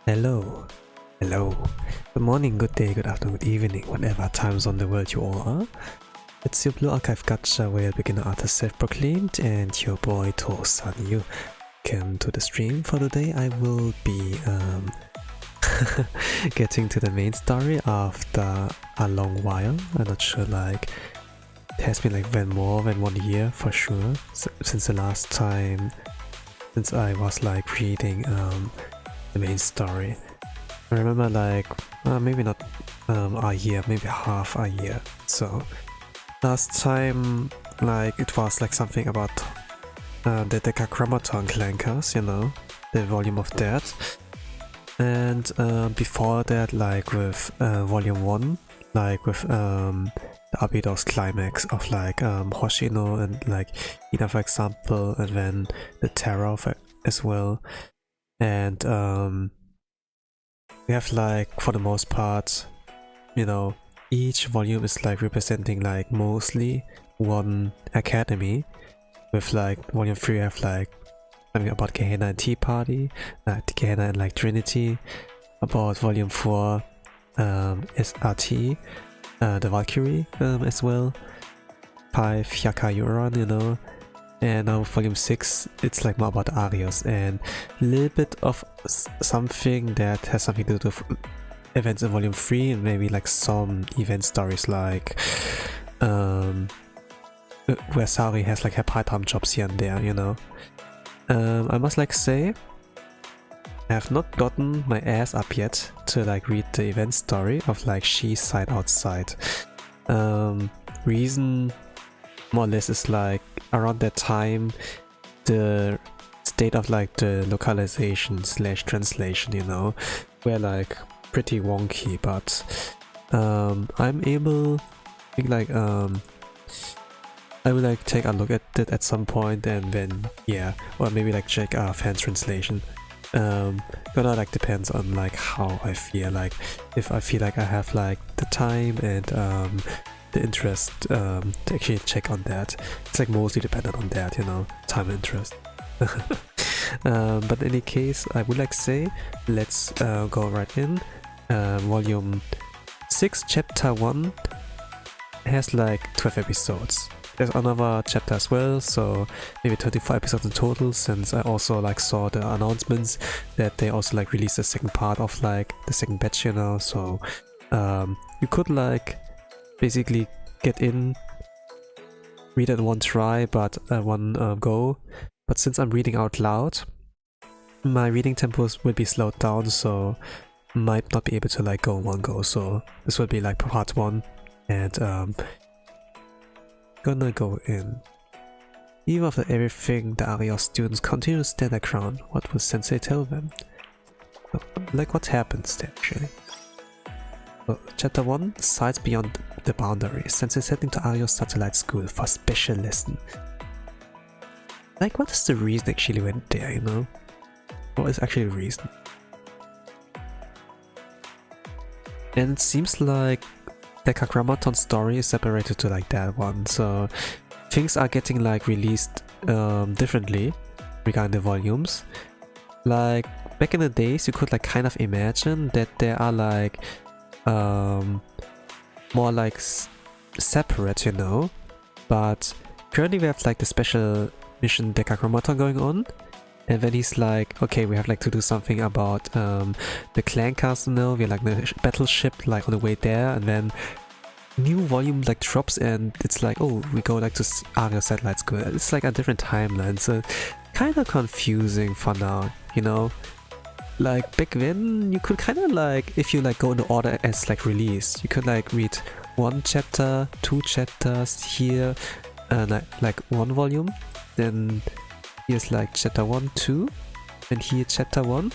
Hello, hello, good morning, good day, good afternoon, good evening, whatever time zone the world you all are. It's your Blue Archive Gacha, where beginner artist self-proclaimed, and your boy Tosan. You welcome to the stream. For today, I will be getting to the main story after a long while. I'm not sure, like it has been like more than 1 year for sure since the last time, since I was like reading the main story. I remember like maybe not a year, maybe half a year. So last time like it was like something about the Decachromaton clankers, you know, the volume of that. And before that, like with volume 1, like with the Abydos climax of like Hoshino and like Ina, for example, and then the Terror as well. And we have like, for the most part, you know, each volume is like representing like mostly one academy. With like volume 3 we have like something about Gehenna and Tea Party, Gehenna and like Trinity. About volume 4 SRT, the Valkyrie as well. 5 Hyakka, you know. And now volume 6, it's like more about Arios and a little bit of something that has something to do with events in volume 3, and maybe like some event stories like where Sari has like her part-time jobs here and there, you know. I must like say, I have not gotten my ass up yet to like read the event story of like She's Side Outside. Reason more or less is like around that time the state of like the localization / translation, you know, were like pretty wonky, but I'm able, I think like I will like take a look at it at some point, and then yeah, or maybe like check fan translation. Gonna like depends on like how I feel, like if I feel like I have like the time and the interest to actually check on that. It's like mostly dependent on that, you know, time and interest. But in any case, I would like say let's go right in. Volume 6 chapter 1 has like 12 episodes. There's another chapter as well, so maybe 25 episodes in total, since I also like saw the announcements that they also like released the second part of like the second batch, you know. So you could like basically get in, read it one try, but one go. But since I'm reading out loud, my reading tempos will be slowed down, so might not be able to like go in one go. So this will be like part 1, and gonna go in. Even after everything, the Arios students continue to stand their ground. What will Sensei tell them? Like what happens there actually? So, chapter 1, Sides Beyond the Boundary. Sensei is heading to Arios Satellite School for a special lesson. Like what is the reason actually went there, you know? What is actually the reason? And it seems like the Decachromaton story is separated to like that one, so things are getting like released differently regarding the volumes. Like back in the days, you could like kind of imagine that there are like more like separate, you know, but currently we have like the special mission Decachromaton going on, and then he's like, okay, we have like to do something about the clan castle now. We're like the battleship like on the way there, and then new volume like drops, and it's like, oh, we go like to Arios Satellite School. It's like a different timeline, so kind of confusing for now, you know. Like back then, you could kind of like, if you like go in the order as like release, you could like read 1 chapter, 2 chapters here, like 1 volume, then here's like chapter 1, 2, and here chapter 1.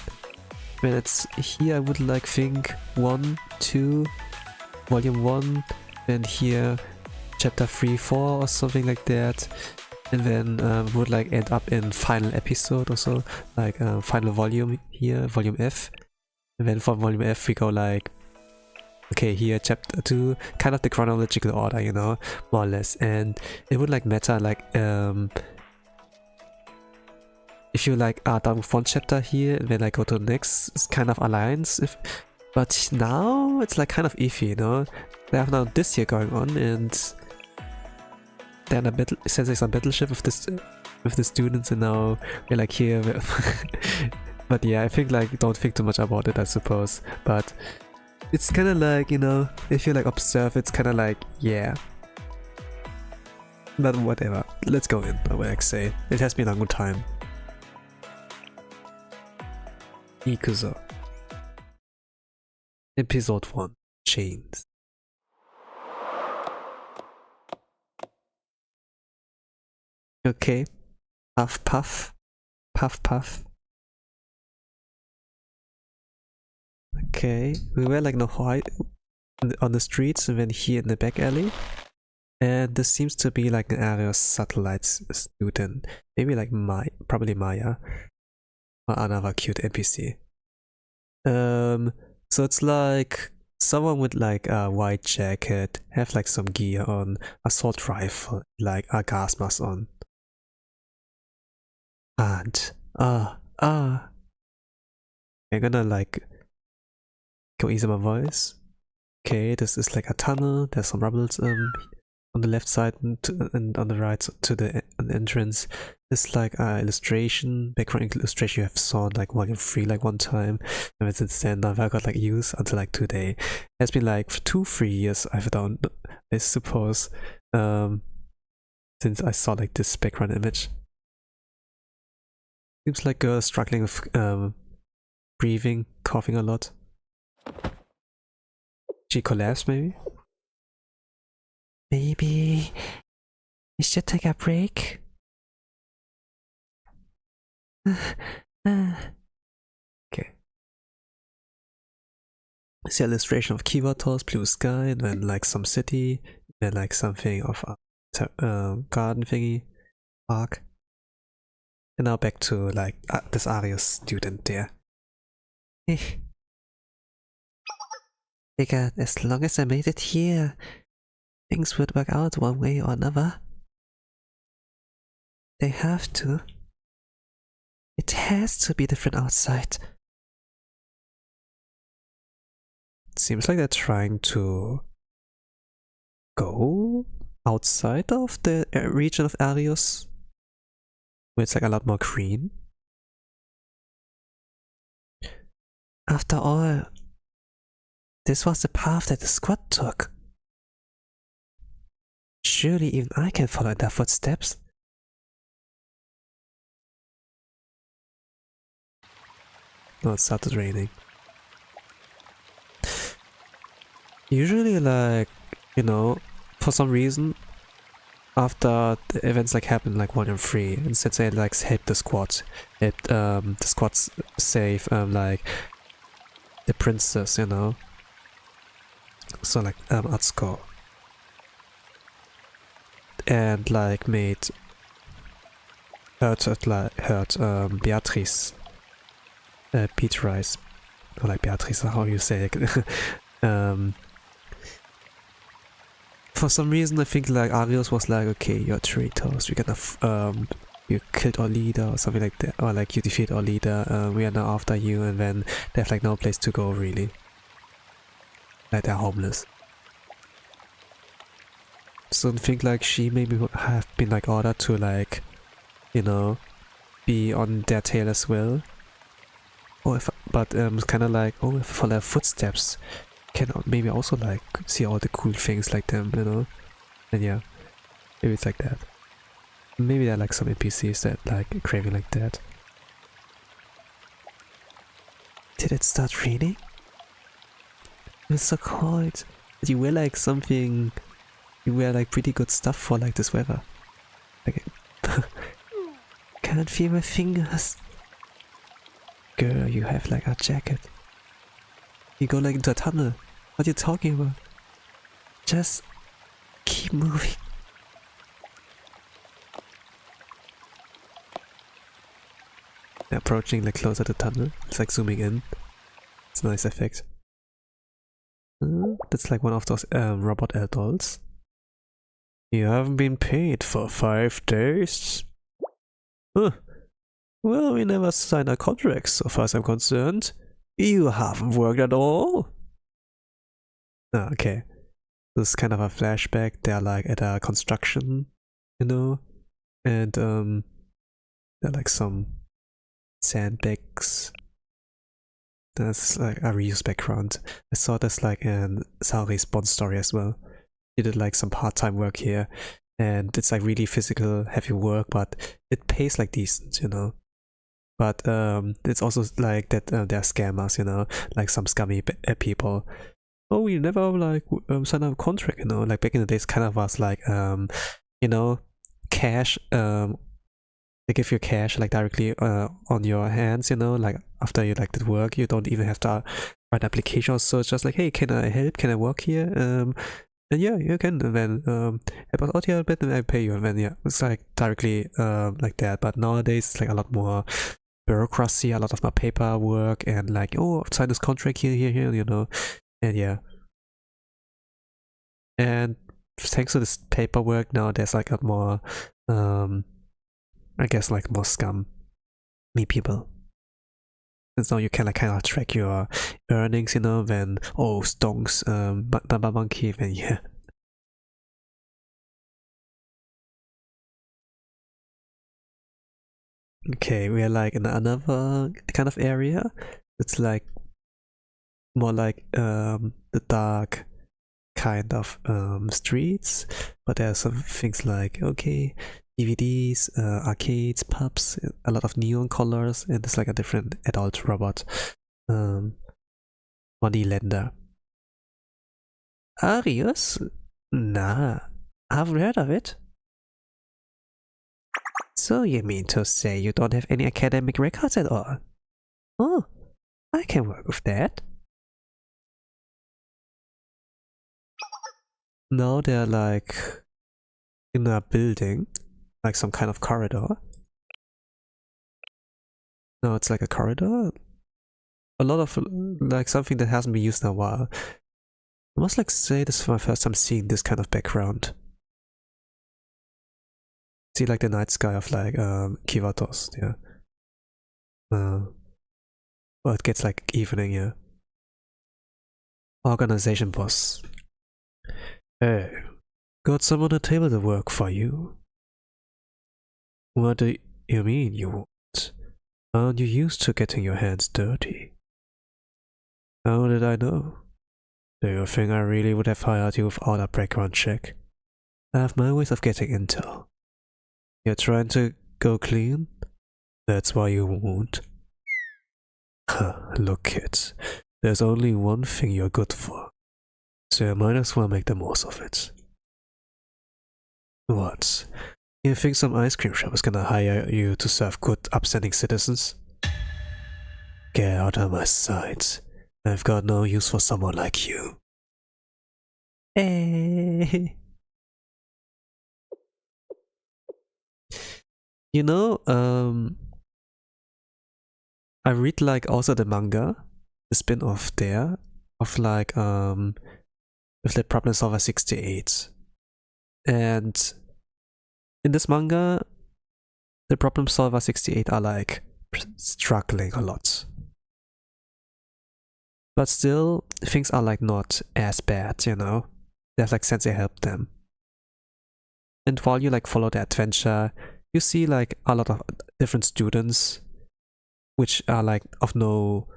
When it's here, I would like think 1, 2, volume 1, then here chapter 3, 4 or something like that, and then would like end up in final episode or so, like final volume here, volume F, and then from volume F we go like, okay, here chapter 2, kind of the chronological order, you know, more or less. And it would like matter like if you like are done with one chapter here and then like go to the next, it's kind of aligns. But now it's like kind of iffy, you know? They have now this year going on and then a battle, sensing some battleship with the students, and now we're like here. But yeah, I think like don't think too much about it, I suppose. But it's kind of like, you know, if you like observe, it's kind of like, yeah. But whatever, let's go in, I would like say. It has been a good time. Ikuzo. Episode 1. Chains. Okay. Puff puff. Puff puff. Okay. We were like no hide on the streets and then here in the back alley. And this seems to be like an area of satellites student. Maybe like probably Maya. Or another cute NPC. So it's like someone with like a white jacket, have like some gear on, assault rifle, like a gas mask on. And I'm gonna like go easy my voice. Okay, this is like a tunnel. There's some rubbles on the left side and on the right to the entrance. It's like a illustration, background illustration you have saw like Volume 3 like one time, and then since then never got like used until like today. It's been like 2-3 years I've done, I suppose, since I saw like this background image. Seems like girl struggling with breathing, coughing a lot. She collapsed maybe? Maybe we should take a break. Okay. It's the illustration of kyattos, blue sky, and then like some city, and like something of a garden thingy, park. And now back to like this Arius student there. Figure as long as I made it here, things would work out one way or another. They have to. It has to be different outside. It seems like they're trying to go outside of the region of Arius, where it's like a lot more green. After all, this was the path that the squad took. Surely even I can follow in their footsteps. Oh, it started raining. Usually, like, you know, for some reason, after the events like happen like Volume 3, instead they like help the squad. The squads save like the princess, you know. So like Atsuko. And like made hurt Beatrice. Beatrice. Or like Beatrice, how you say it. For some reason I think like Arius was like, okay, you're traitors, we're gonna you killed our leader or something like that, or like you defeat our leader, we are now after you, and then they have like no place to go really. Like they're homeless. So I think like she maybe would have been like ordered to like, you know, be on their tail as well. Or if, but it's kind of like, oh, if I follow their footsteps, can maybe also like see all the cool things like them, you know. And yeah, maybe it's like that. Maybe there are like some NPCs that like craving like that. Did it start raining? It's so cold. But you wear like something. You wear like pretty good stuff for like this weather. Like, can't feel my fingers. Girl, you have like a jacket. You go like into a tunnel. What are you talking about? Just keep moving. They're approaching like closer to the tunnel. It's like zooming in. It's a nice effect. That's like one of those robot dolls. You haven't been paid for 5 days? Huh. Well, we never signed a contract so far as I'm concerned. You haven't worked at all? Ah, okay. This is kind of a flashback. They're like at a construction, you know? And there are like some sandbags. That's like a reused background. I saw this like in Saori's Bond story as well. He did like some part-time work here, and it's like really physical, heavy work, but it pays like decent, you know. But it's also like that they're scammers, you know, like some scummy people. Oh, we never like signed a contract, you know. Like back in the days, kind of was like you know, cash. They give you cash like directly on your hands, you know, like after you like did work, you don't even have to write an application or so. It's just like, hey, can I help? Can I work here? And yeah, you can. And then help us out here a bit, and I pay you. And then yeah, it's like directly like that. But nowadays it's like a lot more bureaucracy, a lot of more paperwork, and like, oh, sign this contract here, you know. And yeah, and thanks to this paperwork now, there's like a more I guess like more scum me people. And so you can like kind of track your earnings, you know, when oh stonks number monkey, then yeah. Okay, we are like in another kind of area. It's like more like the dark kind of streets, but there are some things like okay, DVDs, arcades, pubs, a lot of neon colors, and it's like a different adult robot money lender. Arius? Nah, I've heard of it. So you mean to say you don't have any academic records at all? Oh, I can work with that. Now they're like in a building, like some kind of corridor. No, it's like a corridor. A lot of like something that hasn't been used in a while. I must like say this is my first time seeing this kind of background. See like the night sky of like kyattos, yeah. Well, it gets like evening, yeah. Organization boss. Hey, got some on the table to work for you. What do you mean you won't? Aren't you used to getting your hands dirty? How did I know? Do you think I really would have hired you without a background check? I have my ways of getting intel. You're trying to go clean? That's why you won't. Look, kids, there's only one thing you're good for, so you might as well make the most of it. What? You think some ice cream shop is gonna hire you to serve good, upstanding citizens? Get out of my sight. I've got no use for someone like you. Hey. You know, I read like also the manga, the spin-off there, of like with the Problem Solver 68. And in this manga, the Problem Solver 68 are like struggling a lot. But still, things are like not as bad, you know? They have like sensei help them. And while you like follow the adventure, you see like a lot of different students, which are like of no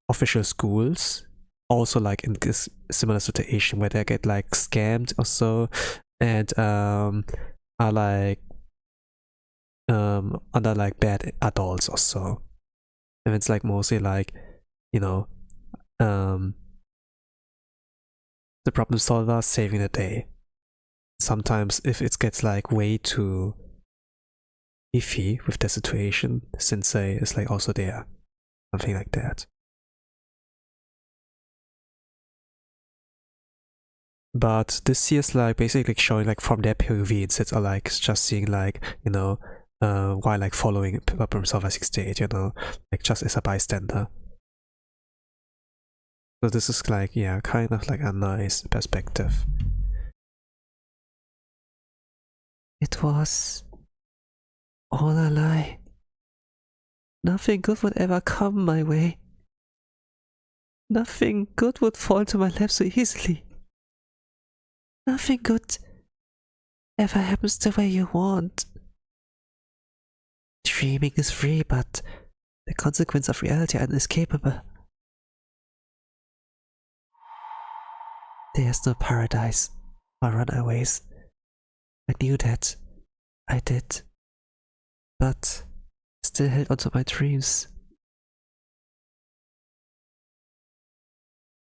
official schools, also like in this similar situation where they get like scammed or so, and are like under like bad adults or so. And it's like mostly like, you know, the problem solver saving the day. Sometimes if it gets like way too iffy with the situation, sensei is like also there. Something like that. But this here is like basically showing like from their POV instead of like just seeing like, you know, while like following Problem Solver 68, you know, like just as a bystander. So this is like, yeah, kind of like a nice perspective. It was all a lie. Nothing good would ever come my way. Nothing good would fall to my lap so easily. Nothing good ever happens the way you want. Dreaming is free, but the consequences of reality are inescapable. There's no paradise or runaways. I knew that. I did. But still held onto my dreams.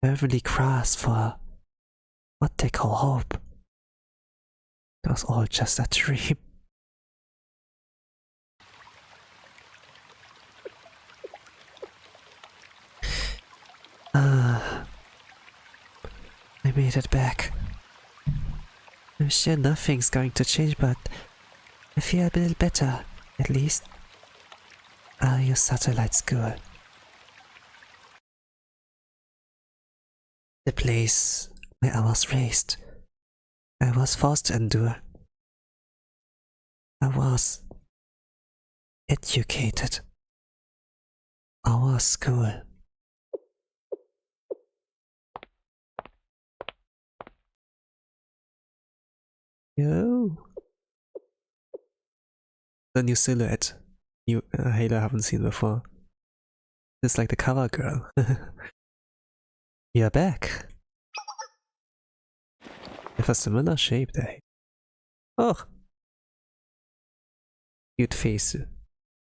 Fervently grasped for what they call hope. It was all just a dream. I made it back. I'm sure nothing's going to change, but I feel a little better, at least. Your satellite school. The place where I was raised. I was forced to endure. I was educated. Our school. Yo! The new silhouette. You Halo haven't seen before. It's like the cover girl. You're back. With a similar shape there. Oh! Cute face.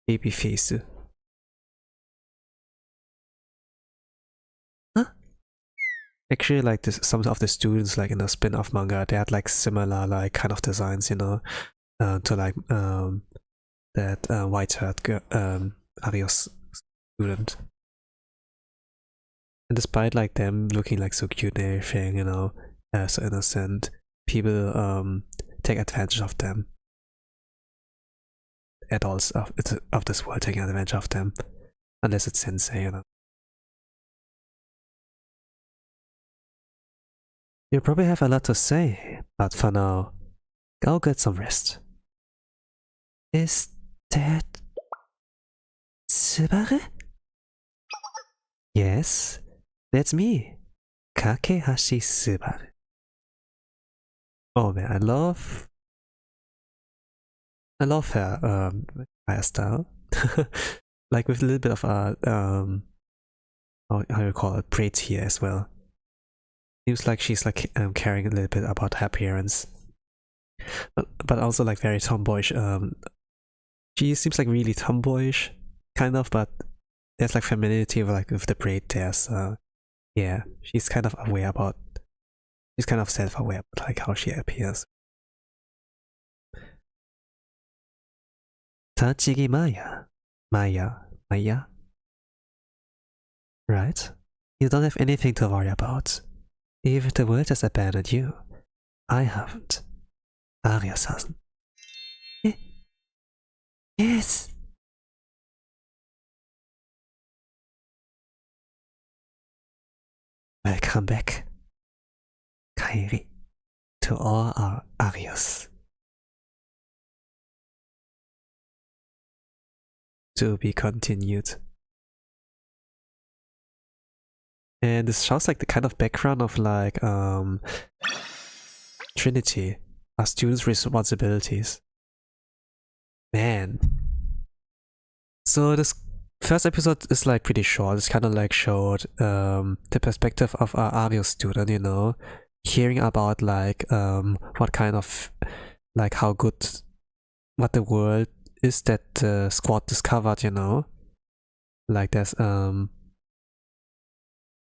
Baby face. Huh? Actually, like this, some of the students, like in the spin-off manga, they had like similar, like kind of designs, you know, to like that white-haired girl, Arios student. And despite like them looking like so cute and everything, you know, so innocent, people take advantage of them. Adults of this world taking advantage of them, unless it's sensei, you know. You probably have a lot to say, but for now, go get some rest. Is that Tsubare? Yes, that's me, Kakehashi Tsubare. Oh man, I love her hairstyle. Like with a little bit of a how you call it, braids here as well. Seems like she's like caring a little bit about her appearance, but also like very tomboyish. She seems like really tomboyish, kind of, but there's like femininity with the braid there. So yeah, she's kind of aware about. She's kind of self-aware about like how she appears. Tachigi Maya. Right? You don't have anything to worry about. Even the world has abandoned you. I haven't. Arias hasn't. Yes! Welcome back, Kairi, to all our Arios. To be continued. And this shows like the kind of background of like Trinity, our students' responsibilities. Man. So this first episode is like pretty short. It's kind of like showed the perspective of our Ario student, you know, hearing about like what kind of like how good what the world is that the squad discovered, you know. Like there's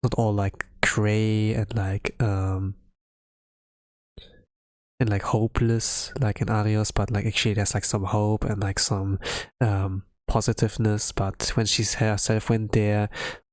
not all like gray and like hopeless like in Arios, but like actually there's like some hope and like some positiveness. But when she herself went there,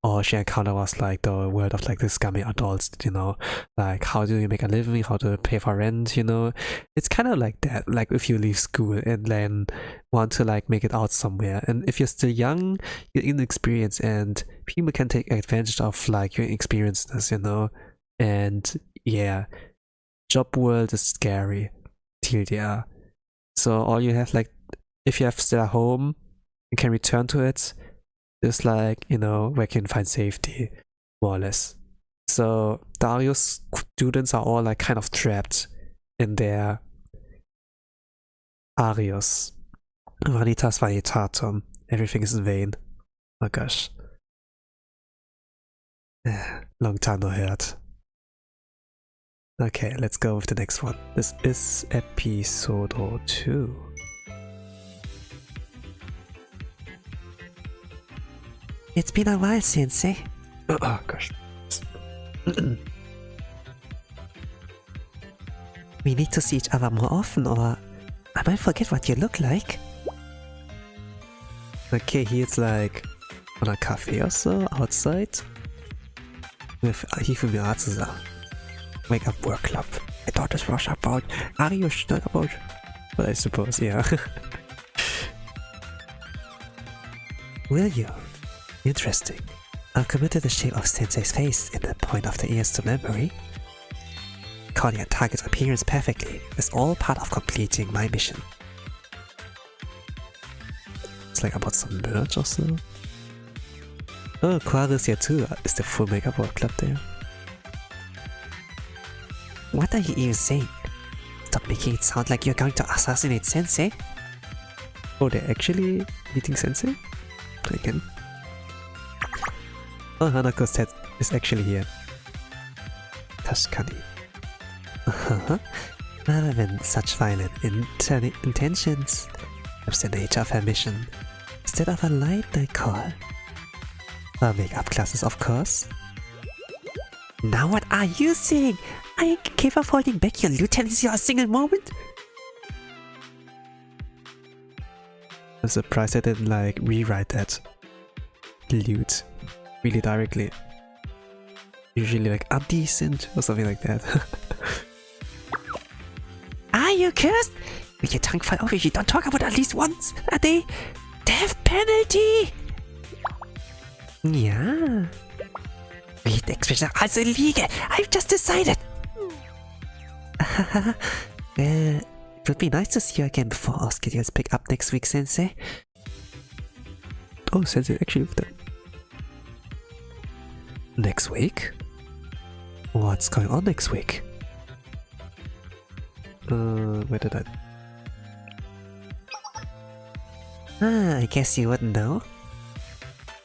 all she encountered was like the world of like the scummy adults, you know, like how do you make a living, how to pay for rent, you know. It's kind of like that, like if you leave school and then want to like make it out somewhere, and if you're still young, you're inexperienced, and people can take advantage of like your experiences, you know. And yeah, job world is scary, TLDR. So all you have like if you have still a home and can return to it, it's like, you know, where you can find safety, more or less. So the Ario students are all like kind of trapped in their Arios. Vanitas Vanitatum. Everything is in vain. Oh gosh. Long time no heard. Okay, let's go with the next one. This is episode 2. It's been a while, Sensei. Oh gosh. We need to see each other more often, or I might forget what you look like. Okay, he's like on a cafe or so, outside. With Hifumi zusammen. Wake up work club. I thought this was about Ario not about. But I suppose, yeah. Will you? Interesting. I'll commit to the shape of Sensei's face in the point of the ears to memory. Recording a target's appearance perfectly is all part of completing my mission. It's like about some merch or so. Oh, Quaris here too. Is the full makeup work club there? What are you even saying? Stop making it sound like you're going to assassinate Sensei. Oh, they're actually meeting Sensei? Again. Oh, Hanako's head is actually here. Tashkani. Rather than such violent intentions, that's the nature of her mission. Instead of a light night call. For makeup classes, of course. Now what are you saying? Are you capable of holding back your lieutenancy for a single moment? I'm surprised I didn't like rewrite that lute really directly. Usually like undecent or something like that. Are you cursed? With your tongue fall off if you don't talk about at least once a day? Death penalty! Yeah. Read expression also illegal. I've just decided. Well, it would be nice to see you again before our schedules pick up next week, Sensei. Oh, Sensei actually moved them. Next week? What's going on next week? Where did I... I guess you wouldn't know.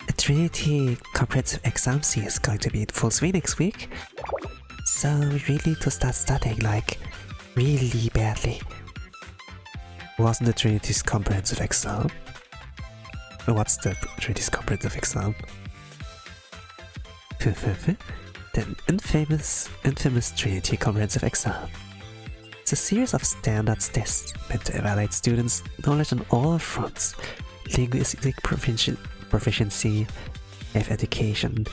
A Trinity comprehensive exam C is going to be in full swing next week. So we really need to start studying, like, really badly. Wasn't the Trinity's comprehensive exam? What's the Trinity's comprehensive exam? The infamous Trinity comprehensive exam. It's a series of standards tests meant to evaluate students' knowledge on all fronts: linguistic proficiency, health education,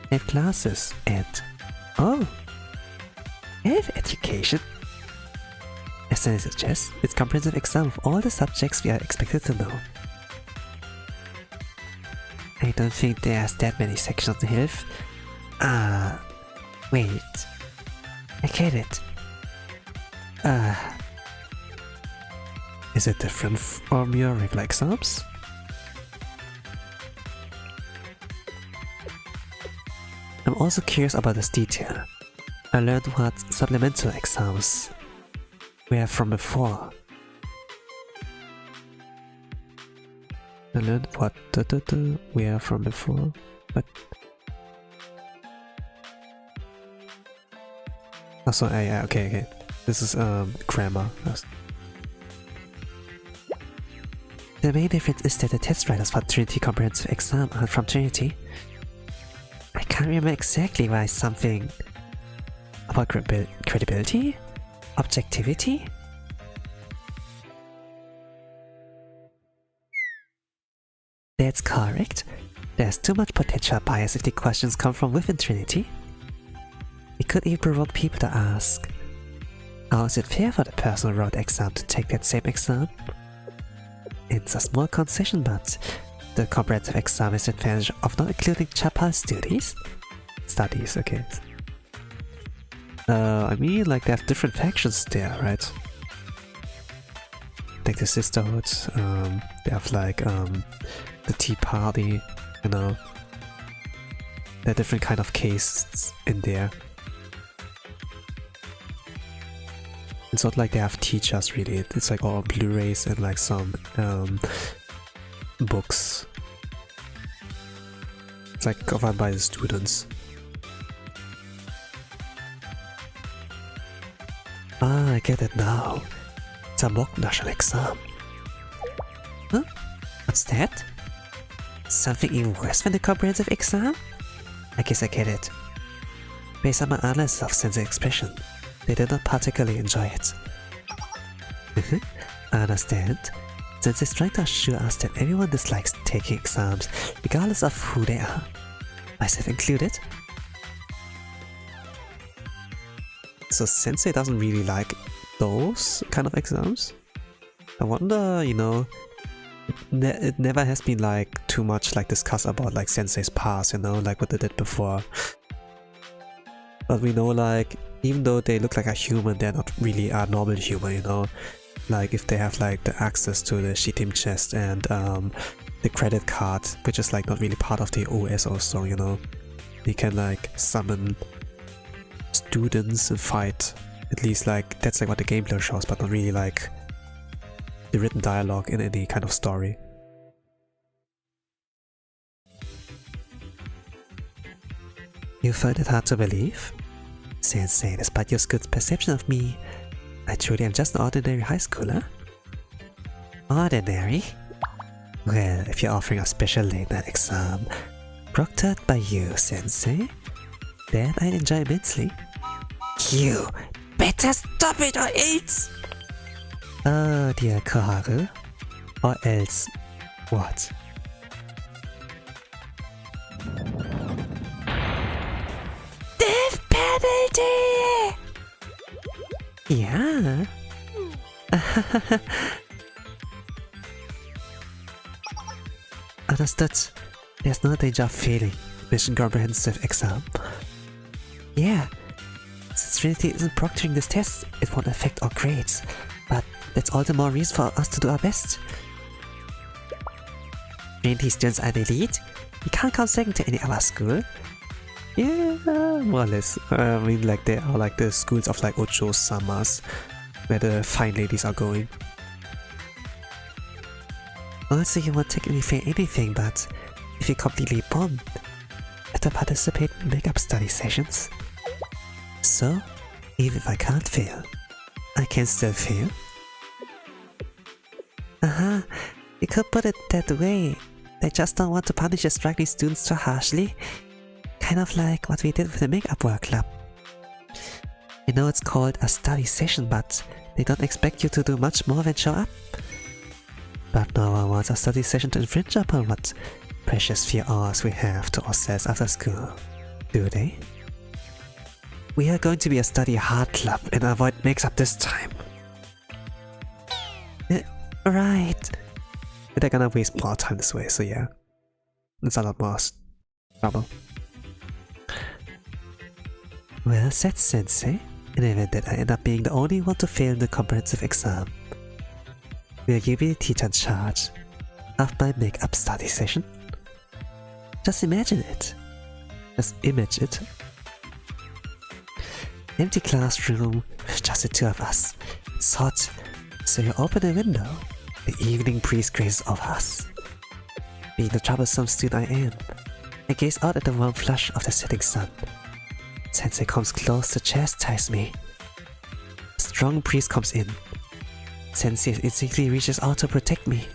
health classes, and health education. As the name suggests, it's a comprehensive exam of all the subjects we are expected to know. I don't think there's that many sections on health. Wait. I get it. Is it different from your regular exams? I'm also curious about this detail. I learned what supplemental exams were from before. I learned what were from before, but... Oh, so, yeah, okay. This is, grammar. The main difference is that the test writers for Trinity Comprehensive Exam are from Trinity. I can't remember exactly why something about credibility? Objectivity? That's correct. There's too much potential bias if the questions come from within Trinity. It could even provoke people to ask, how is it fair for the person who wrote the exam to take that same exam? It's a small concession, but the comprehensive exam is the advantage of not including Ch.1 studies, okay. I mean, like, they have different factions there, right? like the sisterhood, they have like the tea party, you know. There are different kind of cases in there. It's not like they have teachers really, it's like all Blu-rays and like some books. It's like covered by the students. Ah, I get it now. It's a mock national exam. Huh? What's that? Something even worse than the comprehensive exam? I guess I get it. Based on my analysis of Sensei's expression, they did not particularly enjoy it. I understand. Sensei's trying to assure us that everyone dislikes taking exams, regardless of who they are, myself included. So Sensei doesn't really like those kind of exams? I wonder, you know, it never has been like too much like discussed about like Sensei's past, you know, like what they did before. But we know like, even though they look like a human, they're not really a normal human, you know. Like if they have like the access to the Shitim chest and the credit card, which is like not really part of the OS also, you know. They can like summon students and fight. At least like that's like what the gameplay shows, but not really like the written dialogue in any kind of story. You find it hard to believe? Sensei, despite your good perception of me, I truly am just an ordinary high schooler. Ordinary? Well, if you're offering a special late night exam, proctored by you, Sensei, then I'd enjoy immensely. You better stop it or else! Oh dear Koharu. Or else what? Death penalty! Yeah. Understood. There's no danger of failing mission comprehensive exam. Yeah. Since Trinity isn't proctoring this test, it won't affect our grades. But that's all the more reason for us to do our best. Trinity students are the elite. We can't come second to any other school. Yeah, more or less. I mean, like they are like the schools of like Ocho Samas, where the fine ladies are going. Also, you won't technically fail anything, but if you completely bomb, you have to participate in makeup study sessions. So, even if I can't fail, I can still fail. You could put it that way. They just don't want to punish the struggling students too harshly. Kind of like what we did with the makeup work club. You know it's called a study session, but they don't expect you to do much more than show up. But no one wants a study session to infringe upon what precious few hours we have to ourselves after school, do they? We are going to be a study hard club and avoid mix-up this time. Right. They're gonna waste more time this way, so yeah. It's a lot more trouble. Well said, Sensei. In the event that I end up being the only one to fail in the comprehensive exam, will you be the teacher in charge of my make-up study session? Just imagine it. Just image it. Empty classroom with just the two of us. It's hot, so you open the window. The evening breeze grazes over us. Being the troublesome student I am, I gaze out at the warm flush of the setting sun. Sensei comes close to chastise me. A strong breeze comes in. Sensei instantly reaches out to protect me.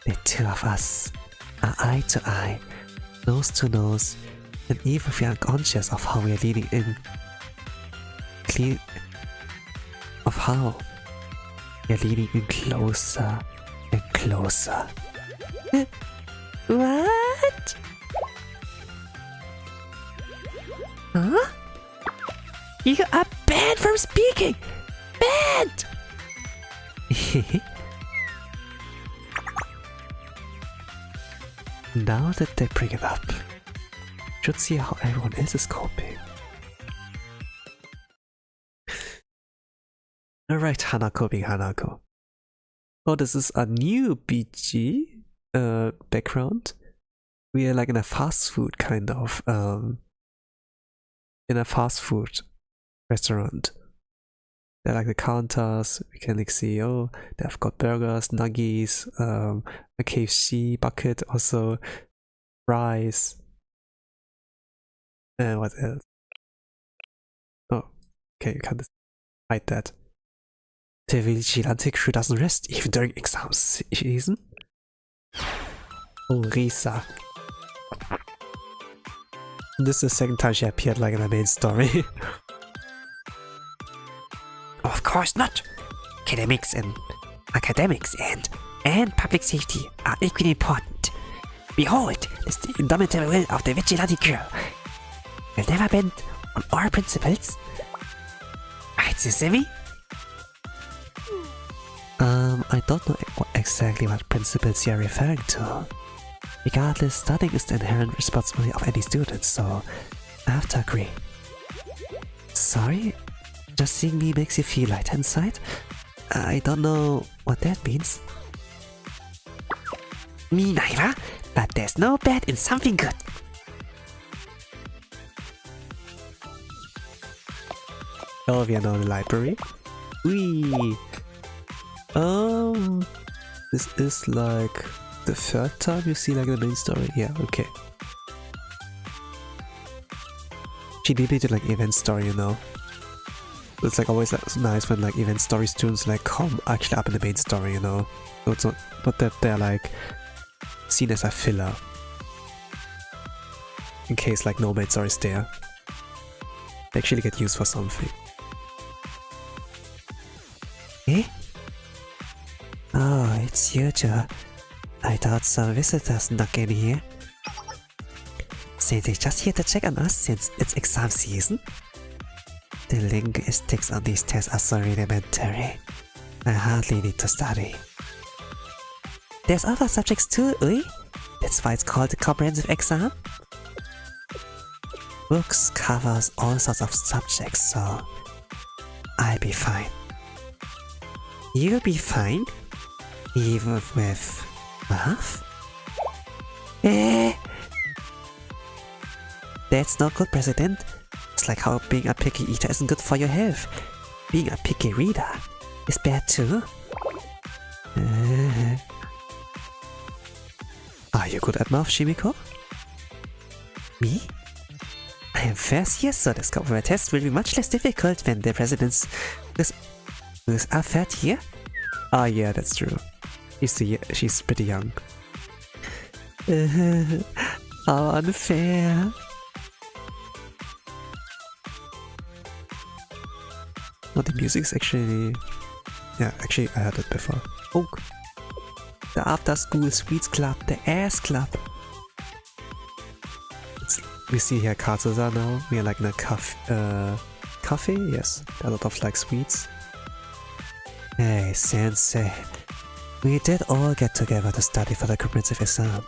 The two of us are eye to eye, nose to nose, and even if we are unconscious of how we are leaning in, closer and closer. What? Huh? You are banned from speaking! Banned! Now that they bring it up, should see how everyone else is coping. Alright, Hanako being Hanako. Oh, this is a new BG background. We are like in a fast food kind of in a fast food restaurant. They're like the counters, we can like see, oh, they've got burgers, nuggies, a KFC bucket, also rice. And what else? Oh, okay, you can't hide that. The vigilante crew doesn't rest even during exam season. Oh, Risa. This is the second time she appeared like in the main story. Of course not. Academics and public safety are equally important. Behold, the indomitable will of the vigilante crew. Will never bend on our principles. Right, Sesame? I don't know exactly what principles you're referring to. Regardless, studying is the inherent responsibility of any student, so I have to agree. Sorry? Just seeing me makes you feel light inside? I don't know what that means. Me neither, but there's no bad in something good. Oh, we are now in the library. Whee! This is like the third time you see like the main story. Yeah, okay. She did like event story, you know. It's like always like, nice when like event story students like come actually up in the main story, you know. So it's not that they're like seen as a filler. In case like no main story is there. They actually get used for something. Eh? Oh, it's you two. I thought some visitors snuck in here. Sind they just here to check on us since it's exam season? The linguistics on these tests are so rudimentary. I hardly need to study. There's other subjects too, ui? That's why it's called a comprehensive exam? Books covers all sorts of subjects, so I'll be fine. You'll be fine? Even with math? That's not good, President. It's like how being a picky eater isn't good for your health. Being a picky reader is bad too. Are you good at math, Shimiko? Me? I am first year, so the scope of my test will be much less difficult than the President's who's a third year. Ah, yeah, that's true. She's pretty young. How unfair. Oh, the music's actually... Yeah, actually I heard it before. Oh! The after school sweets club, the ass club. We see here Katsuza now. We are like in a cafe? Yes. There are a lot of like sweets. Hey, sensei. We did all get together to study for the comprehensive exam.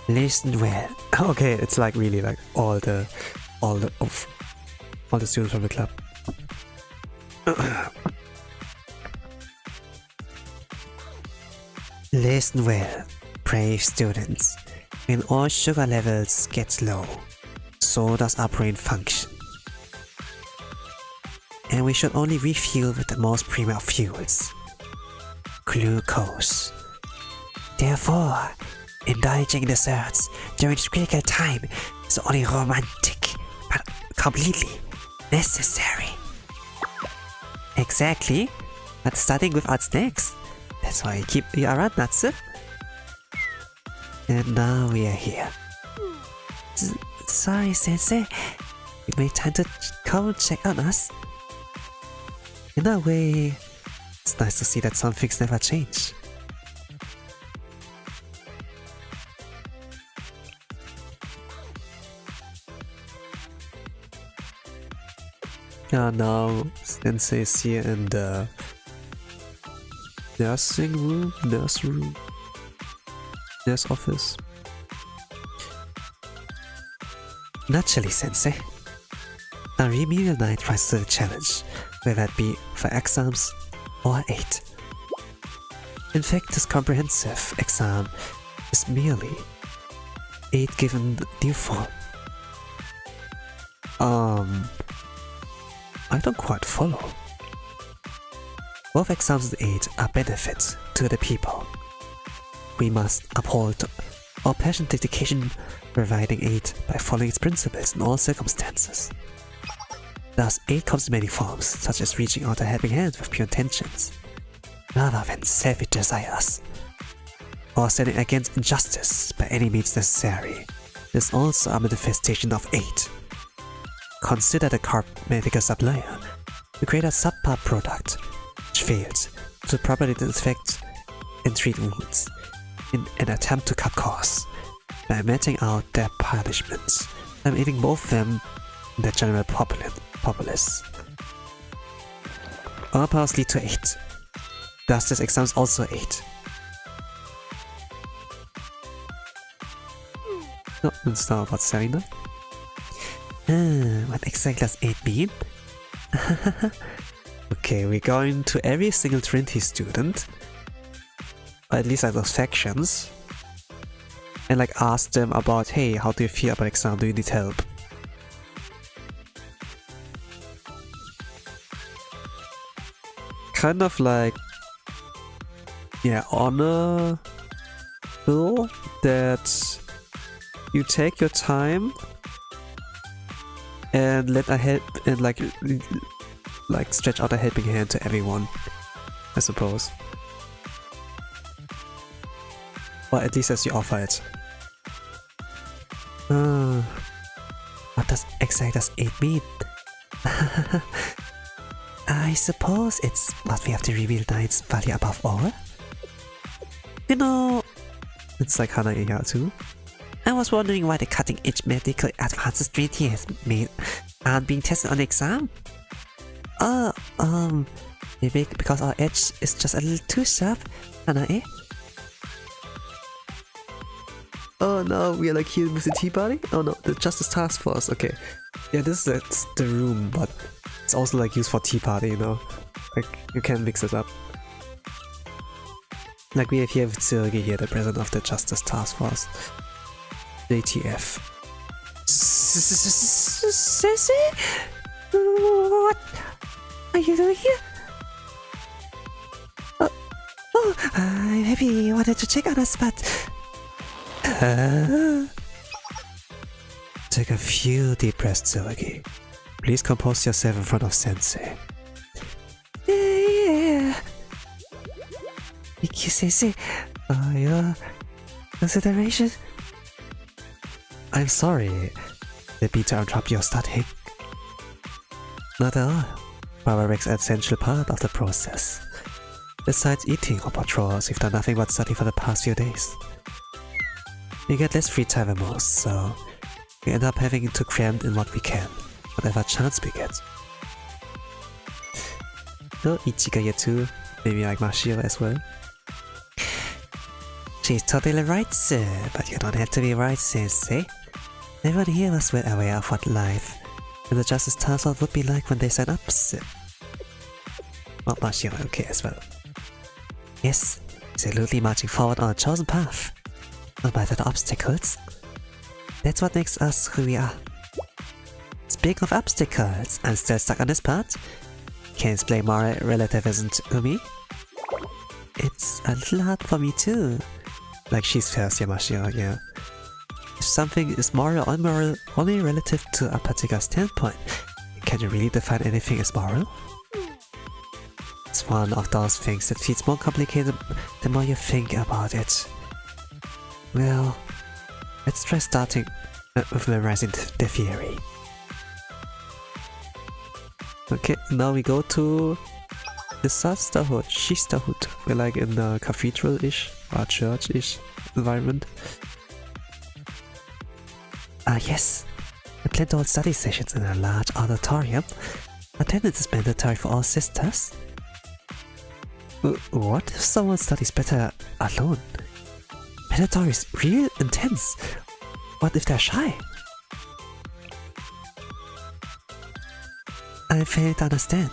Listen well. Okay, it's like really like all the students from the club. Listen well, brave students. When all sugar levels get low, so does our brain function. And we should only refuel with the most premium of fuels, glucose. Therefore, indulging in desserts during this critical time is only romantic, but completely necessary. Exactly, but studying without snacks. That's why I keep you around, Natsu. And now we are here. Sorry, Sensei. You made time to come check on us. In a way, it's nice to see that some things never change. Yeah, now Sensei is here in the nurse office. Naturally, Sensei. A remedial night rises to the challenge, whether it be for exams or 8. In fact, this comprehensive exam is merely 8 given the new form. I don't quite follow. Both exams and 8 are benefits to the people. We must uphold our passionate dedication providing aid by following its principles in all circumstances. Thus, aid comes in many forms, such as reaching out a helping hand with pure intentions, rather than selfish desires, or standing against injustice by any means necessary. This is also a manifestation of aid. Consider the cosmetic supplier who create a subpar product which fails to properly disinfect and treat wounds in an attempt to cut costs by meting out their punishments and aiding both them and the general populace. All powers lead to 8. Thus this exam is also 8. No, it's not about selling them. What exactly does 8 mean? Okay, we're going to every single Trinity student, or at least like those factions, and like ask them about, hey, how do you feel about exam? Do you need help? Kind of like, yeah, honorable that you take your time and let a help and like stretch out a helping hand to everyone, I suppose. Or at least as you offer it. What does exactly does 8 mean? I suppose it's what we have to reveal nights value above all. You know, it's like Hana here too. I was wondering why the cutting-edge medical advances Trinity has made aren't being tested on the exam. Maybe because our edge is just a little too sharp, Hana, eh? Oh no, we are like here with the tea party? Oh no, the Justice Task Force, okay. Yeah, this is the room, but it's also like used for tea party, you know? Like, you can mix it up. Like we have here with Sergei here, the president of the Justice Task Force. JTF. Sissy? What are you doing here? I'm happy you wanted to check on us, but... Take a few deep breaths, Sergei. Please compose yourself in front of Sensei. Yeah. Thank you, Sensei, for your consideration. I'm sorry. Did me to interrupt your studying? Not at all. Power work's an essential part of the process. Besides eating or patrols, we've done nothing but study for the past few days. We get less free time than most, so we end up having to cram in what we can, whatever chance we get. No, Ichigo here too. Maybe like Mashiro as well. She's totally right, sir, but you don't have to be right, Sensei. Everyone here was well aware of what life in the Justice Task Force would be like when they sign up, sir. Well, Mashiro, okay as well. Yes, absolutely marching forward on a chosen path. No matter the obstacles. That's what makes us who we are. Speaking of obstacles, I'm still stuck on this part. Can you explain moral relativism to me? It's a little hard for me too. Like she's first, Yamashiro, yeah. If something is moral or immoral only relative to a particular standpoint, can you really define anything as moral? It's one of those things that feels more complicated the more you think about it. Well, let's try starting with memorizing the theory. Okay, now we go to the sisterhood, sisterhood. We're like in the cathedral-ish or church-ish environment. Yes. I plan to hold study sessions in a large auditorium. Attendance is mandatory for all sisters. What if someone studies better alone? Mandatory is real intense. What if they're shy? I'm failing to understand.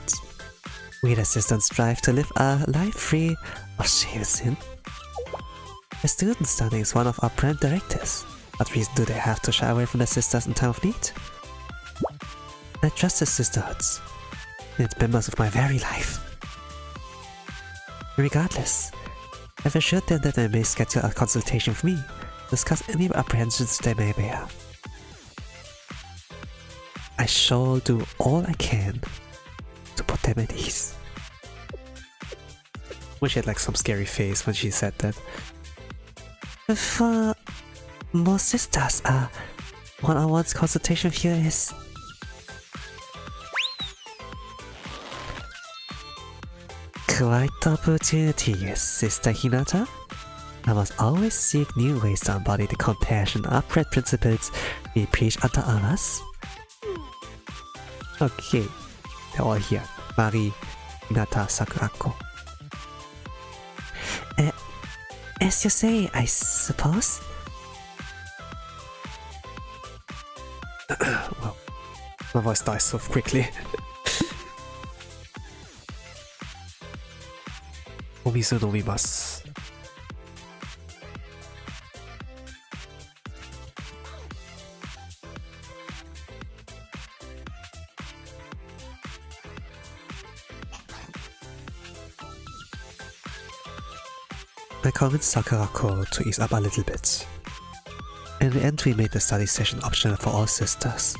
We assistants strive to live a life free of shame and sin. The student study is one of our prime directives. What reason do they have to shy away from their sisters in time of need? I trust the sisterhoods. It's members of my very life. Regardless, I've assured them that they may schedule a consultation with me to discuss any apprehensions they may bear. I shall do all I can to put them at ease. Wish she had like some scary face when she said that. For most sisters, one-on-one consultation here is... quite the opportunity, Sister Hinata. I must always seek new ways to embody the compassion, upright principles we preach unto others. Okay, they're all here. Mari, Hinata, Sakurako. As you say, I suppose. Well, my voice dies so quickly. Omisu no mimasu. I convinced Sakurako to ease up a little bit. In the end, we made the study session optional for all sisters.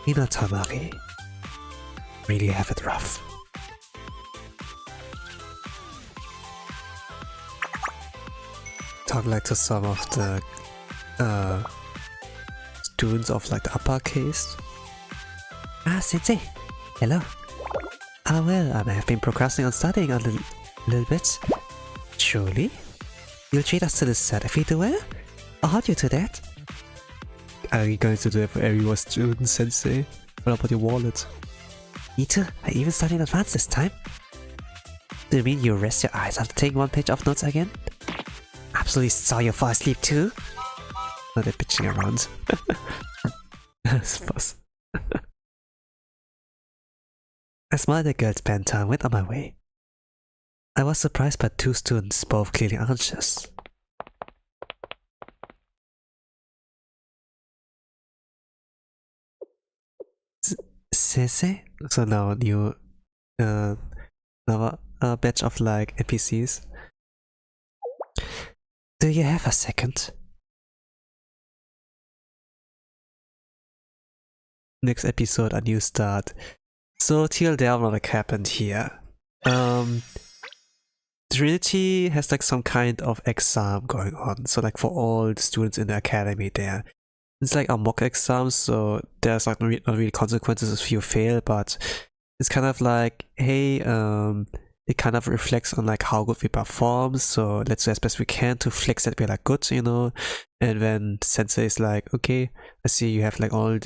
Hinata Mari really have it rough. Talk like to some of the students of like the upper caste. Ah, Sensei! Hello! Ah well, I have been procrastinating on studying a little bit. Surely? You'll treat us to the set if we do well? I'll hold you to that. Are you going to do it for every student, Sensei? What about your wallet? Me too, I even studied in advance this time. Do you mean you rest your eyes after taking one page of notes again? Absolutely saw you fall asleep too. Not that bitching around. I suppose. I smiled at the girl's banter and went on my way. I was surprised by two students, both clearly anxious. Sensei? So now new another batch of like NPCs. Do you have a second? Next episode, a new start. So till there, what happened here? Trinity has like some kind of exam going on. So like for all the students in the academy there. It's like a mock exam, so there's like not really consequences if you fail, but it's kind of like, hey, it kind of reflects on like how good we perform, so let's do as best we can to flex that we're like good, you know. And then Sensei is like, okay, I see you have like all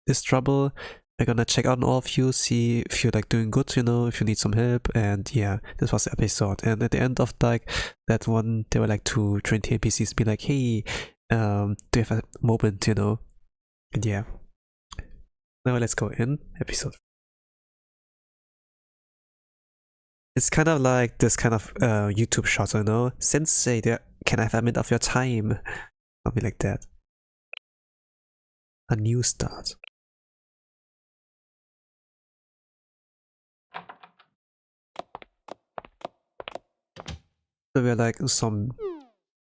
this trouble, I'm gonna check out on all of you, see if you're like doing good, you know, if you need some help. And yeah, this was the episode. And at the end of like that one, there were like two Trinity NPCs be like, hey, do you have a moment, you know? And yeah, now let's go in episode. It's kind of like this kind of YouTube shot, you know? Sensei, can I have a minute of your time? Something like that. A new start. So we're like in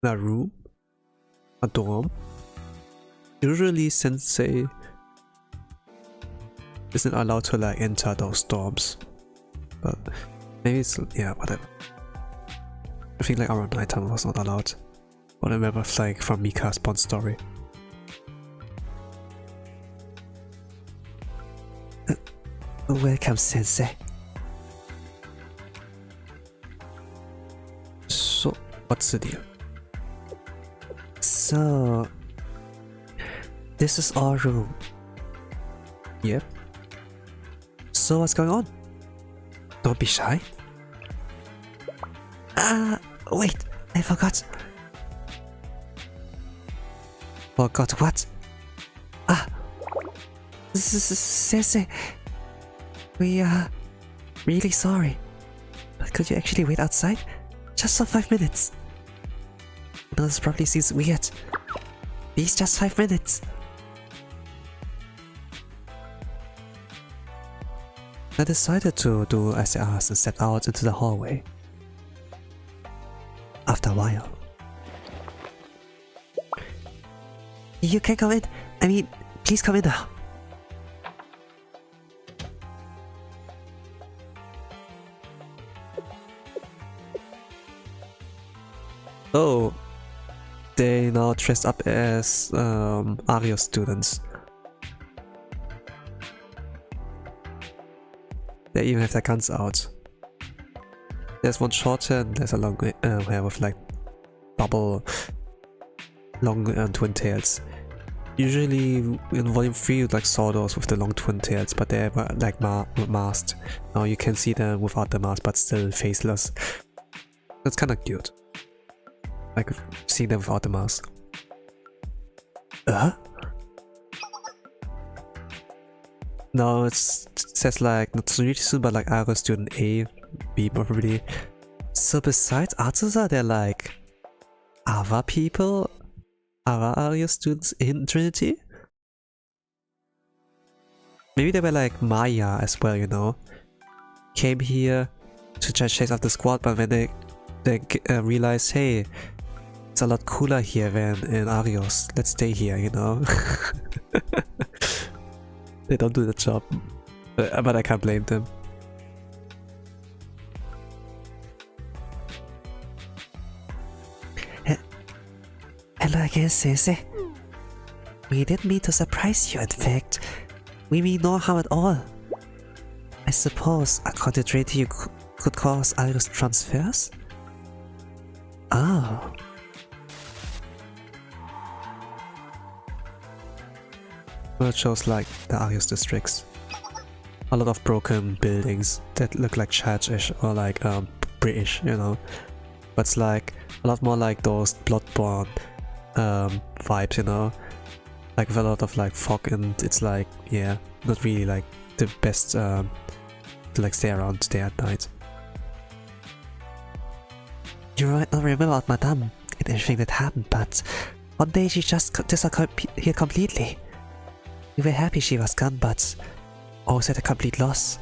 a room, a dorm. Usually Sensei isn't allowed to like enter those dorms, but maybe it's, yeah, whatever. I think like around nighttime was not allowed. But I remember like from Mika's Bond story. Welcome, Sensei. So, what's the deal? So, this is our room. Yep. So what's going on? Don't be shy. Wait, I forgot. Forgot what? Sensei, we are really sorry. But could you actually wait outside? Just for 5 minutes. I know this probably seems weird. Please, just 5 minutes. I decided to do as they asked and stepped out into the hallway. After a while. You can come in. I mean, please come in now. Oh, they now dressed up as Ario students. They even have their guns out. There's one short hair and there's a long hair with like double long twin tails. Usually in volume 3 you like saw those with the long twin tails, but they were like masked. Now you can see them without the mask but still faceless. That's kinda cute. Like seeing them without the mask. No, it says like not really soon, but like Ario student A, B probably. So besides Azusa, they're like other people, other Ario students in Trinity. Maybe they were like Maya as well, you know. Came here to try to chase out the squad, but when they realized, hey, it's a lot cooler here than in Arios. Let's stay here, you know. They don't do the job, but I can't blame them. Hello again, Sensei. We didn't mean to surprise you, in fact. We mean no harm at all. I suppose a concentrate you could cause Arios transfers? Oh. Well, it shows like the Arios districts. A lot of broken buildings that look like church-ish or like British, you know. But it's like a lot more like those Bloodborne vibes, you know. Like with a lot of like fog, and it's like, yeah, not really like the best to like stay around there at night. You might not remember about Madame and everything that happened, but one day she just disappeared here completely. We were happy she was gone, but always at a complete loss.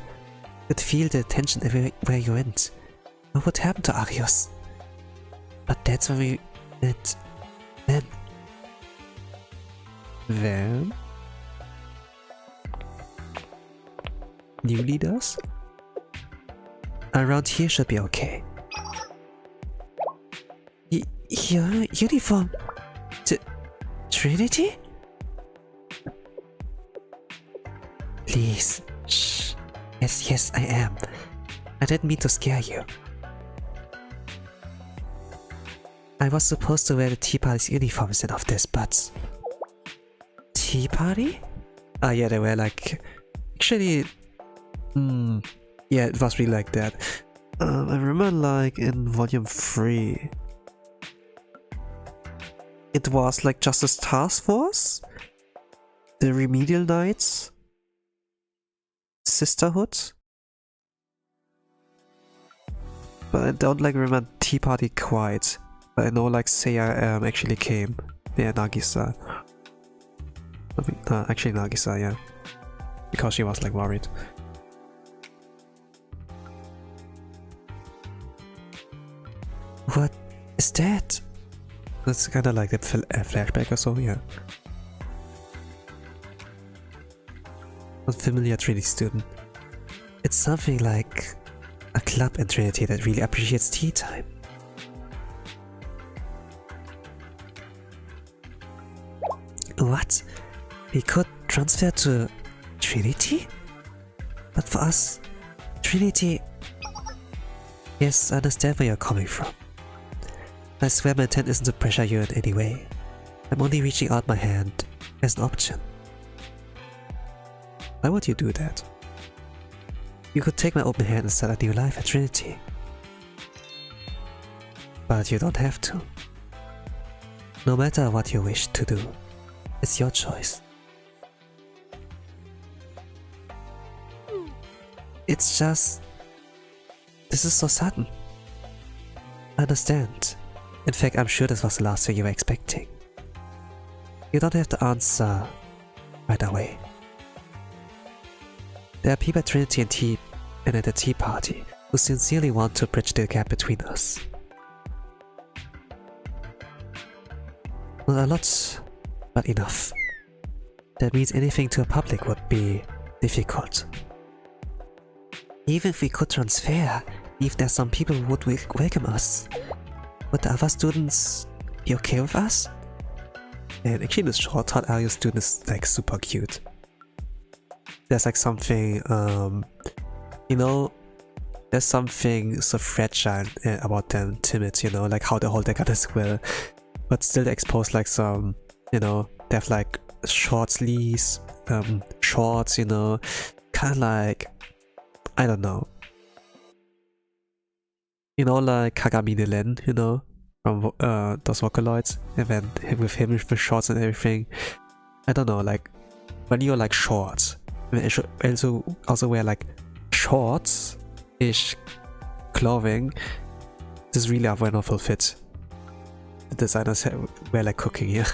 You could feel the tension everywhere you went. What would happen to Arios? But that's when we met them. Them? New leaders? Around here should be okay. Your uniform? Trinity? Please, shh. Yes, I am. I didn't mean to scare you. I was supposed to wear the Tea Party's uniform instead of this, but... Tea Party? Yeah, they were like... Actually... yeah, it was really like that. I remember like in volume 3... It was like Justice Task Force? The Remedial Knights? Sisterhood? But I don't like remember Tea Party quite. But I know like Seiya actually came. Yeah, Nagisa. I mean, actually Nagisa, yeah. Because she was like worried. What is that? That's kinda like a flashback or so, yeah. Unfamiliar Trinity student. It's something like a club in Trinity that really appreciates tea time. What? We could transfer to Trinity? But for us, Trinity... Yes, I understand where you're coming from. I swear my intent isn't to pressure you in any way. I'm only reaching out my hand as an option. Why would you do that? You could take my open hand and start a new life at Trinity. But you don't have to. No matter what you wish to do, it's your choice. It's just... This is so sudden. I understand. In fact, I'm sure this was the last thing you were expecting. You don't have to answer right away. There are people at Trinity and at the Tea Party who sincerely want to bridge the gap between us. Not a lot, but enough. That means anything to a public would be difficult. Even if we could transfer, if there's some people who would welcome us, would the other students be okay with us? And actually this short thought Ario student is like super cute. There's like something, you know, there's something so fragile about them, timid, you know, like how they hold their gun as well. But still they expose like some, you know, they have like short sleeves, shorts, you know, kind of like, I don't know. You know, like Kagami Len, you know, from those Vocaloids, and then with him with the shorts and everything. I don't know, like, when you're like short, and also wear like shorts-ish clothing, this is really a wonderful fit. The designers wear like cooking here.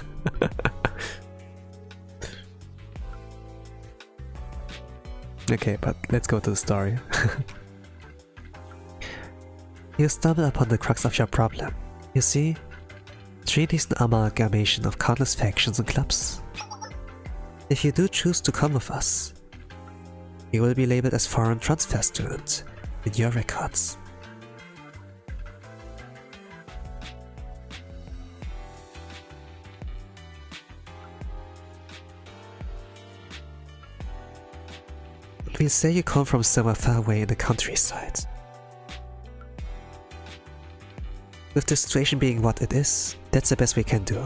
Okay, but let's go to the story. You stumble upon the crux of your problem. You see, Trinity is an amalgamation of countless factions and clubs. If you do choose to come with us, you will be labeled as foreign transfer student in your records. We'll say you come from somewhere far away in the countryside. With the situation being what it is, that's the best we can do.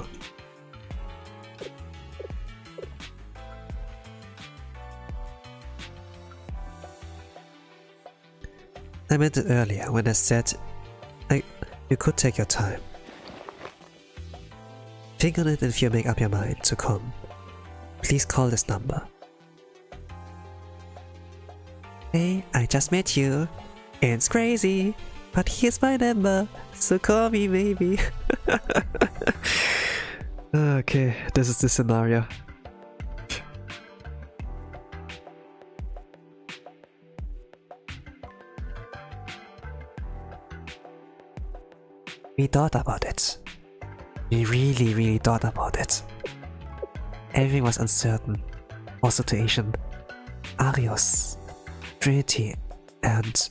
I meant it earlier when I said you could take your time. Think on it, and if you make up your mind to come, please call this number. Hey, I just met you. It's crazy, but here's my number, so call me maybe. Okay, this is the scenario. We thought about it. We really thought about it. Everything was uncertain. Our situation, Arios, Trinity, and...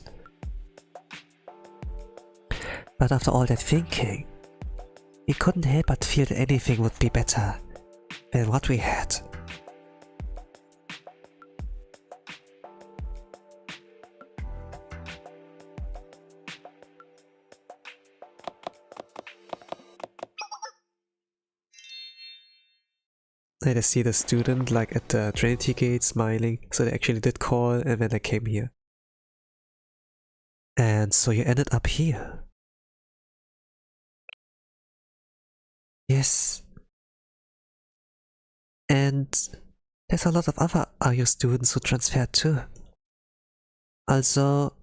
But after all that thinking, we couldn't help but feel that anything would be better than what we had. I just see the student like at the Trinity gate smiling, so they actually did call, and then I came here. And so you ended up here. Yes. And there's a lot of other RU students who transferred too. Also,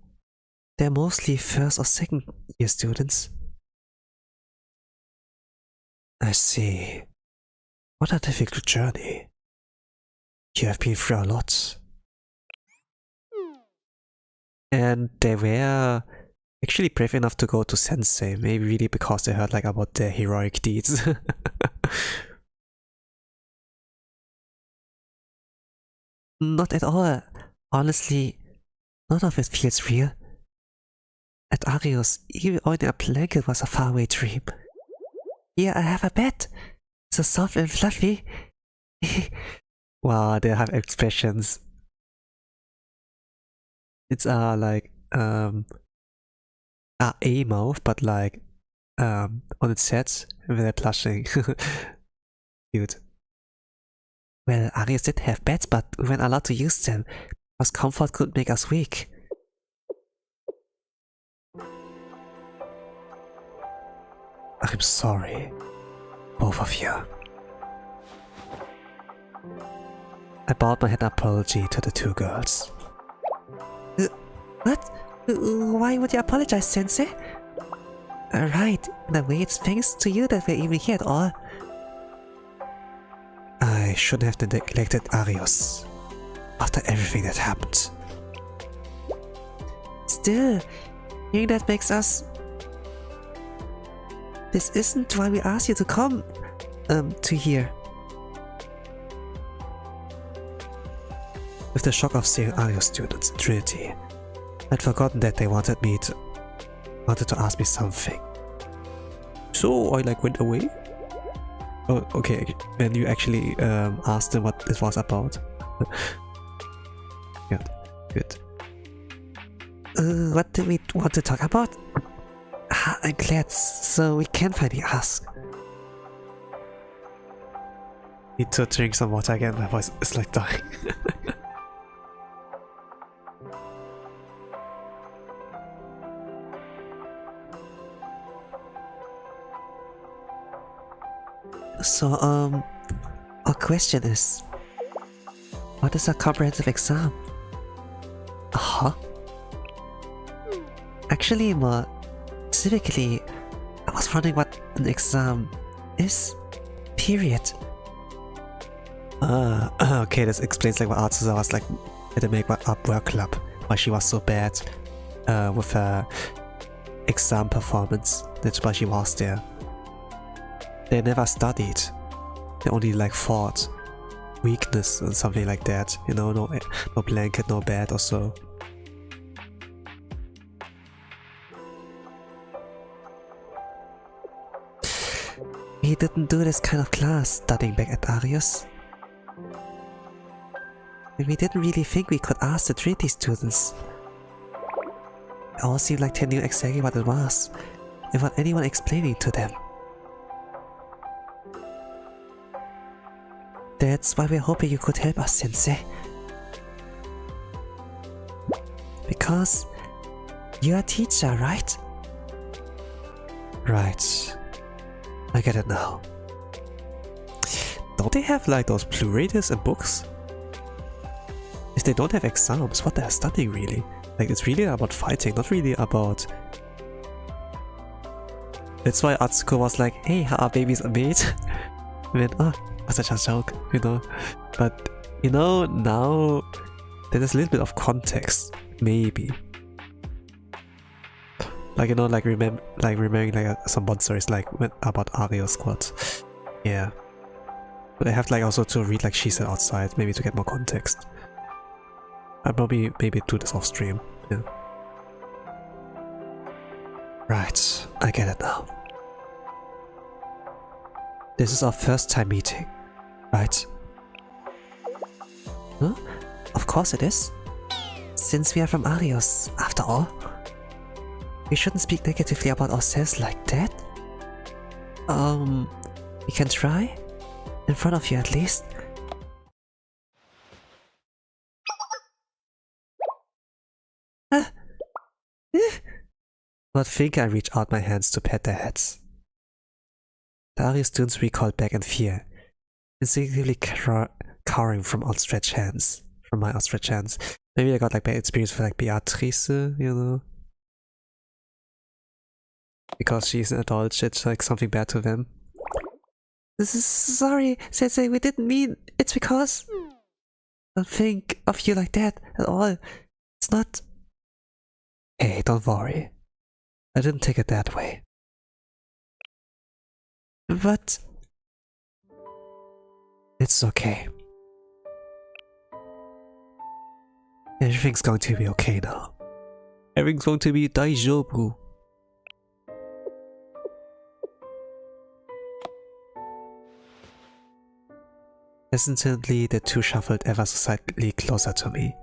they're mostly first or second year students. I see. What a difficult journey. You have been through a lot. And they were actually brave enough to go to Sensei, maybe really because they heard like about their heroic deeds. Not at all. Honestly, none of it feels real. At Arios, even owning a blanket was a faraway dream. Here I have a bed. So soft and fluffy. Wow, they have expressions. It's like a mouth, but like on its head, and they're blushing. Cute. Well, Arius did have beds, but we weren't allowed to use them, because comfort could make us weak. I'm sorry, both of you. I bowed my head in apology to the two girls. What? Why would you apologize, Sensei? Right, in a way it's thanks to you that we're even here at all. I shouldn't have neglected Arios after everything that happened. Still, hearing that makes us... This isn't why we asked you to come, to here. With the shock of seeing Arios students in Trinity, I'd forgotten that they wanted to ask me something. So I like went away? Oh, okay, then you actually asked them what it was about. Yeah, good. What do we want to talk about? I'm glad, so we can finally ask. Need to drink some water again, my voice is like dying. So, our question is, what is a comprehensive exam? Uh-huh. Actually, more specifically, I was wondering what an exam is. Period. Okay, this explains like what Artsuza was like at the Make Up Work Club, why she was so bad with her exam performance. That's why she was there. They never studied. They only like fought weakness and something like that. You know, no blanket, no bed or so. We didn't do this kind of class studying back at Arios. And we didn't really think we could ask the Trinity students. It all seemed like they knew exactly what it was, without anyone explaining to them. That's why we're hoping you could help us, Sensei. Because you're a teacher, right? Right. I get it now. Don't they have like those pluralities and books? If they don't have exams, what they're studying really? Like it's really about fighting, not really about... That's why Atsuko was like, hey, how are babies made? And then, oh, was such a joke, you know? But, you know, now there's a little bit of context, maybe. Like, you know, like remembering like some bond stories like about Arios Squad. Yeah. But I have like also to read like She Said Outside, maybe to get more context. I'll probably maybe do this off stream, yeah. Right, I get it now. This is our first time meeting, right? Huh? Of course it is. Since we are from Arios, after all. We shouldn't speak negatively about ourselves like that. We can try? In front of you at least. Not think I reach out my hands to pat their heads. The Arios students recoiled back in fear, instinctively cowering from my outstretched hands. Maybe I got like bad experience with like Beatrice, you know? Because she's an adult, it's like something bad to them. Sorry, Sensei, we didn't mean... It's because... Don't think of you like that at all. It's not... Hey, don't worry. I didn't take it that way. But... It's okay. Everything's going to be okay now. Everything's going to be daijoubu. Hesitantly, the two shuffled ever so slightly closer to me.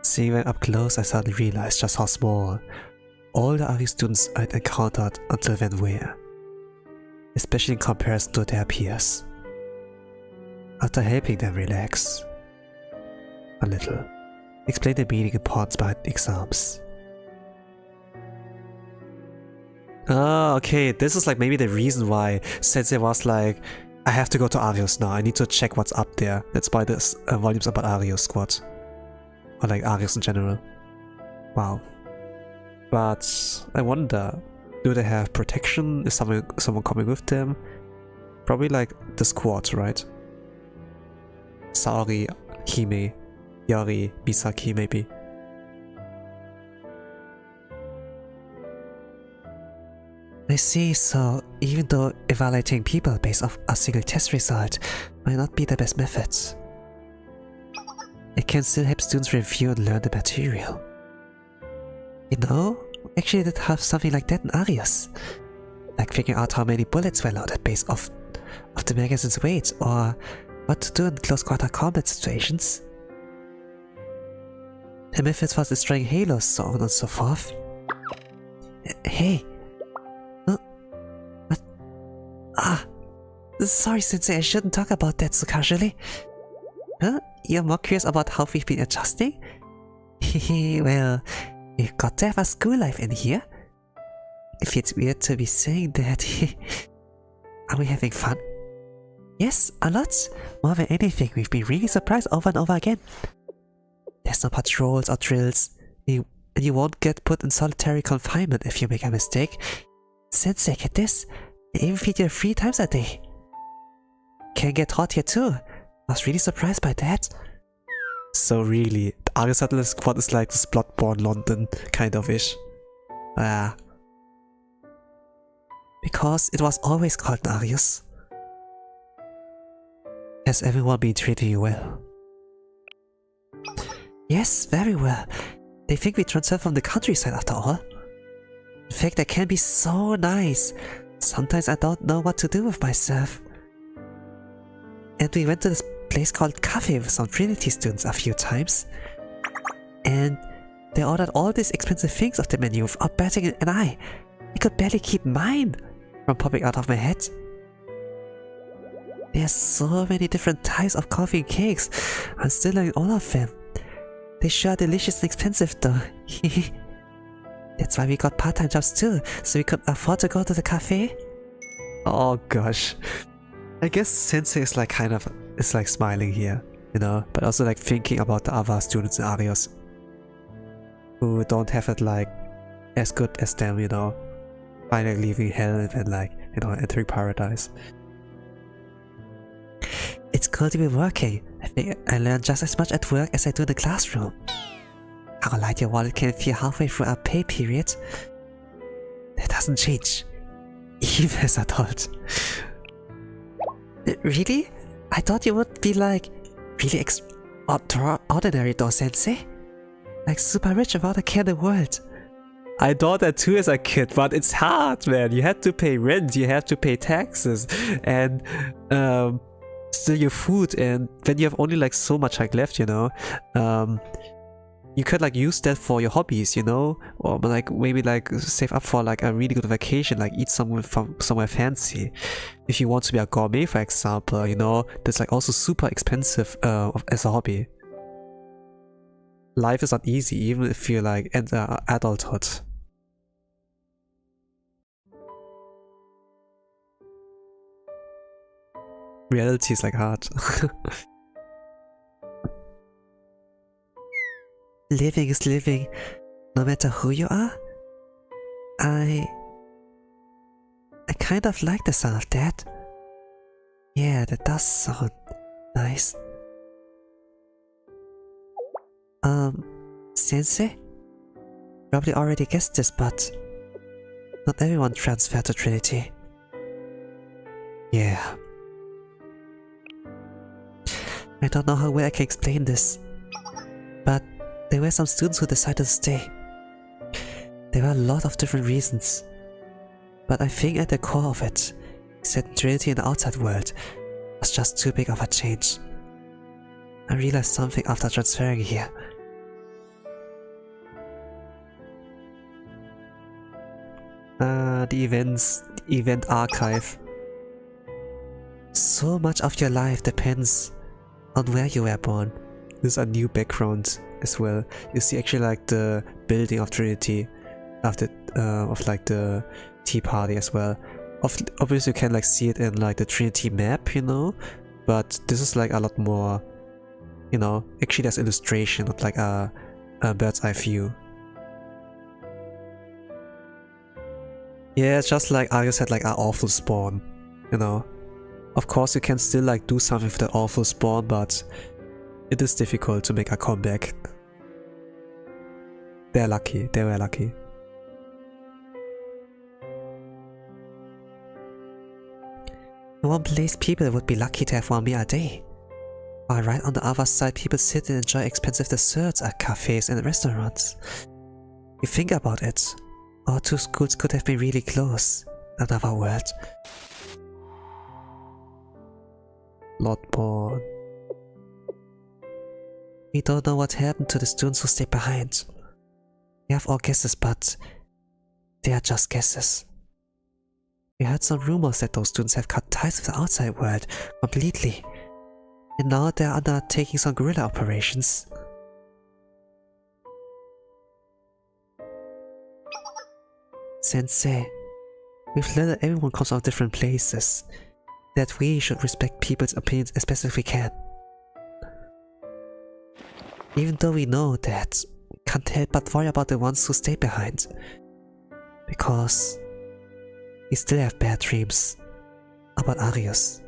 Seeing them up close, I suddenly realized just how small all the Ari students I'd encountered until then were, especially in comparison to their peers. After helping them relax a little, explain the meaning and importance behind exams. Ah, okay, this is like maybe the reason why Sensei was like, I have to go to Arios now. I need to check what's up there. That's why this volume's about Arios squad. Or like Arios in general. Wow. But I wonder, do they have protection? Is someone coming with them? Probably like the squad, right? Saori, Hime, Yari, Misaki maybe. I see, so even though evaluating people based off a single test result might not be the best method, it can still help students review and learn the material. You know, we actually did have something like that in Arios. Like figuring out how many bullets were loaded based off of the magazine's weight, or what to do in close quarter combat situations. The method for destroying halos, so on and so forth. Hey! What? Sorry Sensei, I shouldn't talk about that so casually. Huh? You're more curious about how we've been adjusting? Hehe, well, we've got to have a school life in here. It feels weird to be saying that. Are we having fun? Yes, a lot. More than anything, we've been really surprised over and over again. There's no patrols or drills, and you won't get put in solitary confinement if you make a mistake. Sensei, get this? They even feed you 3 times a day. Can get hot here too. I was really surprised by that. So really, the Aristotle squad is like this Bloodborne London kind of ish. Because it was always called Arius. Has everyone been treating you well? Yes, very well. They think we transferred from the countryside after all. In fact, I can be so nice. Sometimes I don't know what to do with myself. And we went to this place called Cafe with some Trinity students a few times. And they ordered all these expensive things off the menu without batting an eye. I could barely keep mine from popping out of my head. There's so many different types of coffee and cakes. I'm still learning all of them. They sure are delicious and expensive though. That's why we got part-time jobs too, so we could afford to go to the cafe. Oh gosh. I guess Sensei is like kind of, is like smiling here, you know, but also like thinking about the other students in Arios who don't have it like as good as them, you know, finally leaving hell and then like, you know, entering paradise. It's cool to be working. I think I learn just as much at work as I do in the classroom. How light your wallet can feel halfway through a pay period. That doesn't change, even as an adult. Really? I thought you would be like really extraordinary though, Sensei. Like super rich and without a care in the world. I thought that too as a kid, but it's hard, man. You had to pay rent, you had to pay taxes, and still your food, and when you have only like so much like left, you know, you could like use that for your hobbies, you know, or like maybe like save up for like a really good vacation, like eat somewhere fancy. If you want to be a gourmet, for example, you know, that's like also super expensive as a hobby. Life is not easy, even if you like enter adulthood. Reality is like hard. Living is living, no matter who you are. I kind of like the sound of that. Yeah, that does sound nice. Sensei? Probably already guessed this, but not everyone transferred to Trinity. Yeah. I don't know how well I can explain this, but there were some students who decided to stay. There were a lot of different reasons, but I think at the core of it is that Trinity in the outside world was just too big of a change. I realized something after transferring here. The event archive. So much of your life depends on where you were born. There's a new background as well. You see actually like the building of Trinity of like the Tea Party as well. Obviously you can like see it in like the Trinity map, you know, but this is like a lot more, you know, actually there's illustration, not like a bird's eye view. Yeah, it's just like Arius had like an awful spawn, you know. Of course you can still like do something for the awful spawn, but it is difficult to make a comeback. They're lucky, they were lucky. No one believes people would be lucky to have one meal a day. While right on the other side, people sit and enjoy expensive desserts at cafes and restaurants. You think about it, our two schools could have been really close. Another world. Lordborn. We don't know what happened to the students who stayed behind. We have all guesses, but they are just guesses. We heard some rumors that those students have cut ties with the outside world completely, and now they are undertaking some guerrilla operations. Sensei, we've learned that everyone comes from different places, that we should respect people's opinions as best as we can. Even though we know that, we can't help but worry about the ones who stay behind, because we still have bad dreams about Arius,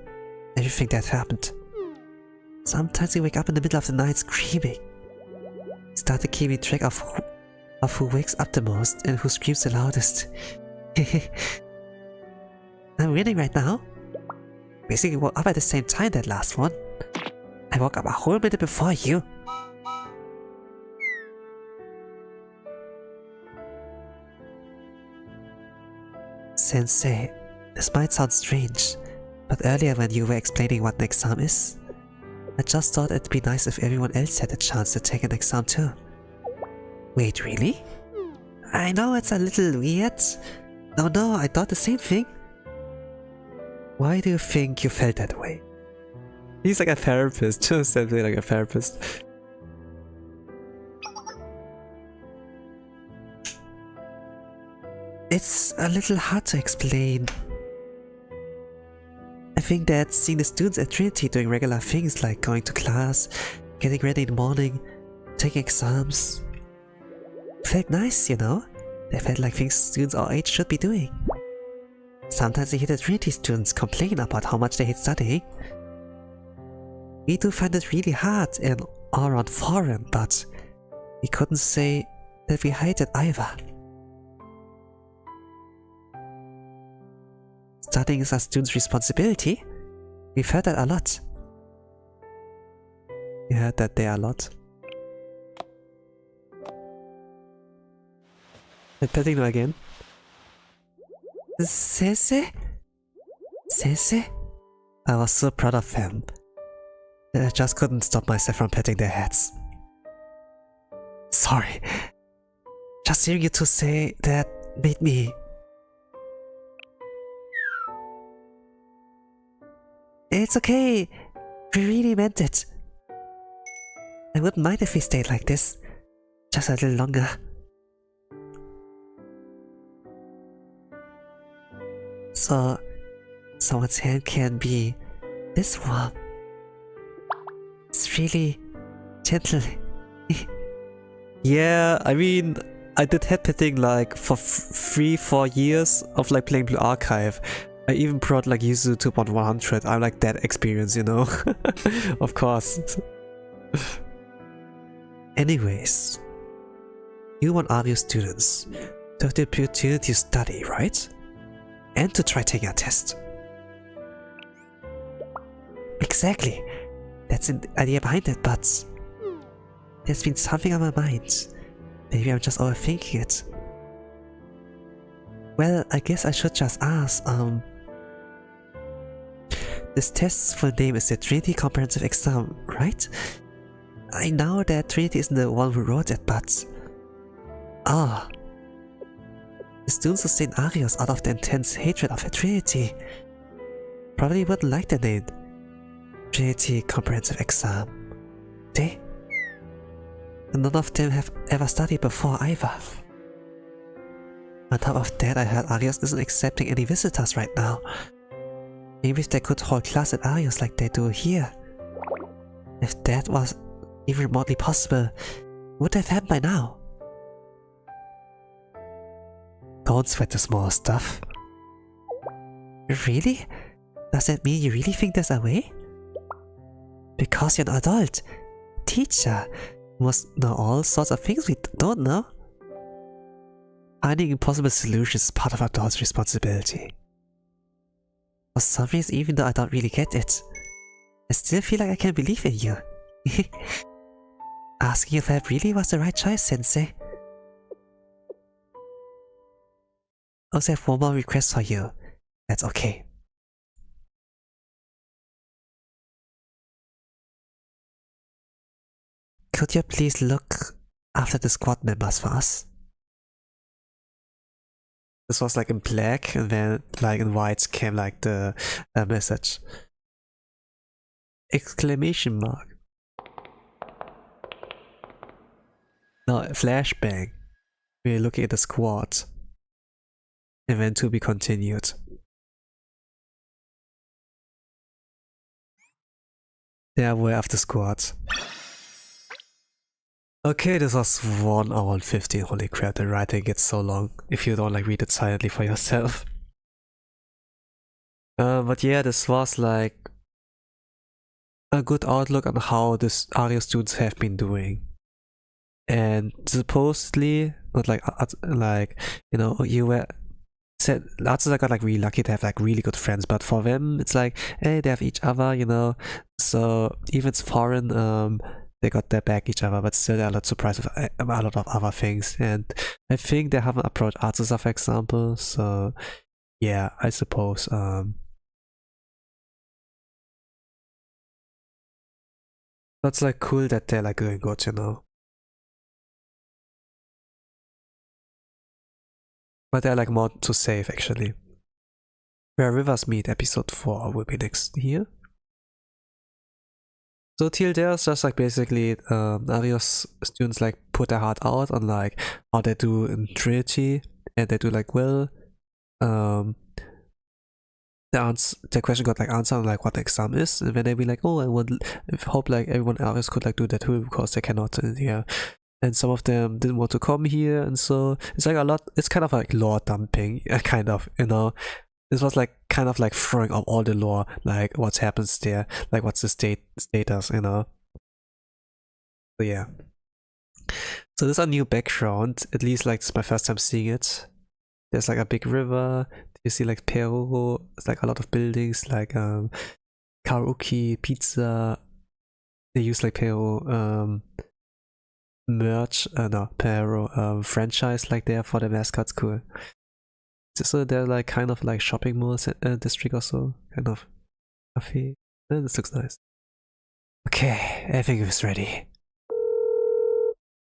everything that happened. Sometimes we wake up in the middle of the night screaming. We started keeping track of who wakes up the most and who screams the loudest. I'm winning right now. Basically woke up at the same time that last one. I woke up a whole minute before you. Sensei, this might sound strange, but earlier when you were explaining what an exam is, I just thought it'd be nice if everyone else had a chance to take an exam too. Wait, really? I know it's a little weird. No, I thought the same thing. Why do you think you felt that way? He's like a therapist, just simply like a therapist. It's a little hard to explain. I think that seeing the students at Trinity doing regular things like going to class, getting ready in the morning, taking exams, felt nice, you know? They felt like things students our age should be doing. Sometimes I hear the Trinity students complain about how much they hate studying. We do find it really hard and all around foreign, but we couldn't say that we hate it either. Studying is a student's responsibility. We've heard that a lot. You heard that there a lot. And petting them again. Sensei? Sensei? I was so proud of them. I just couldn't stop myself from petting their heads. Sorry. Just hearing you two say that made me... It's okay. We really meant it. I wouldn't mind if we stayed like this. Just a little longer. So, someone's hand can be this warm. It's really gentle. Yeah, I mean, I did head petting like for 3-4 years of like playing Blue Archive. I even brought like Yuzu to 100. I like that experience, you know? Of course. Anyways, you want all your students to have the opportunity to study, right? And to try taking a test. Exactly. That's the idea behind it, but there's been something on my mind. Maybe I'm just overthinking it. Well, I guess I should just ask, this test's full name is the Trinity Comprehensive Exam, right? I know that Trinity isn't the one who wrote it, but... the students who stay in Arius out of the intense hatred of the Trinity probably wouldn't like the name Trinity Comprehensive Exam. And none of them have ever studied before either. On top of that, I heard Arios isn't accepting any visitors right now. Maybe if they could hold class at Arios like they do here. If that was even remotely possible, would have happened by now. Don't sweat the small stuff. Really? Does that mean you really think there's a way? Because you're an adult. Teacher. You must know all sorts of things we don't know. Finding impossible solutions is part of adults' responsibility. For some reason, even though I don't really get it, I still feel like I can believe in you. Asking if help really was the right choice, Sensei. I also have one more request for you. That's okay. Could you please look after the squad members for us? This was like in black, and then like in white came like the message. Exclamation mark. Now flashbang. We're looking at the squad. And then to be continued. There we have the squad. Okay, this was 1 hour and 15. Holy crap, the writing gets so long if you don't like read it silently for yourself. But yeah, this was like a good outlook on how this Ario students have been doing. And supposedly, not like you know, you were said Arthur got like really lucky to have like really good friends, but for them it's like, hey, they have each other, you know. So even it's foreign, they got their back each other, but still they're not surprised with a lot of other things. And I think they haven't approached Arthur, for example. So yeah, I suppose that's like cool that they're like doing good, you know. But they're like more to save actually. Where Rivers Meet episode 4 will be next here. So till there's just like basically Ario's students like put their heart out on like how they do in Trinity, and they do like well. The question got like answer on like what the exam is, and then they be like, oh, I hope like everyone else could like do that too, because they cannot in here. And some of them didn't want to come here, and so it's like a lot. It's kind of like lore dumping, kind of, you know. This was like kind of like throwing up all the lore, like what happens there, like what's the status, you know. So yeah. So this is a new background. At least like it's my first time seeing it. There's like a big river. You see like Peru. It's like a lot of buildings, like karaoke, pizza. They use like Peru merch, Peru franchise like there for the mascots. Cool. So they're like kind of like shopping malls district or so, kind of cafe. This looks nice. Okay, everything is ready.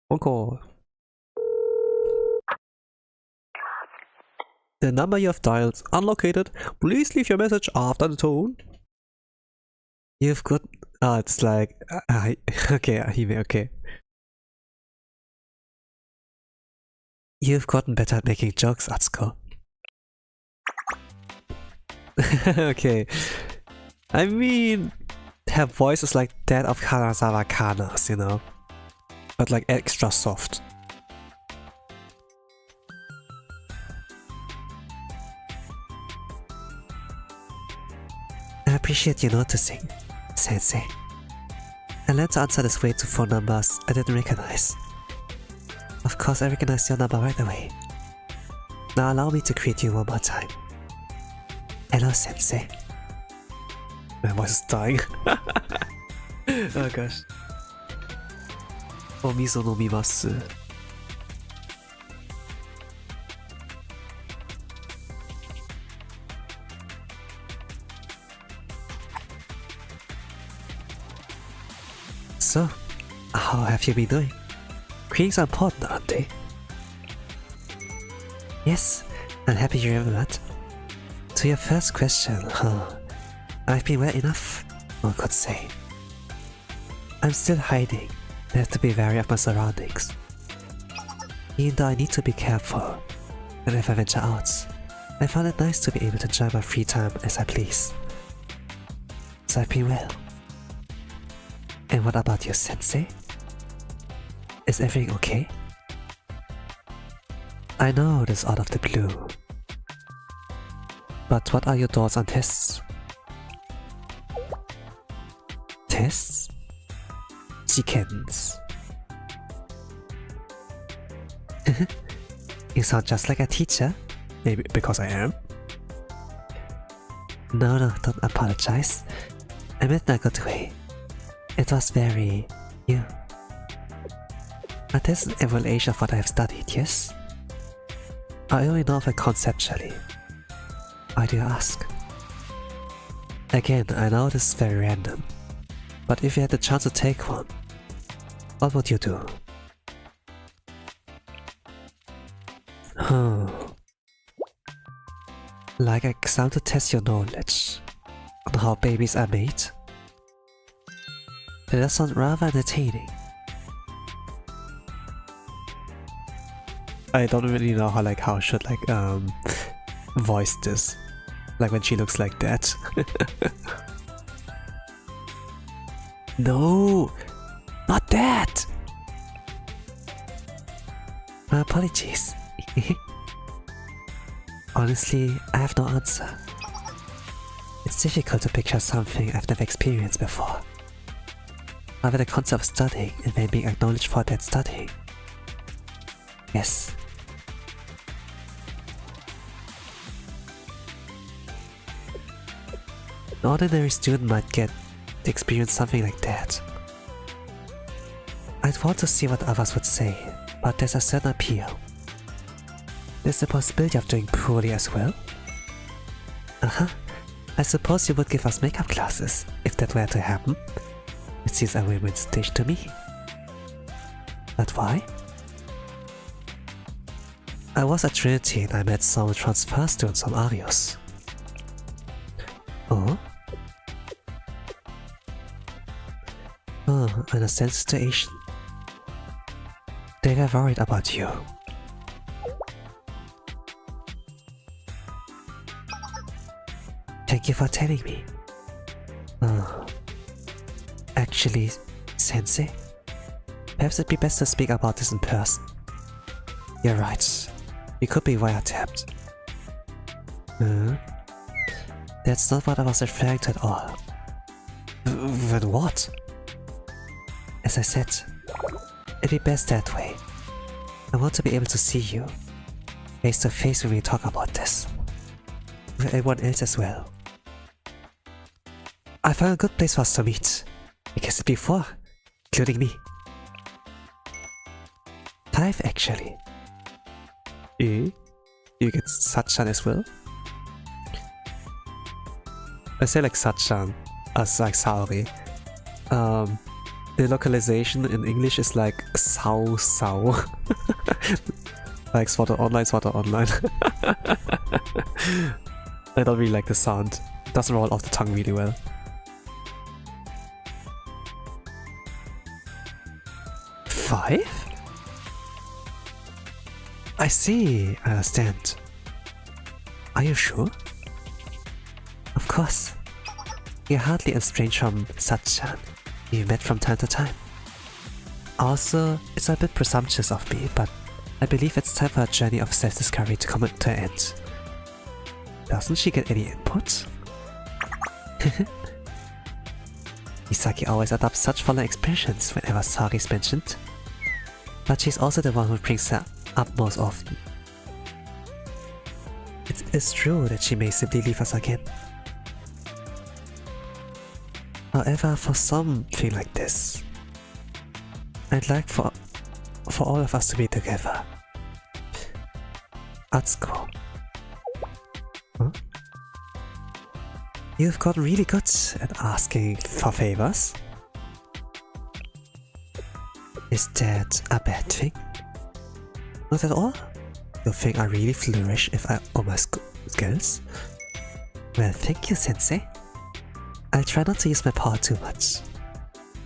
Phone call. The number you have dialed unlocated. Please leave your message after the tone. You've got. It's like. Okay, okay. You've gotten better at making jokes, Atsuko. Okay. I mean, her voice is like that of Kanazawa Kana's, you know? But like extra soft. I appreciate you noticing, Sensei. I learned to answer this way to phone numbers I didn't recognize. Of course, I recognized your number right away. Now allow me to greet you one more time. Hello, Sensei. My voice is dying. Oh gosh. Omiso no mimasu. So, how have you been doing? Greetings are important, aren't they? Yes, I'm happy you remember that. To your first question, I've been well enough, one could say. I'm still hiding. I have to be wary of my surroundings. Even though I need to be careful. Whenever I venture out, I found it nice to be able to enjoy my free time as I please. So I've been well. And what about you, Sensei? Is everything okay? I know this is out of the blue. But what are your thoughts on tests? Tests? Chickens. You sound just like a teacher. Maybe because I am. No, don't apologize. I meant in a good way. It was very new. But this is an evaluation of what I have studied, yes? I only know of it conceptually. Why do you ask? Again, I know this is very random. But if you had the chance to take one, what would you do? Like an exam to test your knowledge on how babies are made? That does sound rather entertaining. I don't really know how I should voice this. Like when she looks like that. No! Not that! My apologies. Honestly, I have no answer. It's difficult to picture something I've never experienced before. However, the concept of studying and then being acknowledged for that studying. Yes. An ordinary student might get to experience something like that. I'd want to see what others would say, but there's a certain appeal. There's the possibility of doing poorly as well. I suppose you would give us makeup classes, if that were to happen. It seems a win-win situation to me. But why? I was at Trinity and I met some transfer students from Arios. Oh? Oh, I understand the situation. They were worried about you. Thank you for telling me. Actually, Sensei, perhaps it'd be best to speak about this in person. You're right. You could be wiretapped. That's not what I was referring to at all. Then what? As I said, it'd be best that way. I want to be able to see you, face to face when we talk about this. With everyone else as well. I found a good place for us to meet. I guessed it before, including me. 5 actually. You get Sachan as well? I say Sachan as Saori. The localization in English is Sao Sao. Sword Art Online, Sword Art Online. I don't really like the sound. It doesn't roll off the tongue really well. Five? I see, I understand. Are you sure? Of course. You're hardly estranged from Sachan. You've met from time to time. Also, it's a bit presumptuous of me, but I believe it's time for a journey of self-discovery to come to an end. Doesn't she get any input? Misaki always adopts such fun expressions whenever Sari is mentioned. But she's also the one who brings her up most often. It is true that she may simply leave us again. However, for something like this, I'd like for all of us to be together. Atsuko. Huh? You've gotten really good at asking for favors. Is that a bad thing? Not at all. You think I really flourish if I owe my skills? Well, thank you, Sensei. I'll try not to use my power too much.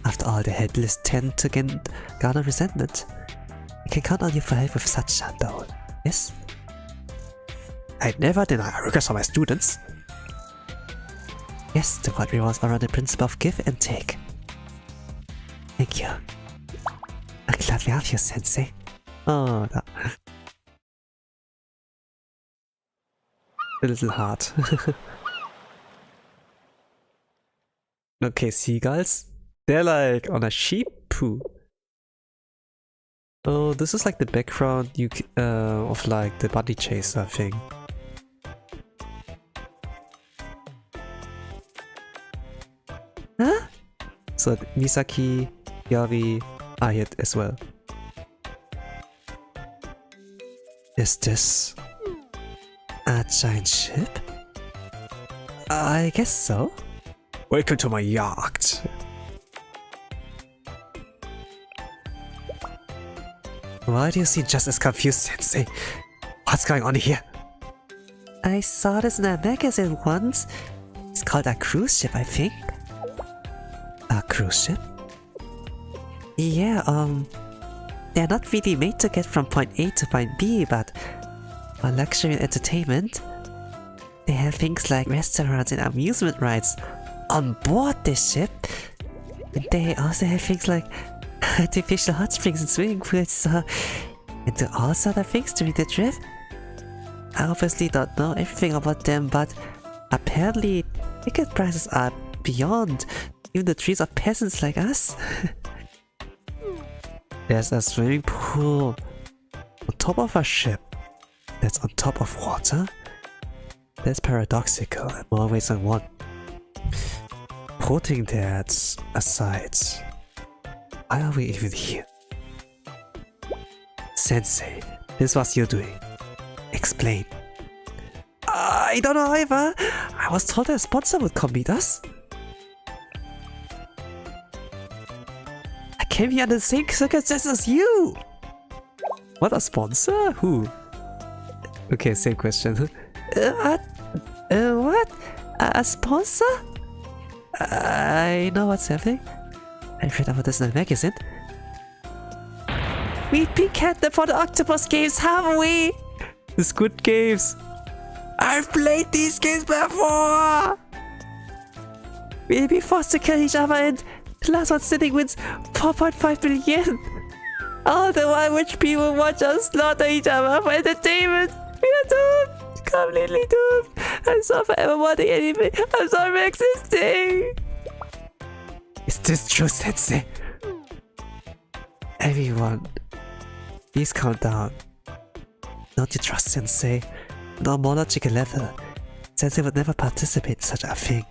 After all, the headless tend to garner resentment. I can count on you for help with such though, yes? I'd never deny requests from my students. Yes, the world revolves around the principle of give and take. Thank you. I'm glad we have you, Sensei. Oh, no. A little hard. Okay, seagulls. They're like on a sheep poo. Oh, this is like the background of like the bunny chaser thing. Huh? So Misaki, Yari are hit as well. Is this a giant ship? I guess so. Welcome to my yacht. Why do you seem just as confused, Sensei? What's going on here? I saw this in a magazine once. It's called a cruise ship, I think. A cruise ship? Yeah, they're not really made to get from point A to point B, but for luxury and entertainment, they have things like restaurants and amusement rides on board this ship. And they also have things like artificial hot springs and swimming pools, and do all sort of things during the trip. I obviously don't know everything about them, but apparently ticket prices are beyond even the dreams of peasants like us. There's a swimming pool on top of a ship that's on top of water? That's paradoxical in more ways than one. Putting that aside, why are we even here? Sensei, this was you doing. Explain. I don't know either. I was told a sponsor would come meet us. I came here under the same circumstances as you. What, a sponsor? Who? Okay, same question. What? What? A sponsor? I know what's happening. I read about this in a magazine. We've been captain for the Octopus games, haven't we? The Squid Games. I've played these games before! We'll be forced to kill each other and the last one sitting wins 4.5 billion. All the while rich people watch us slaughter each other for entertainment. We are doomed! Completely doomed! I'm so forever wanting anything. I'm sorry for existing! Is this true, Sensei? Everyone, please calm down. Don't you trust Sensei? On a more logical level, Sensei would never participate in such a thing,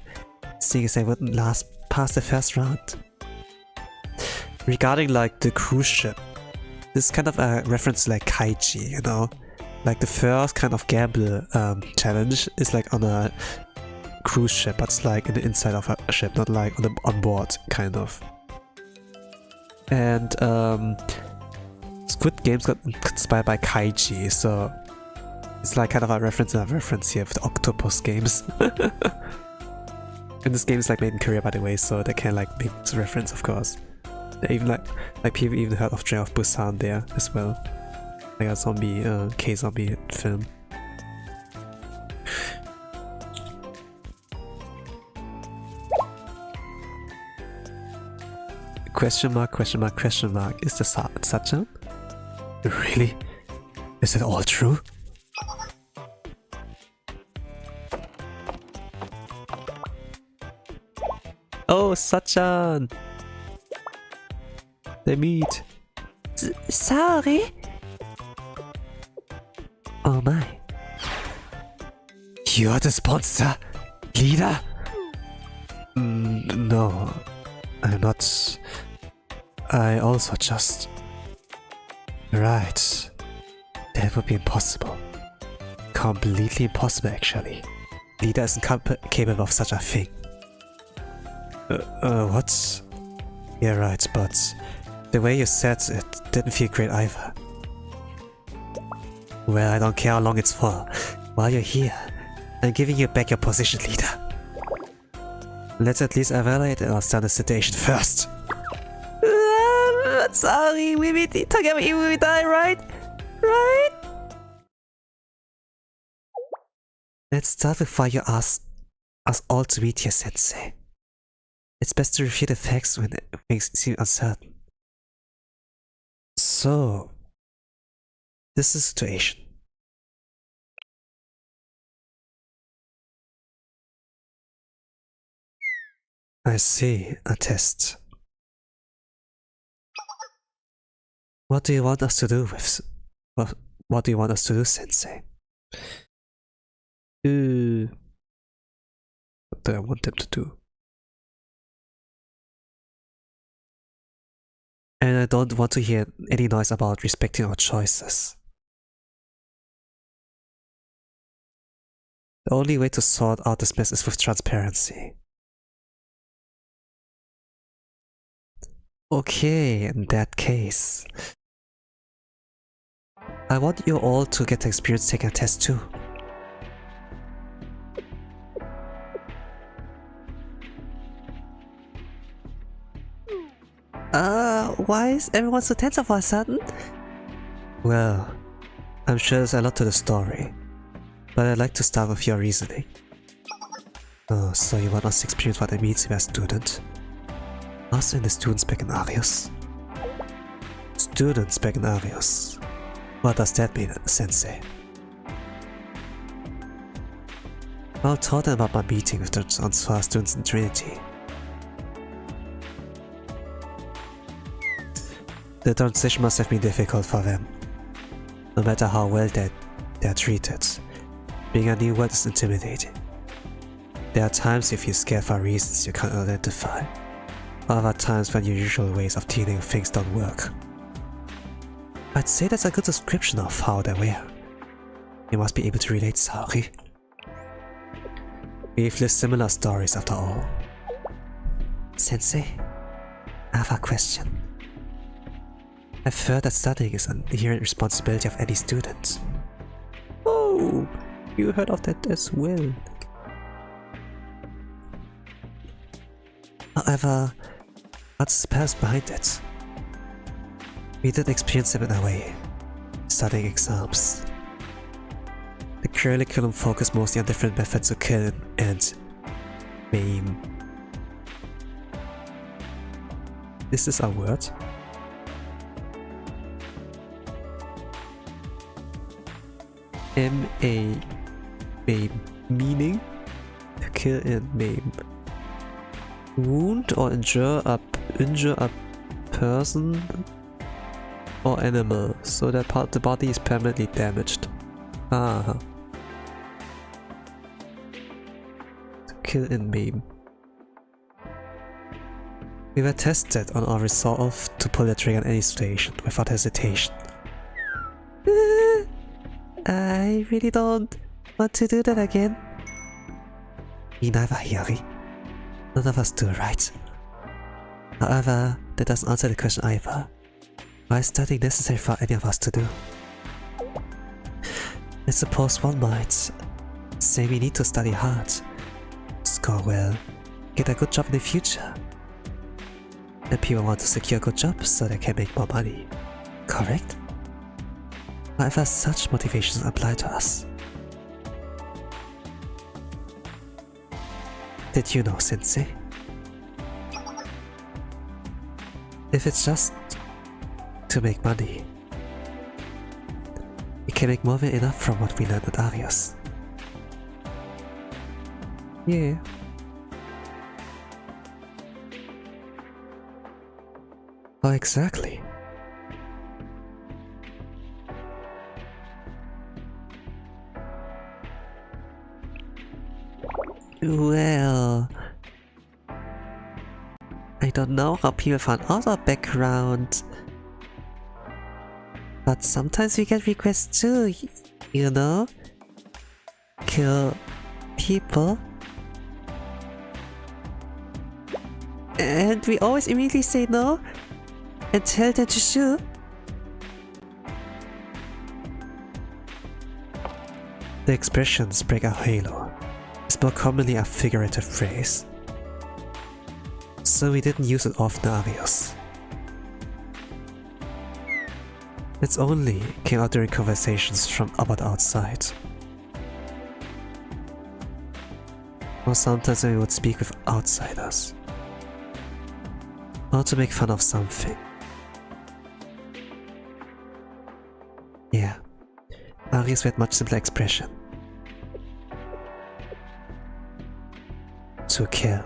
seeing as they wouldn't last past the first round. Regarding like the cruise ship, this is kind of a reference to like Kaiji, you know? Like the first kind of gamble challenge is like on a cruise ship, but it's like in the inside of a ship, not like on board, kind of. And Squid Games got inspired by Kaiji, so it's like kind of a reference and a reference here with the Octopus games. And this game is like made in Korea, by the way, so they can like make this reference, of course. They even like people even heard of Train of Busan there as well, like a zombie K-zombie film. Question mark, question mark, question mark. Is the Sachan? Really? Is it all true? Oh, Sachan! They meet. Sorry? Oh my. You're the sponsor? Leader? No, I'm not. I also just... Right. That would be impossible. Completely impossible, actually. Leader isn't capable of such a thing. What? Yeah, right, but the way you said it didn't feel great either. Well, I don't care how long it's for. While you're here, I'm giving you back your position, leader. Let's at least evaluate and understand the situation first. Sorry, we meet together even we die, right? Right? Let's start with why you asked us all to meet here, Sensei. It's best to review the facts when things seem uncertain. So, this is the situation. I see, a test. What do you want us to do with... What do you want us to do, Sensei? What do I want them to do? And I don't want to hear any noise about respecting our choices. The only way to sort out this mess is with transparency. Okay, in that case, I want you all to get the experience taking a test too. Why is everyone so tense all of a sudden? Well, I'm sure there's a lot to the story, but I'd like to start with your reasoning. Oh, so you want us to experience what it means to be a student? Us and the students back in Arius? Students back in Arius. What does that mean, Sensei? I'll tell them about my meeting with the transfer students in Trinity. The transition must have been difficult for them. No matter how well they're treated, being a new world is intimidating. There are times you feel scared for reasons you can't identify. Other times when your usual ways of dealing with things don't work. I'd say that's a good description of how they were. You must be able to relate, Saori. We've lived similar stories after all. Sensei, I have a question. I've heard that studying is an inherent responsibility of any student. Oh, you heard of that as well. However, what's the purpose behind it? We did experience them in a way, studying exams. The curriculum focused mostly on different methods to kill and maim. This is a word? M-A-maim, meaning to kill and maim. Wound or injure a person or animal, so that part of the body is permanently damaged. To kill and maim. We were tested on our resolve to pull the trigger in any situation without hesitation. I really don't want to do that again. Me neither, Hiyari. None of us do, right? However, that doesn't answer the question either. Why is studying necessary for any of us to do? I suppose one might say we need to study hard, score well, get a good job in the future. And people want to secure good jobs so they can make more money. Correct? However, such motivations apply to us. Did you know, Sensei? If it's just to make money, we can make more than enough from what we learned at Arius. Yeah. Oh, exactly. Well, I don't know how people found out our background, but sometimes we get requests too, you know? Kill people. And we always immediately say no and tell them to shoot. The expressions break a halo is more commonly a figurative phrase, so we didn't use it often in Arius. It only came out during conversations from about outside. Or sometimes we would speak with outsiders. Or to make fun of something. Yeah, Arius had much simpler expression. To kill.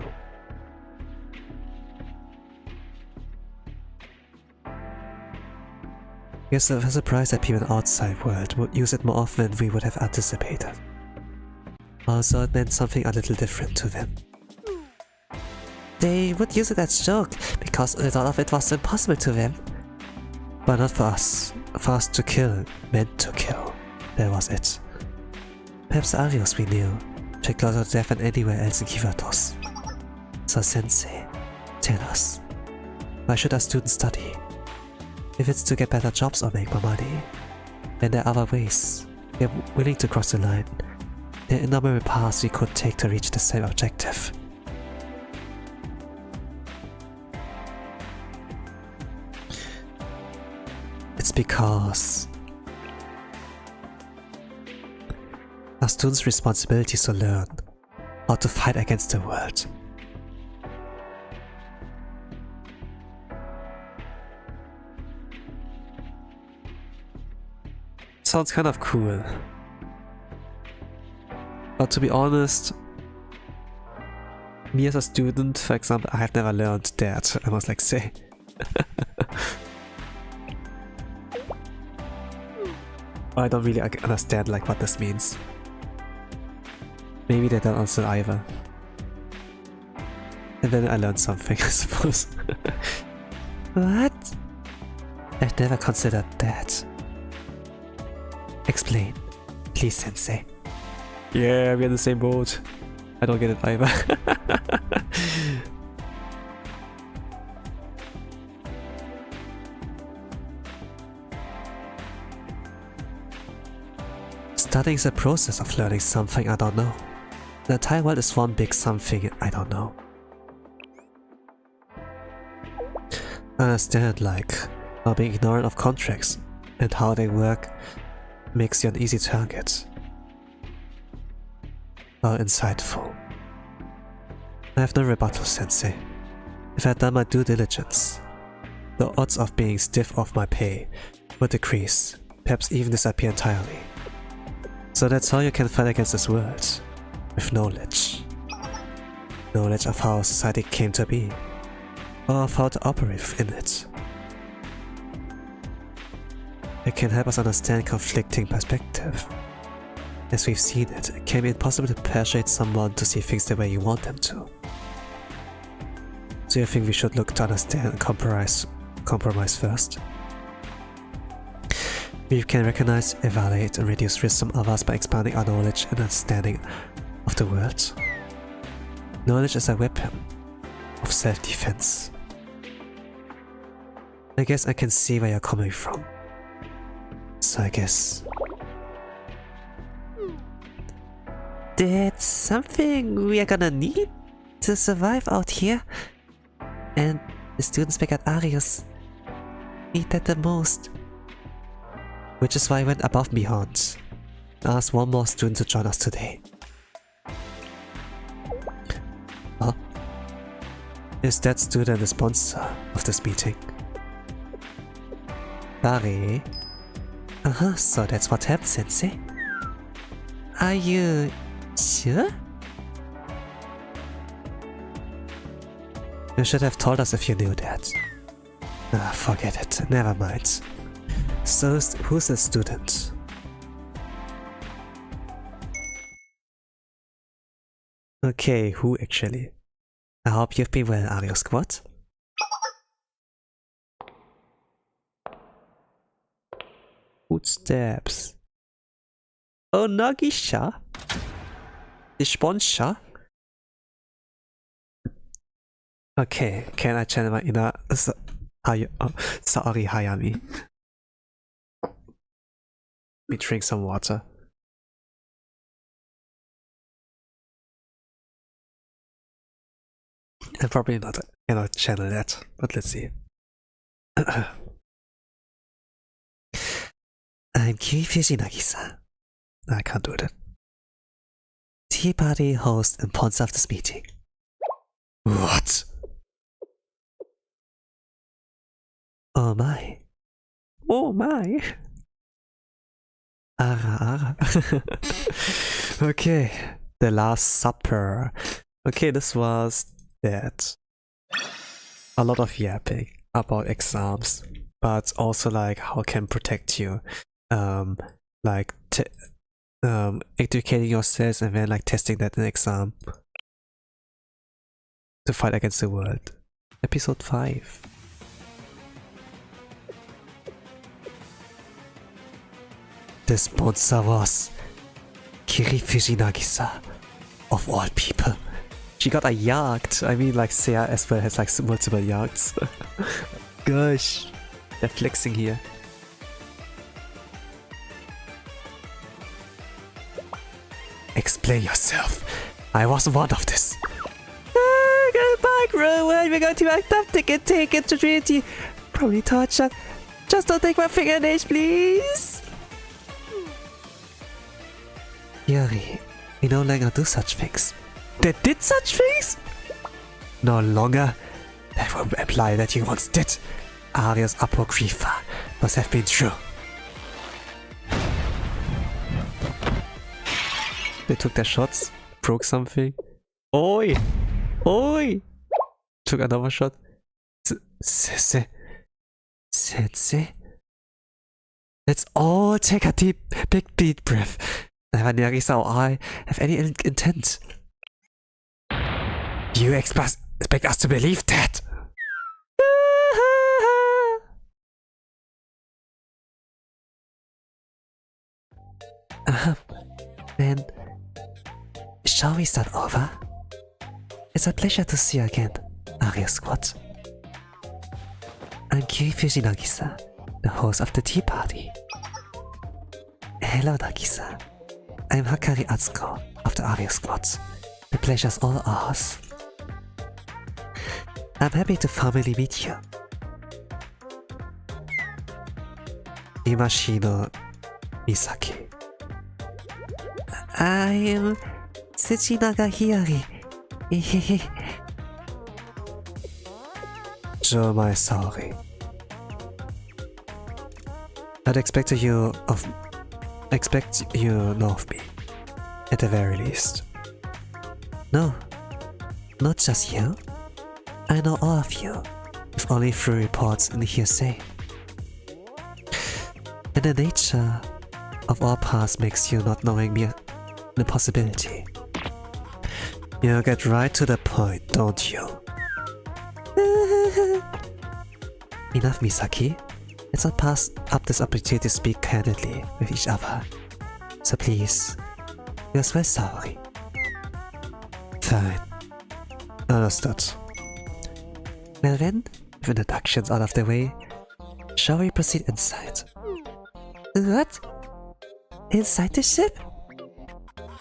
Yes, I was surprised that people in the outside world would use it more often than we would have anticipated. Also, it meant something a little different to them. They would use it as a joke, because the thought of it was impossible to them. But not for us. For us to kill meant to kill. That was it. Perhaps Arius we knew took closer to death than anywhere else in Kyattos. So Sensei, tell us, why should our students study? If it's to get better jobs or make more money, then there are other ways. We are willing to cross the line. There are innumerable paths we could take to reach the same objective. It's because our students' responsibility is to learn how to fight against the world. Sounds kind of cool. But to be honest, me as a student, for example, I have never learned that, I must like say. I don't really understand like what this means. Maybe they don't understand either. And then I learned something, I suppose. What? I've never considered that. Explain, please, Sensei. Yeah, we're in the same boat. I don't get it either. Studying is a process of learning something I don't know. The entire world is one big something I don't know. I understand, like, how being ignorant of contracts and how they work makes you an easy target. How insightful. I have no rebuttal, Sensei. If I had done my due diligence, the odds of being stiff off my pay would decrease, perhaps even disappear entirely. So that's how you can fight against this world, with knowledge. Knowledge of how society came to be, or of how to operate within it. It can help us understand conflicting perspective. As we've seen it can be impossible to persuade someone to see things the way you want them to. So you think we should look to understand and compromise first? We can recognize, evaluate, and reduce risks from others by expanding our knowledge and understanding of the world. Knowledge is a weapon of self-defense. I guess I can see where you're coming from. So I guess that's something we are gonna need to survive out here. And the students back at Arius need that the most. Which is why I went above and beyond and asked one more student to join us today. Huh? Is that student the sponsor of this meeting? Barry? So that's what happened, Sensei. Are you sure? You should have told us if you knew that. Forget it, never mind. So, who's the student? Okay, who actually? I hope you've been well, Arius Squad. Footsteps. Oh, Nagisha? The sponsor? Okay, can I channel my inner Saori Hayami? Let me drink some water. I'm probably not cannot channel that, but let's see. I'm Kifishi Nagisa. I can't do that. tea party host informs of this meeting. What? Oh my. Oh my. Ara. Okay, the Last Supper. Okay, this was that. A lot of yapping about exams, but also like how can protect you, like educating yourself and then like testing that in exam to fight against the world. Episode 5. The sponsor was Kirifuji Nagisa, of all people. She got a yacht. I mean, like Seiya as well has like multiple yachts. Gosh, they're flexing here. Explain yourself. I wasn't one of this. Goodbye, Rowan. We're going to act up ticket, take it to Trinity. Probably torture. Just don't take my fingernails, please. Yuri, we no longer do such things. They did such things? No longer. That would imply that you once did. Aria's apocrypha must have been true. They took their shots, broke something. Oi! Oi! Took another shot. Sensei? Let's all take a big deep breath. Neither Nerissa or I have any intent. You expect us to believe that? Then, shall we start over? It's a pleasure to see you again, Aria Squad. I'm Kirifuji Nagisa, the host of the tea party. Hello, Nagisa. I'm Hakari Atsuko of the Aria Squad. The pleasure's all ours. I'm happy to formally meet you. Imashino Misaki. I am Tsuchinaga Hiyari. Joe, my sorry. I'd expect you know of me, at the very least. No, not just you. I know all of you, if only through reports and hearsay. And the nature of our past makes you not knowing me a possibility. You get right to the point, don't you? Enough, Misaki. Let's not pass up this opportunity to speak candidly with each other. So please, you're as well sorry. Fine. Understood. Well then, with introductions out of the way, shall we proceed inside? What? Inside the ship?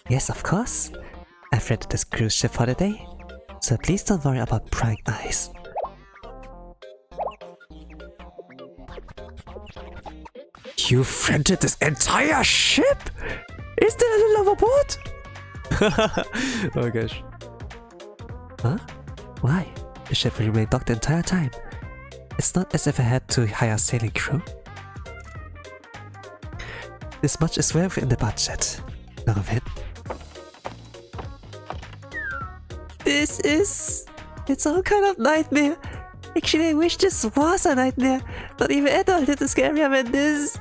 Yes, of course. I've rented this cruise ship for the day, so please don't worry about prying eyes. You've rented this entire ship? Is there a little overboard? Oh gosh. Huh? Why? The ship will remain docked the entire time. It's not as if I had to hire a sailing crew. This much is well within the budget. None of it. It's all kind of nightmare. Actually, I wish this was a nightmare. Not even adult is scarier than this.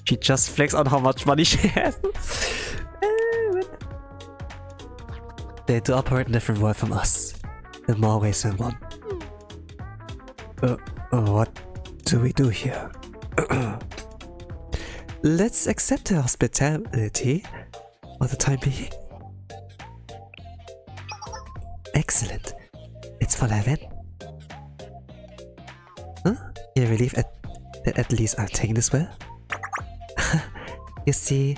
She just flex on how much money she has. They do operate in a different world from us, in more ways than one. What do we do here? Let's accept their hospitality for the time being. Excellent. It's for 11. Huh? You're relieved that at least I'm taking this well? You see,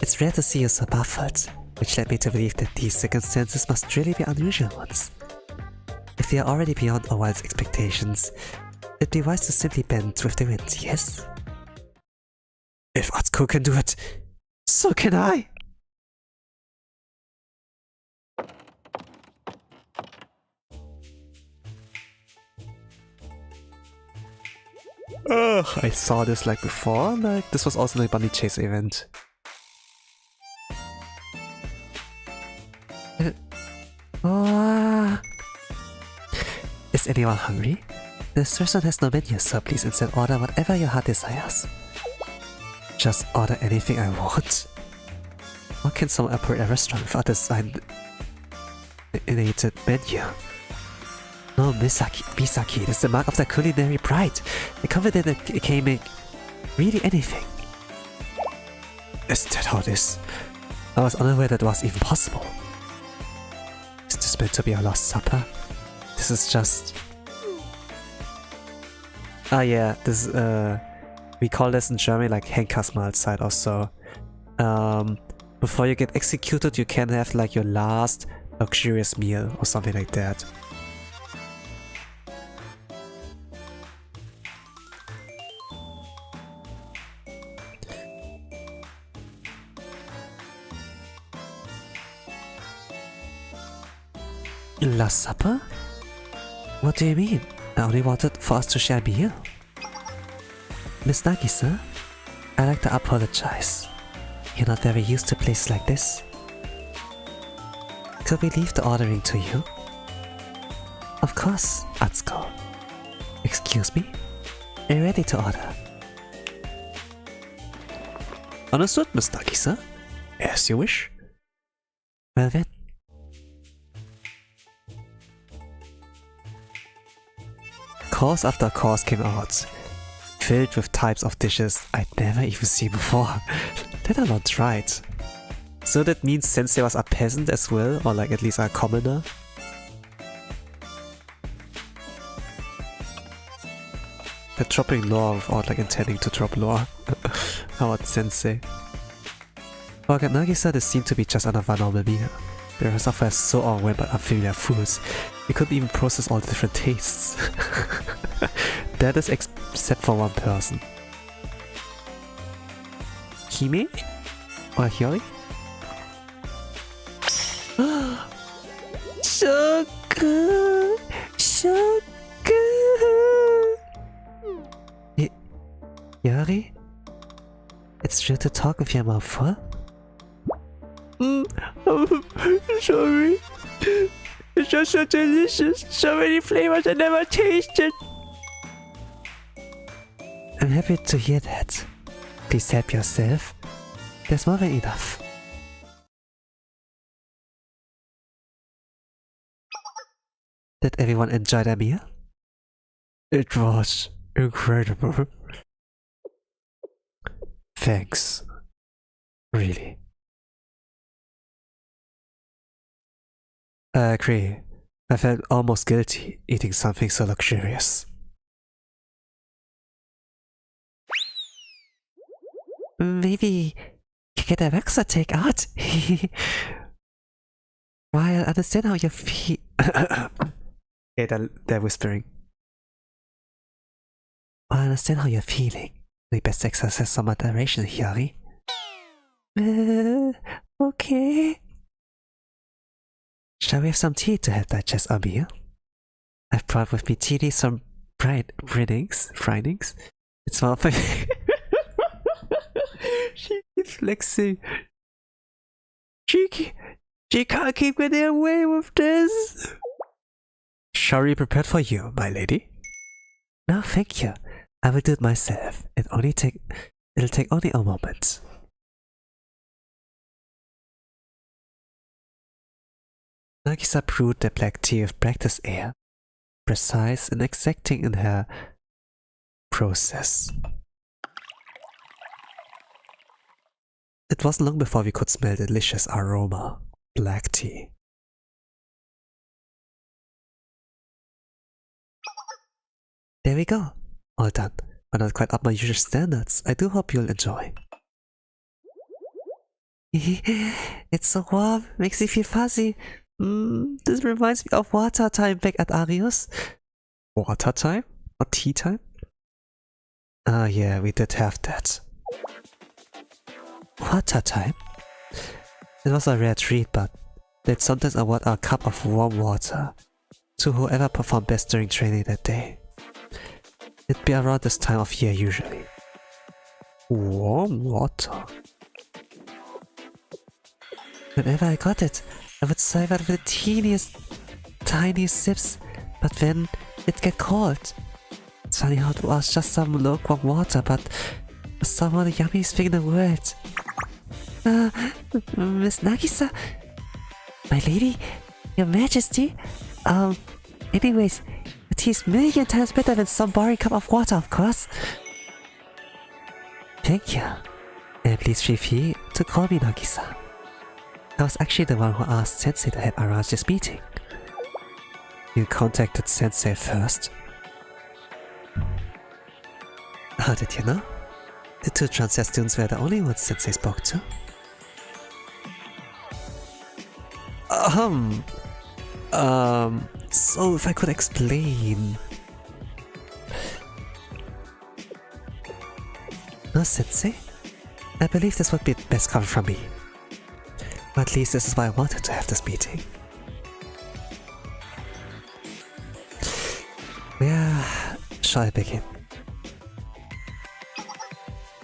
it's rare to see you so baffled, which led me to believe that these circumstances must really be unusual ones. If they are already beyond our wildest expectations, it'd be wise to simply bend with the wind, yes? If Atsuko can do it, so can I! Ugh, I saw this like before, like this was also the bunny chase event. Is anyone hungry? This restaurant has no menu, so please instead order whatever your heart desires. Just order anything I want? How can someone operate a restaurant without a designated menu? No, Misaki, this is the mark of the culinary pride. The confident that it can make really anything. Is that how it is? I was unaware that was even possible. Is this meant to be our last supper? This is just... Ah yeah, this we call this in Germany like Henkersmahlzeit or so. Before you get executed, you can have like your last luxurious meal or something like that. Last supper? What do you mean? I only wanted for us to share a meal. Miss Nagisa, I'd like to apologize. You're not very used to places like this. Could we leave the ordering to you? Of course, Atsuko. Excuse me? Are you ready to order? Understood, Miss Nagisa. As you wish. Well then. Course after course came out, filled with types of dishes I'd never even seen before, that are not right. So that means Sensei was a peasant as well, or like at least a commoner? They're dropping lore without like intending to drop lore. How about Sensei? For Nagisa, this seemed to be just another normal meal. The rest of us so overwhelmed by unfamiliar foods, we couldn't even process all the different tastes. That is except for one person. Hime? Or Hiyori? So good! So good! Hiyori? It's rude to talk with your mouth full? Sorry. It's just so delicious. So many flavors I never tasted. I'm happy to hear that. Please help yourself. There's more than enough. Did everyone enjoy their meal? It was incredible. Thanks. Really. I agree. I felt almost guilty eating something so luxurious. Maybe you get a Waxer take out. While I understand how you feel. Okay, they're whispering. I understand how you're feeling. The best exercise some moderation, Hiyori. Okay. Shall we have some tea to help digest our meal? I've brought with me tea leaves from Brinings. It's one of my... She keeps flexing. She can't keep getting away with this. Shari prepared for you, my lady. No, thank you. I will do it myself. It'll take only a moment. Nagisa brewed the black tea with practiced air, precise and exacting in her process. It wasn't long before we could smell the delicious aroma of black tea. There we go. All done. But not quite up my usual standards. I do hope you'll enjoy. It's so warm. Makes me feel fuzzy. This reminds me of water time back at Arius. Water time? Or tea time? Ah yeah, we did have that. Water time? It was a rare treat, but they'd sometimes award a cup of warm water to whoever performed best during training that day. It'd be around this time of year usually. Warm water. Whenever I got it, I would serve it with the teeniest, tiniest sips, but then it'd get cold. It's funny how it was just some lukewarm water, but it was somehow the yummiest thing in the world. Miss Nagisa? My lady? Your Majesty? Anyways, the tea's million times better than some boring cup of water, of course. Thank you. And please feel free to call me Nagisa. I was actually the one who asked Sensei to help arrange this meeting. You contacted Sensei first. How did you know? The two transfer students were the only ones Sensei spoke to. So if I could explain... No, Sensei? I believe this would be best coming from me. Or at least this is why I wanted to have this meeting. Where shall I begin?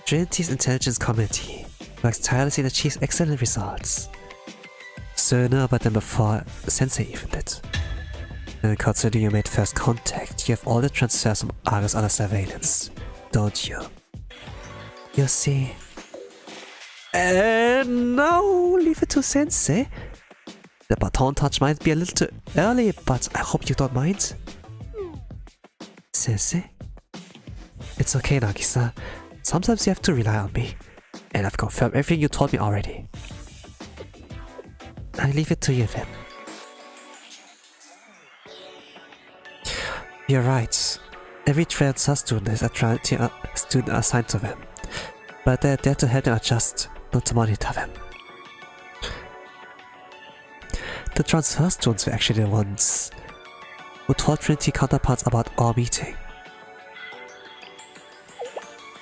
Trinity's Intelligence Committee works tirelessly and achieves excellent results. So you know about them before Sensei even did. And considering you made first contact, you have all the transfers from Argus under surveillance, don't you? You see... No, leave it to Sensei. The baton touch might be a little too early, but I hope you don't mind. Sensei? It's okay, Nagisa. Sometimes you have to rely on me. And I've confirmed everything you told me already. I leave it to you then. You're right. Every transfer student is a student assigned to them. But they're there to help them adjust, not to monitor them. The transfer students were actually the ones who told Trinity counterparts about our meeting.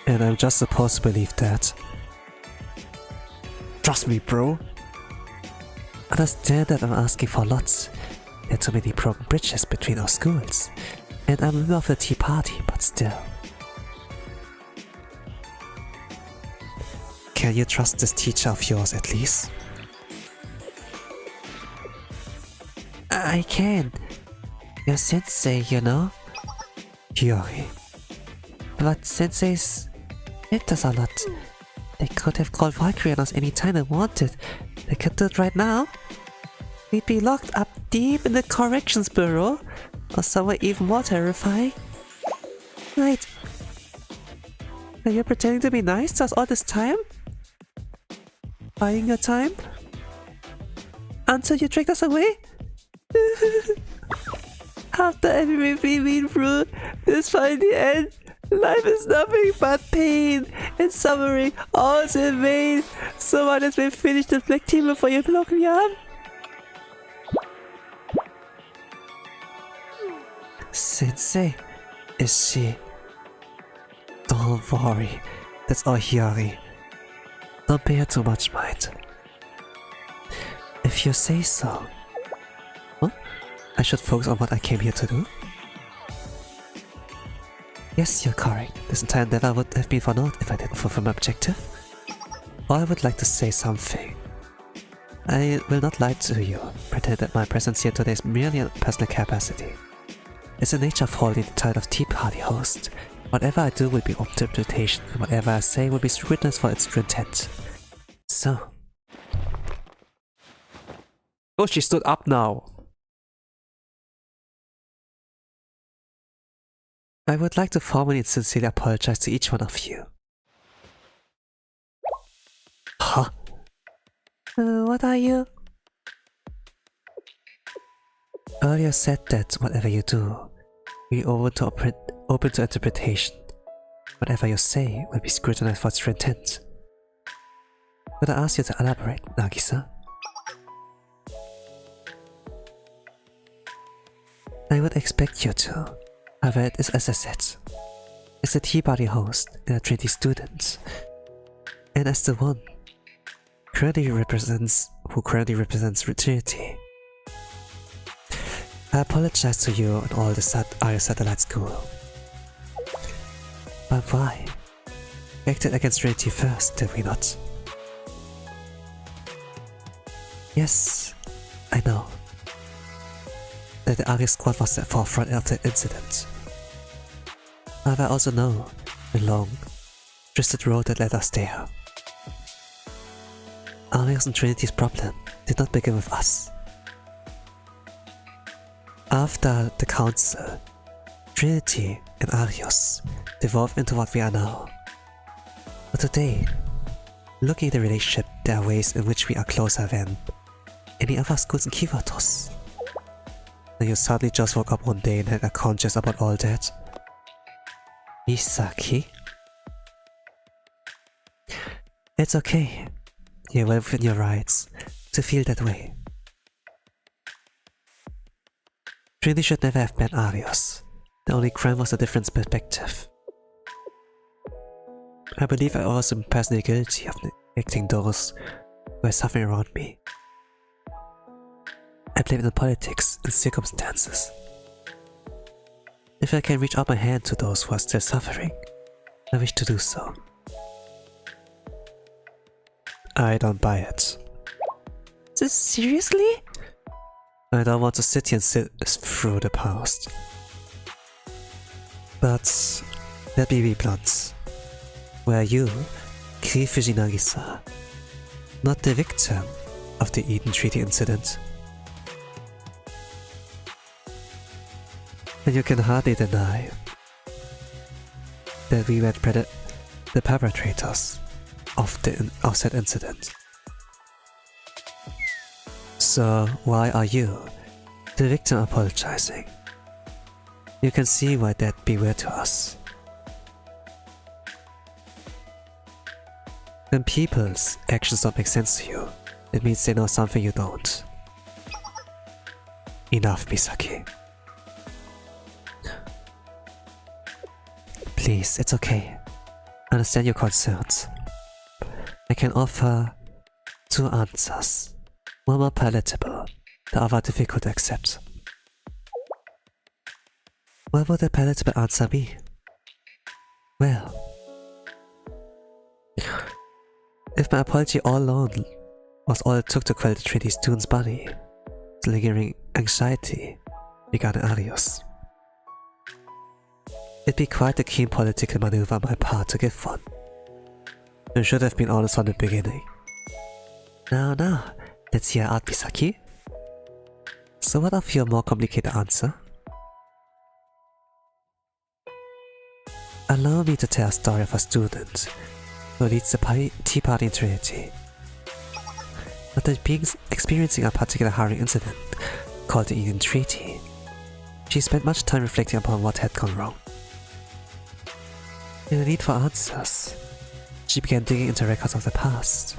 And I'm just supposed to believe that. Trust me, bro. Understand that I'm asking for lots. There are too many broken bridges between our schools. And I'm a member of the Tea Party, but still. Can you trust this teacher of yours at least? I can. Your sensei, you know? Hiyori. But senseis helped us a lot. They could have called Valkyrie on us any time they wanted. They could do it right now. We'd be locked up deep in the corrections bureau. Or somewhere even more terrifying. Wait. Are you pretending to be nice to us all this time? Buying your time? Until you tricked us away? After everything we've been through, this fight in the end, life is nothing but pain and suffering, all is in vain. Someone has been finished the black team before you block me up. Sensei, is she? Don't worry, that's all Hiyori. Don't pay her too much mind. If you say so. Huh? I should focus on what I came here to do? Yes, you're correct. This entire endeavor would have been for naught if I didn't fulfill my objective. Or I would like to say something. I will not lie to you, pretend that my presence here today is merely a personal capacity. It's the nature of holding the title of Tea Party host. Whatever I do will be open to interpretation, and whatever I say will be scrutinized for its true intent. So... Oh, she stood up now! I would like to formally and sincerely apologize to each one of you. Huh? What are you? Earlier said that whatever you do, we open to interpretation. Whatever you say will be scrutinized for its true intent. Could I ask you to elaborate, Nagisa? I would expect you to. However, it is as I said. As a Tea Party host and a Trinity student, and as the one who currently represents Trinity. I apologize to you and all the Satellite School. But why? We acted against Trinity first, did we not? Yes, I know that the Aries squad was at the forefront of the incident. But I also know the long, twisted road that led us there. Aries and Trinity's problem did not begin with us. After the council, Trinity and Arius devolved into what we are now. But today, looking at the relationship, there are ways in which we are closer than any other schools in Kyattos. And you suddenly just woke up one day and had a conscience about all that. Misaki? It's okay. You're well within your rights to feel that way. Trinity should never have banned Arius. The only crime was a different perspective. I believe I also am personally guilty of neglecting those who are suffering around me. I blame it on politics and circumstances. If I can reach out my hand to those who are still suffering, I wish to do so. I don't buy it. Seriously? I don't want to sit here and sit through the past. But let me be blunt. Were you, Kri Fujinagisa, not the victim of the Eden Treaty incident? And you can hardly deny that we were the perpetrators of said incident. So why are you, the victim, apologizing? You can see why that'd be weird to us. When people's actions don't make sense to you, it means they know something you don't. Enough, Misaki. Please, it's okay. I understand your concerns. I can offer 2 answers. One more palatable, the other difficult to accept. What would the palatable answer be? Well, if my apology all alone was all it took to quell the Trinity student's body, the lingering anxiety regarding Arius, it'd be quite a keen political maneuver on my part to give one. I should have been honest from the beginning. Now, let's hear out, Misaki. So what of your more complicated answer? Allow me to tell a story of a student who leads the Tea Party in Trinity. After experiencing a particular harrowing incident called the Eden Treaty, she spent much time reflecting upon what had gone wrong. In the need for answers, she began digging into records of the past.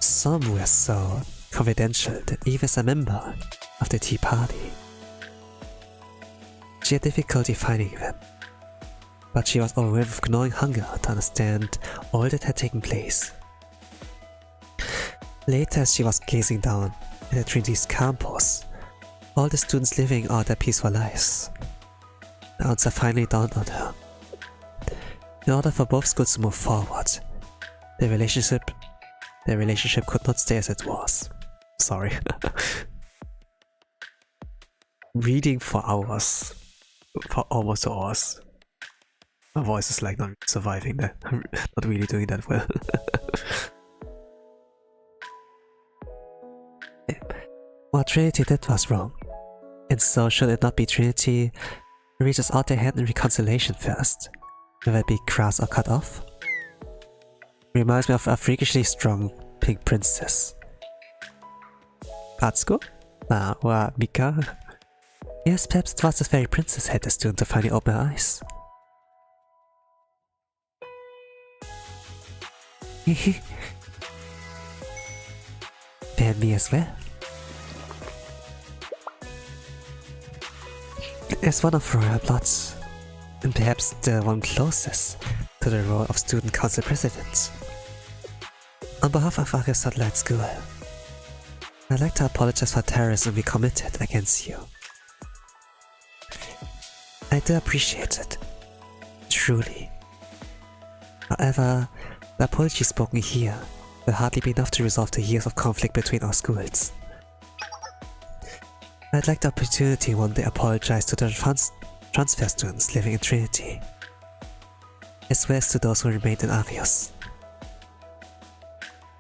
Some were so confidential that even as a member of the Tea Party, she had difficulty finding them. But she was overwhelmed with gnawing hunger to understand all that had taken place. Later, as she was gazing down at the Trinity's campus, all the students living out their peaceful lives, the answer finally dawned on her. In order for both schools to move forward, their relationship could not stay as it was. Sorry. Reading for hours. For almost hours. My voice is like not surviving that. Not really doing that well. What Trinity did was wrong. And so should it not be Trinity who reaches out their hand in reconciliation first? Whether it be grass or cut off? Reminds me of a freakishly strong pink princess. Atsuko? Or Mika? Yes, perhaps it was this very princess had the student to finally open her eyes. And me as well. As one of royal bloods, and perhaps the one closest to the role of student council president. On behalf of our satellite school, I'd like to apologize for terrorism we committed against you. I do appreciate it. truly. However, the apology spoken here will hardly be enough to resolve the years of conflict between our schools. I'd like the opportunity one day to apologize to the transfer students living in Trinity, as well as to those who remained in Arios.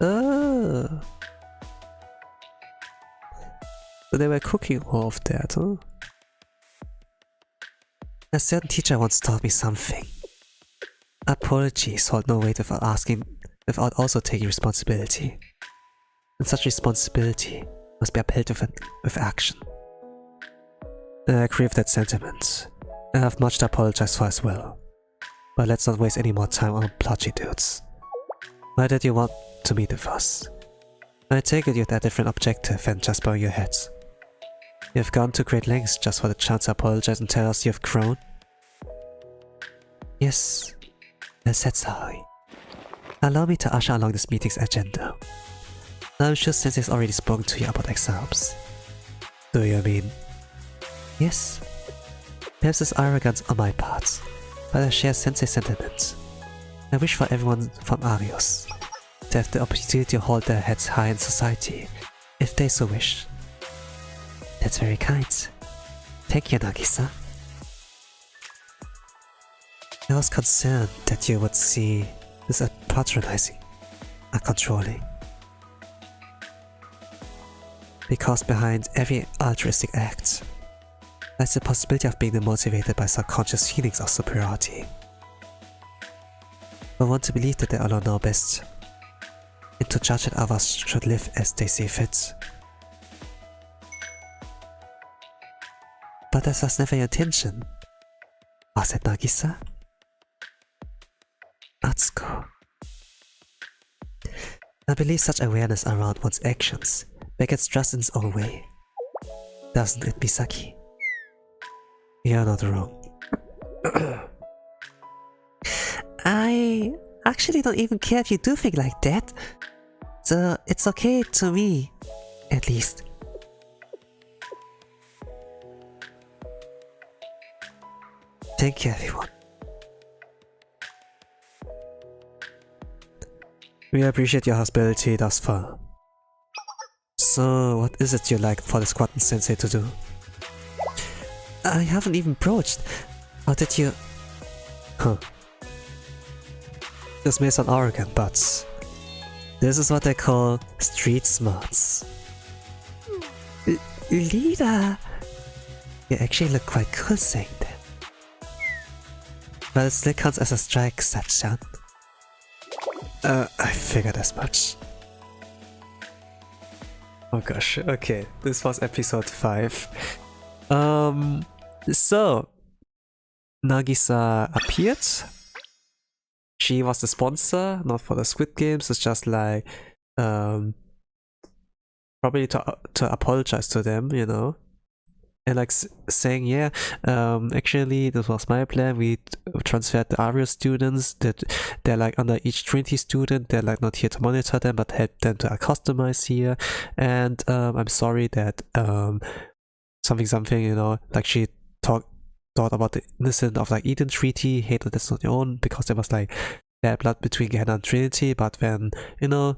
Oh. So they were cooking all of that, huh? A certain teacher once taught me something. Apologies hold no weight without also taking responsibility. And such responsibility must be upheld with action. I agree with that sentiment. I have much to apologize for as well. But let's not waste any more time on blotchy dudes. Why did you want to meet with us? I take it you had a different objective than just bowing your heads. You have gone to great lengths just for the chance to apologize and tell us you have grown? Yes, I said sorry. Allow me to usher along this meeting's agenda. I'm sure Sensei's already spoken to you about exams. Do you mean? Yes. Perhaps it's arrogance on my part, but I share Sensei's sentiments. I wish for everyone from Arios to have the opportunity to hold their heads high in society, if they so wish. That's very kind. Thank you, Nagisa. I was concerned that you would see this as patronizing or controlling. Because behind every altruistic act lies the possibility of being motivated by subconscious feelings of superiority. I want to believe that they alone know best, and to judge that others should live as they see fit. But that was never your intention, was it, Nagisa? Atsuko. I believe such awareness around one's actions begets trust in its own way. Doesn't it, Misaki? You're not wrong. I actually don't even care if you do think like that. So it's okay to me, at least. Thank you, everyone. We appreciate your hospitality thus far. So, what is it you like for the Squadron Sensei to do? I haven't even broached. How did you... Huh. This may sound arrogant, but... this is what they call street smarts. Leader! You actually look quite cool saying that. But it still counts as a strike, Sachan. I figured as much. Oh gosh, okay, this was episode 5. So Nagisa appeared. She was the sponsor, not for the Squid Games. It's just like probably to apologize to them, you know, and like saying, yeah, actually this was my plan. We transferred the Arios students that they're like under each Trinity student. They're like not here to monitor them, but help them to customize here. And I'm sorry that something, you know, like she thought about the innocent of like Eden Treaty, hated that's not your own, because there was like bad blood between Gehenna and Trinity. But when, you know,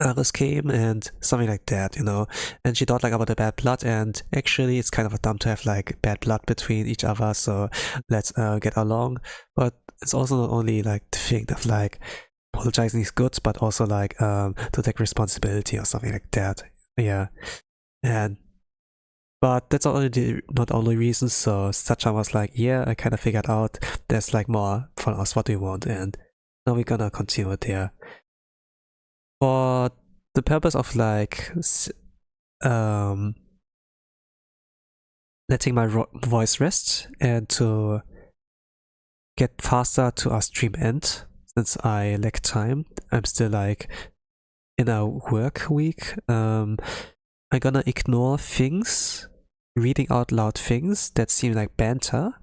Aris came and something like that, you know, and she thought like about the bad blood, and actually it's kind of dumb to have like bad blood between each other, so let's get along. But it's also not only like the thing of like apologizing is good, but also like to take responsibility or something like that. Yeah. And but that's not only reason. So Sachan was like, yeah, I kind of figured out there's like more for us what we want, and now we're gonna continue there. For the purpose of like letting my voice rest and to get faster to our stream end, since I lack time, I'm still like in a work week. I'm gonna ignore things, reading out loud things that seem like banter,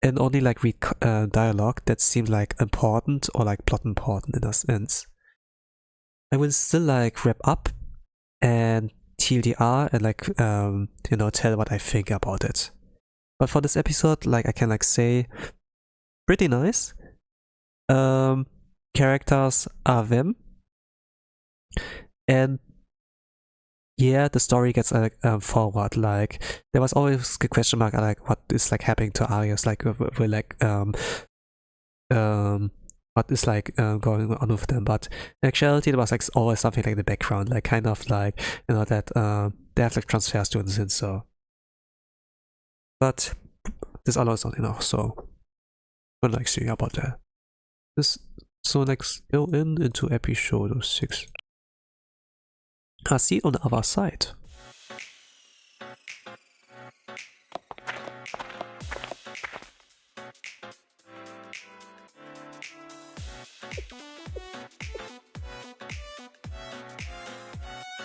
and only like read dialogue that seems like important or like plot important in a sense. I will still like wrap up and TLDR and like you know, tell what I think about it. But for this episode, like I can like say, pretty nice. Characters are them, and yeah, the story gets forward. Like there was always a question mark like what is like happening to Arius, like we're like what is like going on with them. But in actuality, there was like always something like in the background, like kind of like, you know, that they have like transfer students in, so. But this alone is not enough, so I'm like seeing about that. So let's go into episode 6. I see it on the other side.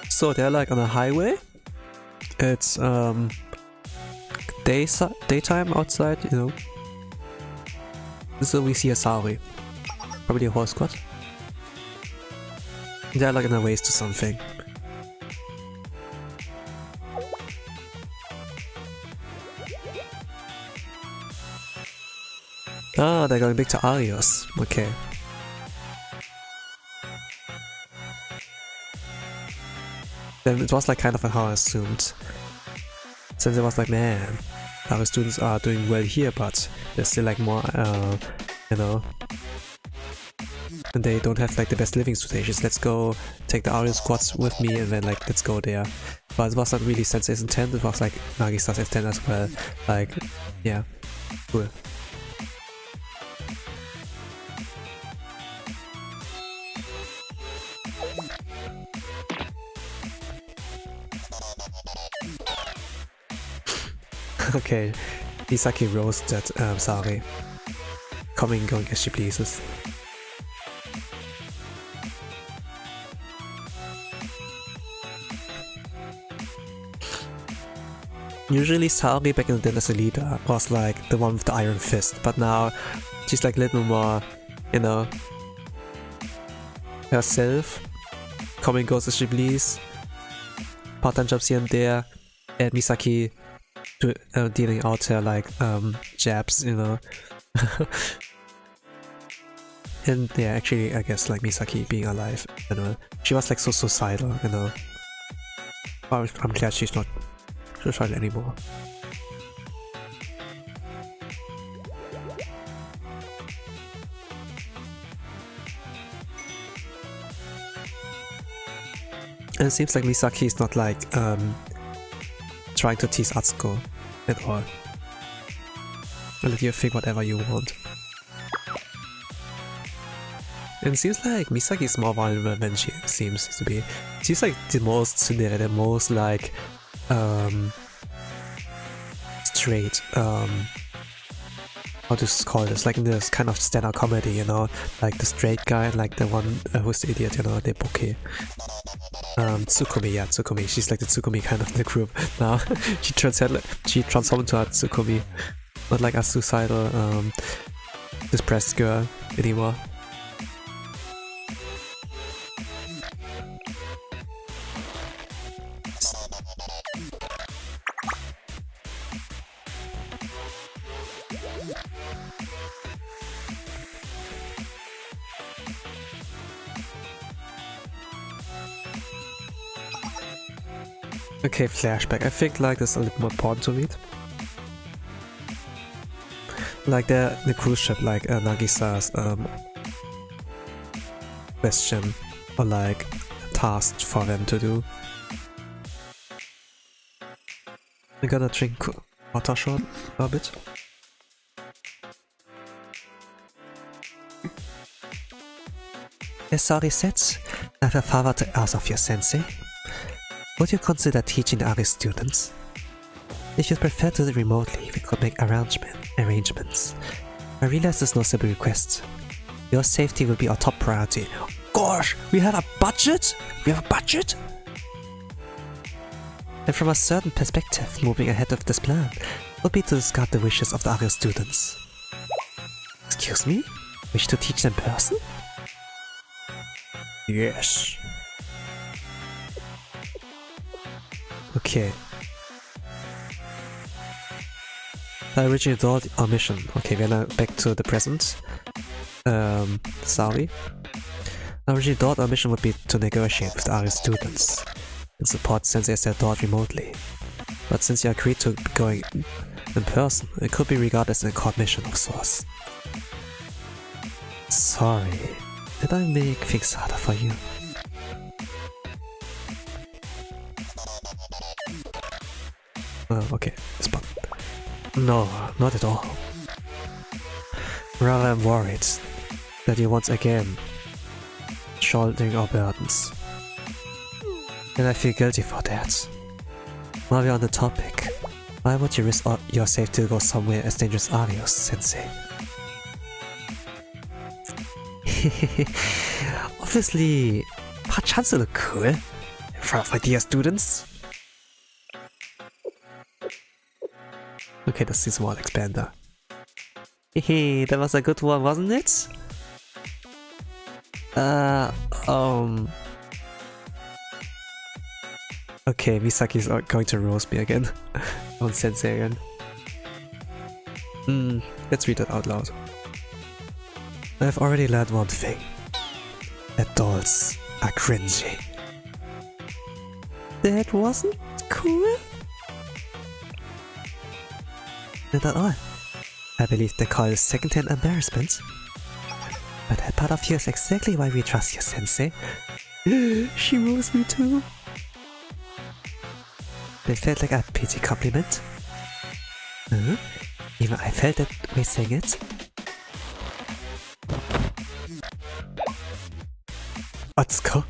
So they're like on a highway. It's daytime outside, you know. So we see a Saori, probably a horse squad. They're like on a race to something. Ah, they're going back to Arios. Okay. Then it was like kind of how I assumed. Since it was like, man, our students are doing well here, but there's still like more, you know, and they don't have like the best living situations. Let's go take the Arios squads with me and then like let's go there. But it was not really Sensei's intent, it was like Nagisa's intent as well. Like, yeah, cool. Okay, Misaki roasted Saori. Coming and going as she pleases. Usually Saori back in the day as a leader was like the one with the iron fist, but now she's like a little more, you know, herself. Coming and goes as she pleases. Part-time jobs here and there, and Misaki dealing out her like jabs, you know. And yeah, actually I guess like Misaki being alive, you know, she was like so suicidal, you know. But I'm glad she's not suicidal anymore. And it seems like Misaki is not like trying to tease Atsuko at all. I'll let you think whatever you want. And it seems like Misaki is more vulnerable than she seems to be. She's like the most tsundere, the most like straight, how to call this, like in this kind of stand-up comedy, you know, like the straight guy and like the one who's the idiot, you know, the bouquet. Tsukumi, yeah, Tsukumi. She's like the Tsukumi kind of in the group now. she transformed into a Tsukumi, not like a suicidal, depressed girl anymore. Okay, flashback. I think like this is a little more important to read. Like the cruise ship, like Nagisa's question or like task for them to do. I'm gonna drink water short a bit. As Saori said, I have a favor to ask of your sensei. Would you consider teaching the Ari students? If you prefer to do it remotely, we could make arrangements. I realize there's no simple request. Your safety will be our top priority. Gosh, we have a budget? We have a budget? And from a certain perspective, moving ahead of this plan would be to discard the wishes of the Ari students. Excuse me? Wish to teach them in person? Yes. Okay. I originally thought our mission. Okay, we're now back to the present. Sawi. I originally thought our mission would be to negotiate with the Ario students and support Sensei as their daughter remotely. But since you agreed to going in person, it could be regarded as a court mission of sorts. Sorry, did I make things harder for you? Okay, this button. No, not at all. Rather, I'm worried that you're once again shouldering our burdens. And I feel guilty for that. While we're on the topic, why would you risk your safety to go somewhere as dangerous as Arios, Sensei? Obviously, our chance to look cool in front of my dear students. Okay, das ist Wall Expander. Hehe, that was a good one, wasn't it? Okay, Misaki's going to roast me again. On Sensei again. Let's read that out loud. I've already learned one thing. That dolls are cringy. That wasn't cool? Not at all. I believe they call it second-hand embarrassment. But that part of you is exactly why we trust you, Sensei. She roast me too. It felt like a pity compliment. Even I felt that way saying it. Let's go.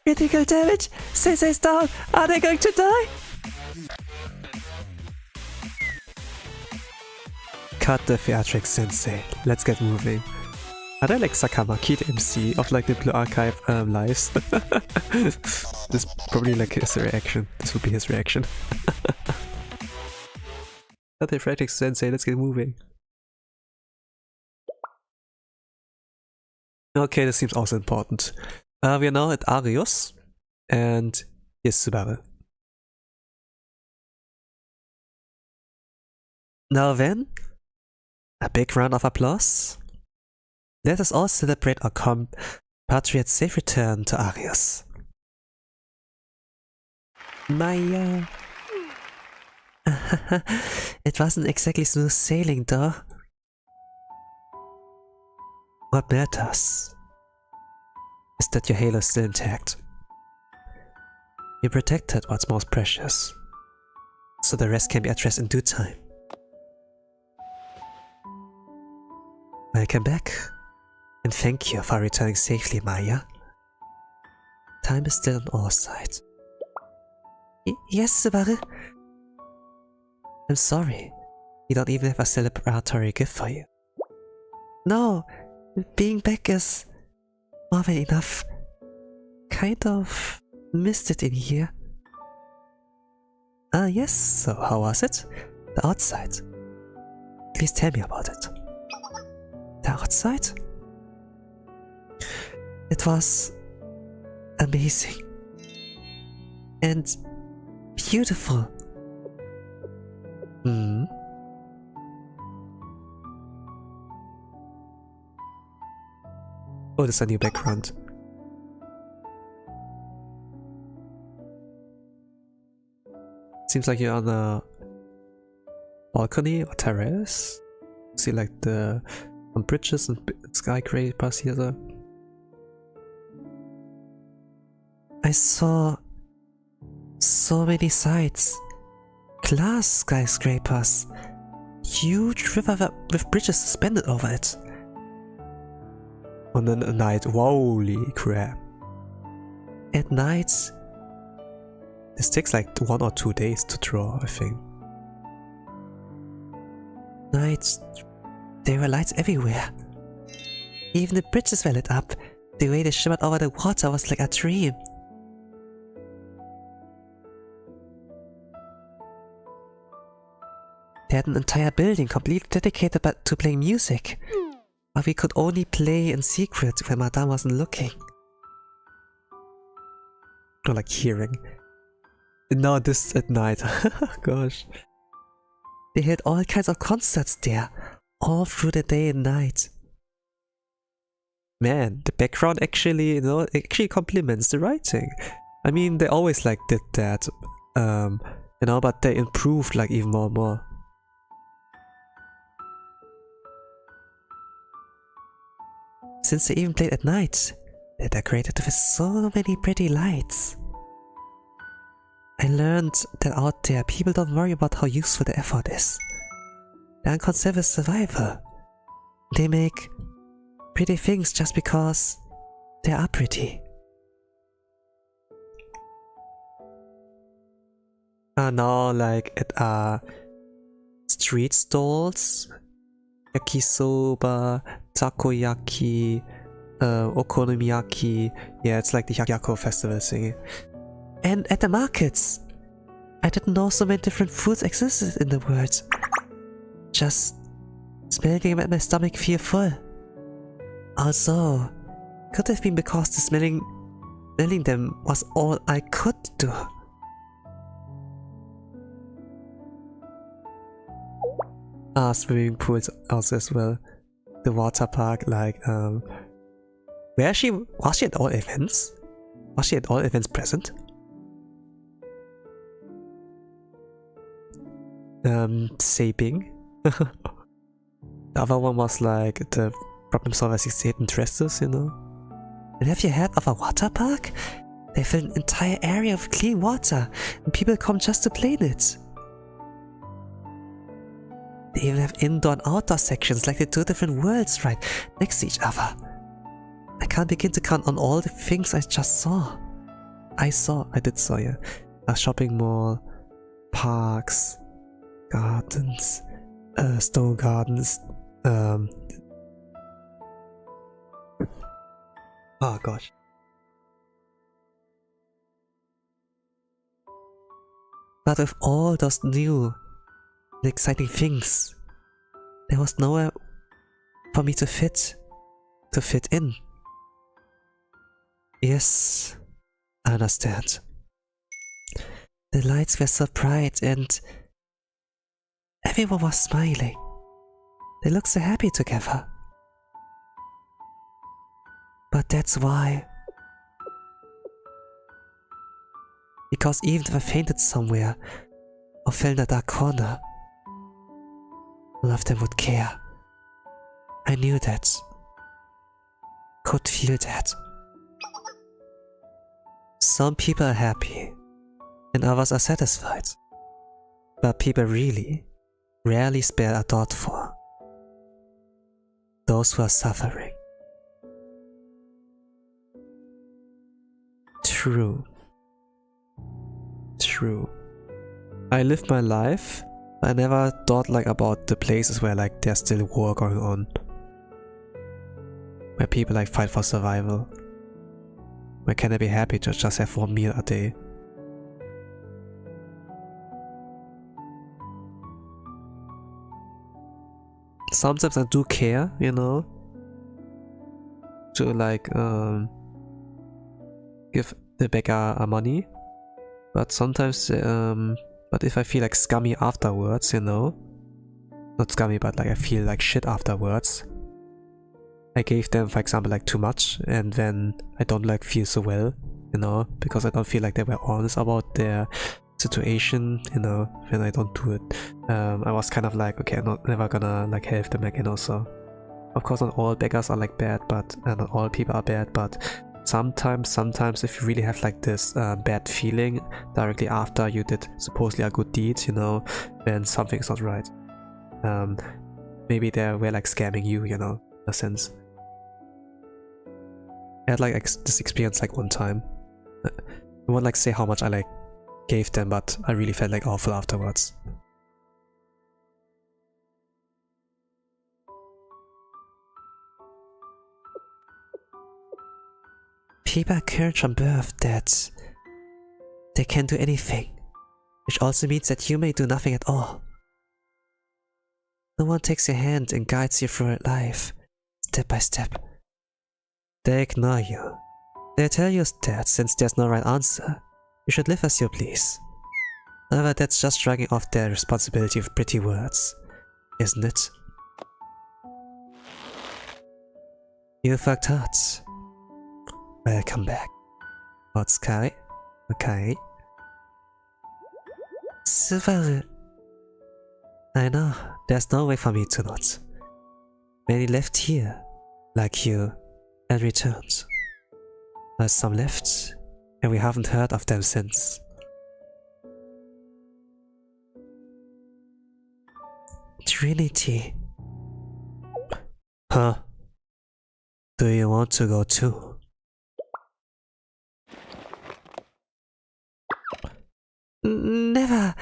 Critical damage! Sensei's down! Are they going to die? Cut the theatrics, Sensei. Let's get moving. Are they like Sakamaki, the MC of like the Blue Archive lives? This is probably like his reaction. This would be his reaction. Cut the theatrics, Sensei. Let's get moving. Okay, this seems also important. We are now at Arios, and here's Subaru. Now then, a big round of applause. Let us all celebrate our compatriot's safe return to Arios. Maya! It wasn't exactly smooth sailing though. What matters is that your halo is still intact. You protected what's most precious, so the rest can be addressed in due time. Welcome back, and thank you for returning safely, Maya. Time is still on our side. Yes, Subaru. I'm sorry, we don't even have a celebratory gift for you. No, being back is more than enough. Kind of missed it in here. Ah yes, so how was it? The outside. Please tell me about it. The outside? It was amazing. And beautiful. Oh, there's a new background. Seems like you're on a balcony or terrace. See like the bridges and skyscrapers here. I saw so many sights. Glass skyscrapers. Huge river with bridges suspended over it. On a night, holy crap. At night, this takes like 1 or 2 days to draw, I think. Nights, there were lights everywhere. Even the bridges were lit up. The way they shimmered over the water was like a dream. They had an entire building completely dedicated to playing music. But we could only play in secret when Madame wasn't looking. Or like hearing. No, this at night. Gosh. They held all kinds of concerts there, all through the day and night. Man, the background actually, you know, actually complements the writing. I mean, they always like did that, you know, but they improved like even more and more. Since they even played at night, they're decorated with so many pretty lights. I learned that out there people don't worry about how useful the effort is. They're concerned with survival. They make pretty things just because they are pretty. Now like at street stalls, yakisoba, takoyaki, okonomiyaki. Yeah, it's like the Hyako festival thingy. And at the markets, I didn't know so many different foods existed in the world. Just smelling them at my stomach feel full. Also, could have been because the smelling them was all I could do. Swimming pools also as well. The water park, like was she at all events? Was she at all events present? Sabing. The other one was like the Problem Solver 68 in Trestus, you know? And have you heard of a water park? They fill an entire area with clean water, and people come just to play in it. They even have indoor and outdoor sections like the two different worlds right next to each other. I can't begin to count on all the things I just saw. I did saw, yeah. A shopping mall, parks, gardens, stone gardens, oh gosh. But with all those new and exciting things, there was nowhere for me to fit in. Yes, I understand. The lights were so bright and everyone was smiling. They looked so happy together. But that's why. Because even if I fainted somewhere or fell in a dark corner, none of them would care. I knew that. Could feel that. Some people are happy, and others are satisfied. But people really, rarely spare a thought for those who are suffering. True. I lived my life, but I never thought like about the places where like there's still war going on. Where people like fight for survival. Where can I be happy to just have one meal a day? Sometimes I do care, you know, to like give the beggar money, but sometimes but if I feel like scummy afterwards, you know, not scummy but like I feel like shit afterwards, I gave them for example like too much and then I don't like feel so well, you know, because I don't feel like they were honest about their situation, you know, when I don't do it. I was kind of like, okay, I'm never gonna like help them again also. Of course not all beggars are like bad, but not all people are bad, but sometimes if you really have like this bad feeling directly after you did supposedly a good deed, you know, then something's not right. Maybe they were like scamming you, you know, in a sense. I had like this experience like one time. I won't like say how much I like gave them, but I really felt like awful afterwards. People are encouraged from birth that they can do anything, which also means that you may do nothing at all. No one takes your hand and guides you through life, step by step. They ignore you. They tell you that since there's no right answer, you should live as you please. However, that's just shrugging off their responsibility with pretty words, isn't it? You worked hard. Welcome back. What's Sky? Okay. Subaru. I know, there's no way for me to not. Many left here, like you, and returned. There's some left, and we haven't heard of them since. Trinity. Huh? Do you want to go too? Never.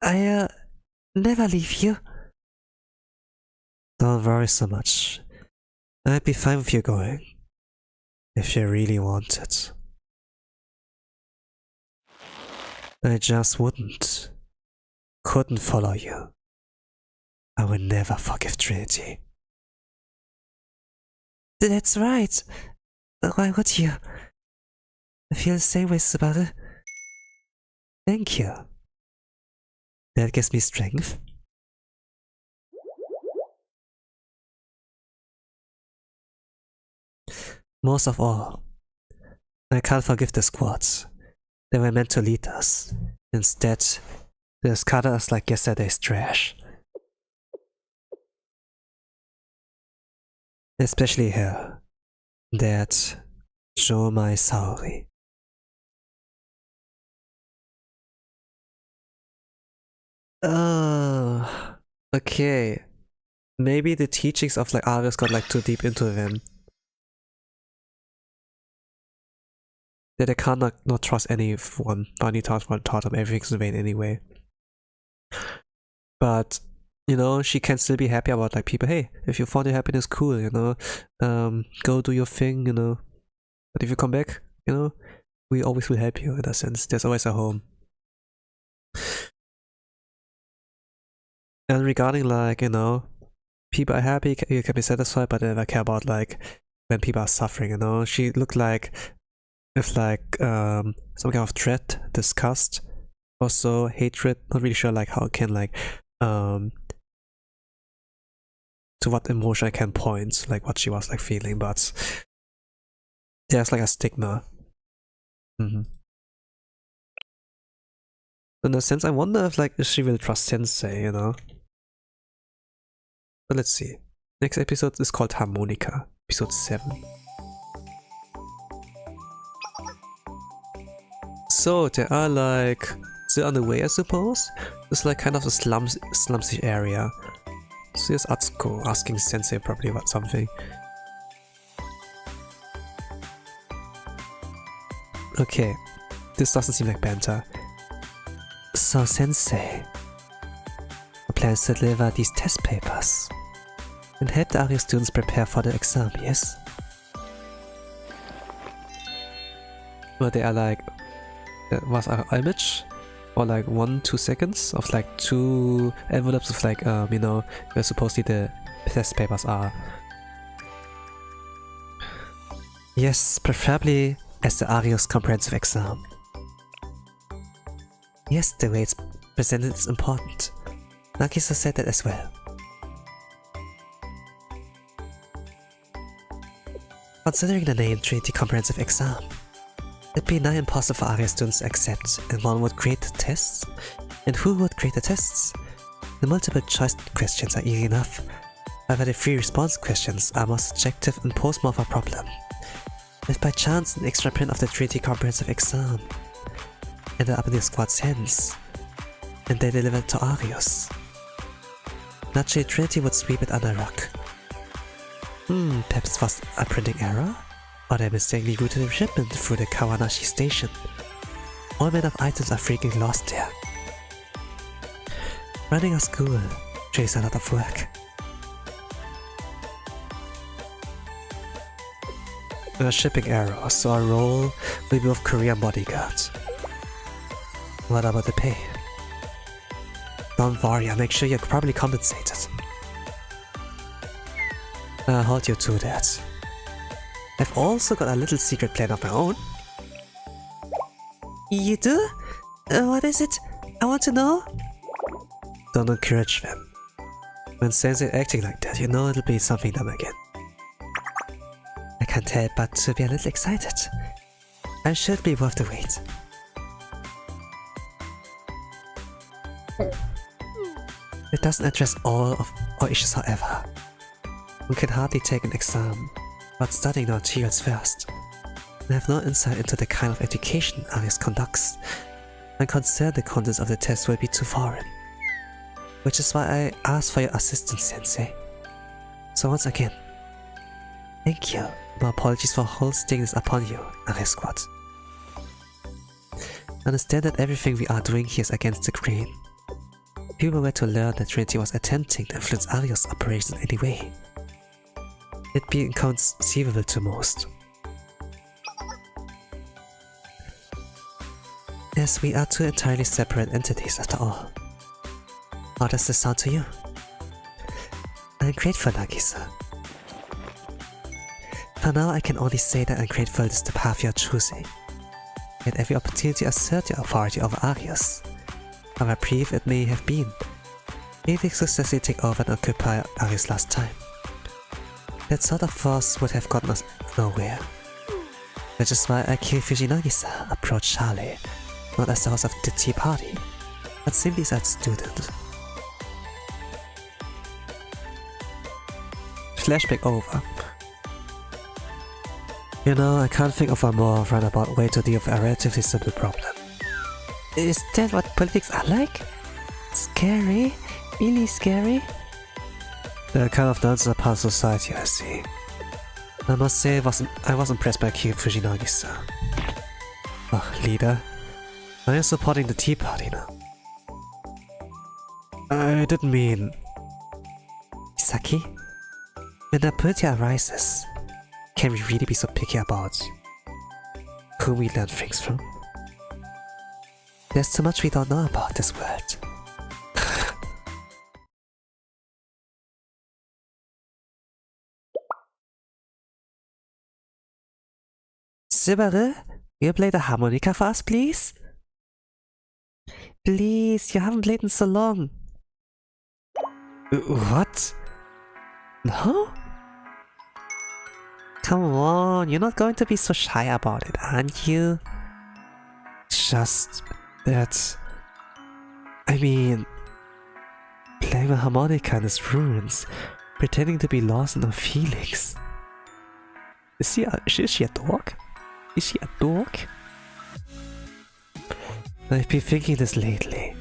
I never leave you. Don't worry so much. I'd be fine with you going, if you really want it. I just couldn't follow you. I will never forgive Trinity. That's right. Why would you? I feel the same way, Subaru. Thank you. That gives me strength. Most of all, I can't forgive the squads. They were meant to lead us. Instead, they discarded us like yesterday's trash. Especially her. That Joe my sorry. Oh, okay. Maybe the teachings of like Arius got like too deep into them. That I can't not trust anyone. I need to taught them everything's in vain anyway. But you know, she can still be happy about like people. Hey, if you found your happiness, cool. You know, go do your thing. You know, but if you come back, you know, we always will help you in a sense. There's always a home. And regarding like, you know, people are happy, you can be satisfied, but they never care about like when people are suffering, you know. She looked like if like some kind of dread, disgust, also hatred, not really sure like how it can like to what emotion I can point, like what she was like feeling, but there's like a stigma. In a sense, I wonder if like she will trust Sensei, you know. But let's see. Next episode is called Harmonica, episode 7. So they are like still on the way, I suppose. It's like kind of a slumsy area. So here's Atsuko asking Sensei probably about something. Okay, this doesn't seem like banter. So Sensei plans to deliver these test papers and help the Arius students prepare for the exam, yes? Well, they are like, was our image? Or like 1-2 seconds of like 2 envelopes of like, you know, where supposedly the test papers are. Yes, preferably as the Arius comprehensive exam. Yes, the way it's presented is important. Nagisa said that as well. Considering the name Trinity Comprehensive Exam, it'd be nigh impossible for Arius students to accept, and one would create the tests. And who would create the tests? The multiple choice questions are easy enough, however the 3 response questions are more subjective and pose more of a problem. If by chance an extra print of the Trinity Comprehensive Exam ended up in the squad's hands, and they delivered it to Arius, naturally Trinity would sweep it under a rug. Perhaps it was a printing error? Or they mistakenly routed the shipment through the Kawanashi station. All manner of items are freaking lost there. Running a school takes a lot of work. A shipping error, so our role will be of Korean bodyguard. What about the pay? Don't worry, I'll make sure you're properly compensated. I'll hold you to that. I've also got a little secret plan of my own. You do? What is it? I want to know. Don't encourage them. When Sensei acting like that, you know it'll be something dumb again. I can't help but to be a little excited. I should be worth the wait. It doesn't address all of our issues, however. We can hardly take an exam without studying our materials first. I have no insight into the kind of education Arius conducts. I'm concerned the contents of the test will be too foreign. Which is why I asked for your assistance, Sensei. So once again, thank you. My apologies for hoisting this upon you, Arius Squad. Understand that everything we are doing here is against the grain. People were to learn that Trinity was attempting to influence Arius' operations in any way. It'd be inconceivable to most. As we are two entirely separate entities after all. How does this sound to you? I'm grateful, Nagisa. For now, I can only say that I'm grateful this is the path you're choosing. You had every opportunity to assert your authority over Arius. However brief it may have been, you did successfully take over and occupy Arius last time. That sort of force would have gotten us nowhere. Which is why I killed Fujinagisa approached Charlie, not as the host of the tea party, but simply as a student. Flashback over. You know, I can't think of a more roundabout way to deal with a relatively simple problem. Is that what politics are like? Scary? Really scary? The kind of nonsense part of society, I see. I must say I was impressed by Kyo Fujinagisa. Oh, leader. Are you supporting the tea party now? I didn't mean... Saki? When a political arises, can we really be so picky about who we learn things from? There's too much we don't know about this world. Subaru, you play the harmonica for us, please? Please, you haven't played in so long. What? No? Come on, you're not going to be so shy about it, aren't you? Just that... I mean... playing a harmonica in his ruins, pretending to be lost in her feelings. Is she a dog? Is she a dog? I've been thinking this lately.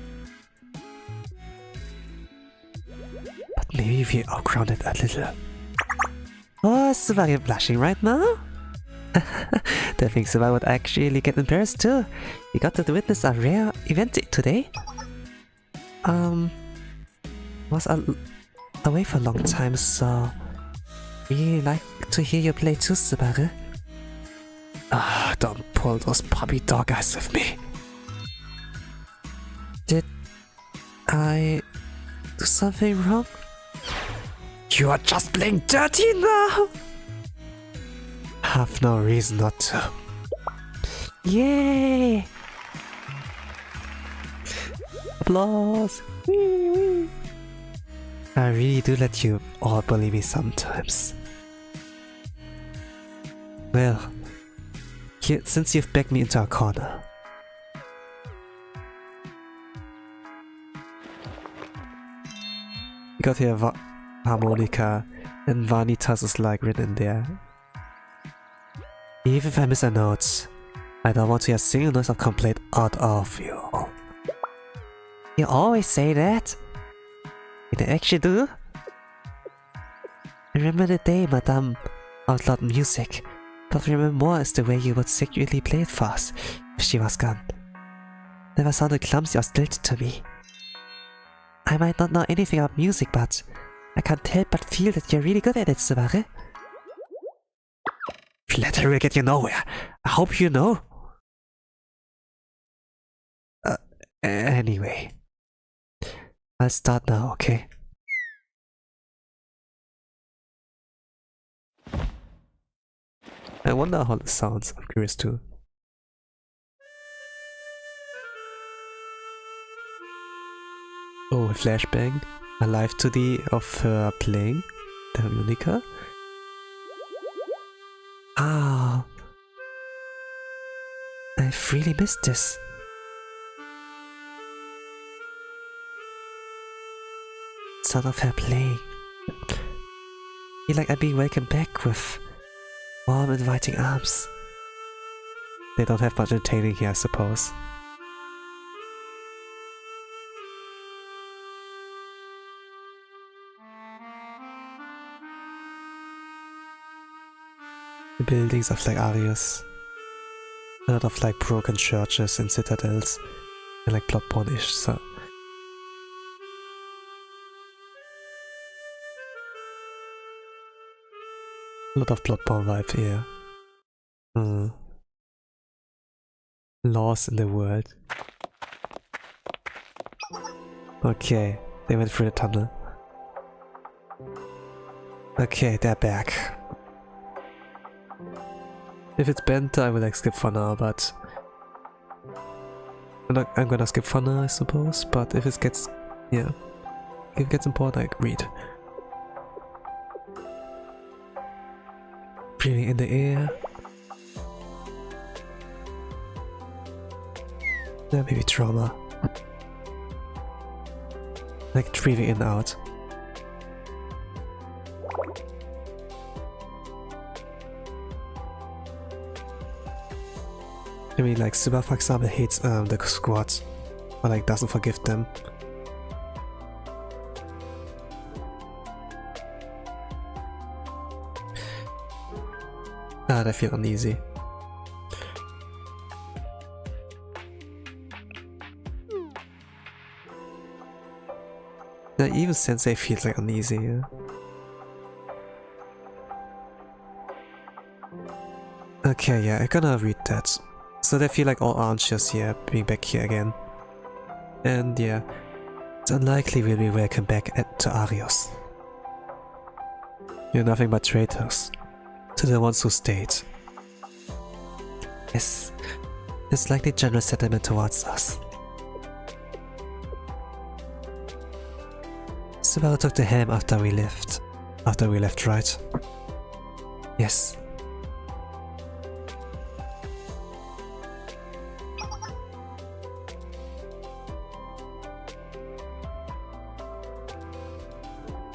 But maybe we outgrown it a little. Oh, Subaru blushing right now? The thing Subaru would actually get embarrassed too. We got to witness a rare event today. Was away for a long time, so really like to hear you play too, Subaru. Ah, don't pull those puppy dog eyes with me. Did I do something wrong? You are just playing dirty now! Have no reason not to. Yay! Applause! Wee, wee. I really do let you all bully me sometimes. Well, since you've backed me into a corner, you got here harmonica, and Vanitas is like written there. Even if I miss a note, I don't want to hear a single noise of complaint out of you. You always say that. You actually do? Remember the day Madame outlawed music, but remember more is the way you would secretly play it for us if she was gone. Never sounded clumsy or stilted to me. I might not know anything about music, but I can't help but feel that you're really good at it, Subaru. Flattery will get you nowhere. I hope you know. Anyway. I'll start now, okay? I wonder how this sounds. I'm curious too. Oh, a flashbang. A live 2D of her playing the harmonica. Oh, I've really missed this. Sound of her playing. Feel like I'd be welcomed back with warm, inviting arms. They don't have much entertaining here, I suppose. The buildings of like Arius. A lot of like broken churches and citadels. And like plot point-ish, so. A lot of plot point vibe here. Laws in the world. Okay, they went through the tunnel. Okay, they're back. If it's Benta, I will like skip for now, but I'm gonna skip for now, I suppose. But if it gets, yeah, if it gets important, I read. Breathing in the air. Yeah, maybe trauma. Like breathing in and out. Maybe like Suba, for example, hates the squad, or like doesn't forgive them. They feel uneasy. Yeah, even Sensei feels like uneasy. Yeah? Okay, yeah, I'm gonna read that. So they feel like all anxious here, being back here again. And yeah, it's unlikely we'll be welcomed back to Arios. You're nothing but traitors to the ones who stayed. Yes, it's like the general sentiment towards us. Subaru took the helm after we left. After we left, right? Yes.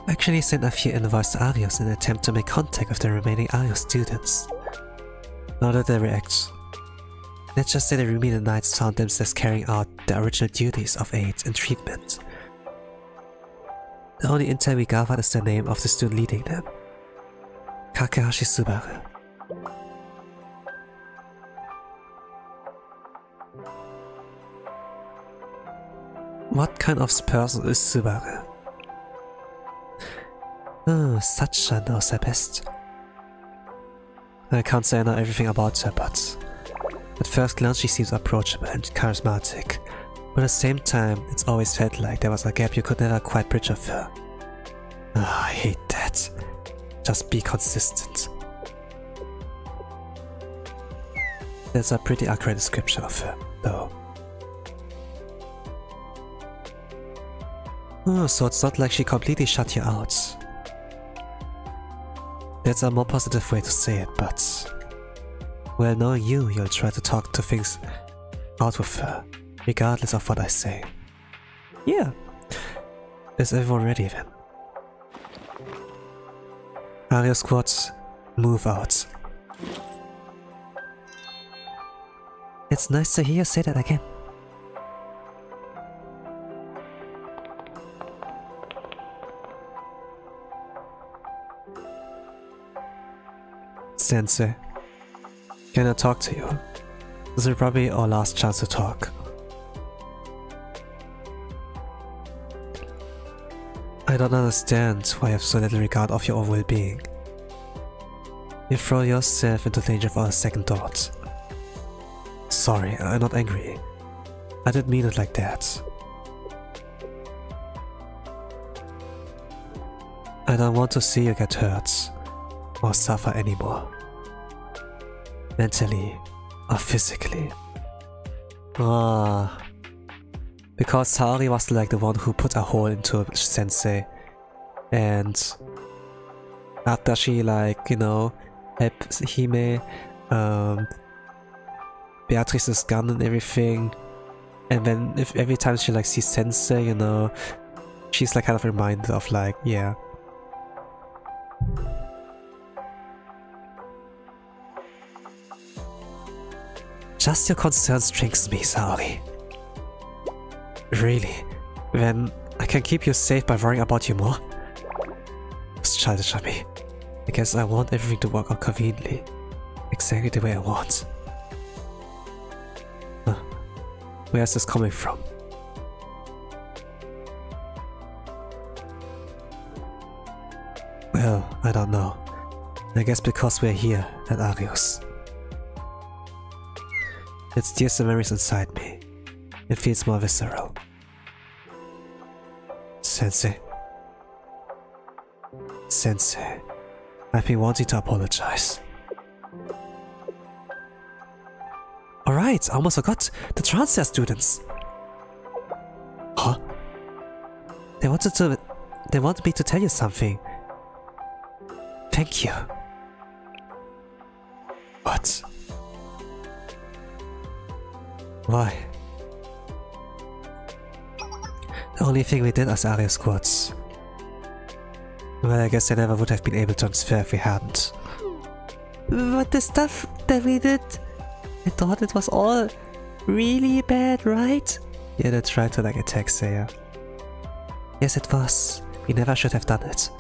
Actually sent a few invites to Arios in an attempt to make contact with the remaining Arios students. How did they react? Let's just say the remaining knights found themselves carrying out the original duties of aid and treatment. The only intel we gathered is the name of the student leading them. Kakahashi Subaru. What kind of person is Subaru? Oh, Sacha knows her best. I can't say I know everything about her, but at first glance she seems approachable and charismatic. But at the same time, it's always felt like there was a gap you could never quite bridge with her. Ah, I hate that. Just be consistent. That's a pretty accurate description of her, though. Oh, so it's not like she completely shut you out. That's a more positive way to say it, but... Well, knowing you, you'll try to talk to things out with her, regardless of what I say. Yeah. Is everyone ready then? Ario squad, move out. It's nice to hear you say that again. Sensei, can I talk to you? This is probably our last chance to talk. I don't understand why you have so little regard of your own well-being. You throw yourself into danger for a second thought. Sorry, I'm not angry. I didn't mean it like that. I don't want to see you get hurt or suffer anymore. Mentally or physically. Ah, Because Saori was like the one who put a hole into Sensei. And after she like, you know, helped Hime, Beatrice's gun and everything. And then if every time she like sees Sensei, you know, she's like kind of reminded of like, yeah. Just your concern strengthens me, Saori. Really? Then I can keep you safe by worrying about you more? It's childish of me. I guess I want everything to work out conveniently. Exactly the way I want. Huh. Where's this coming from? Well, I don't know. I guess because we're here at Arios. It stirs the memories inside me. It feels more visceral. Sensei. Sensei. I've been wanting to apologize. Alright, I almost forgot. The transfer students. Huh? They wanted me to tell you something. Thank you. What? Why? The only thing we did as Arios squads. Well, I guess I never would have been able to transfer if we hadn't. But the stuff that we did, I thought it was all really bad, right? Yeah, they tried to like attack Seiya. Yes, it was. We never should have done it.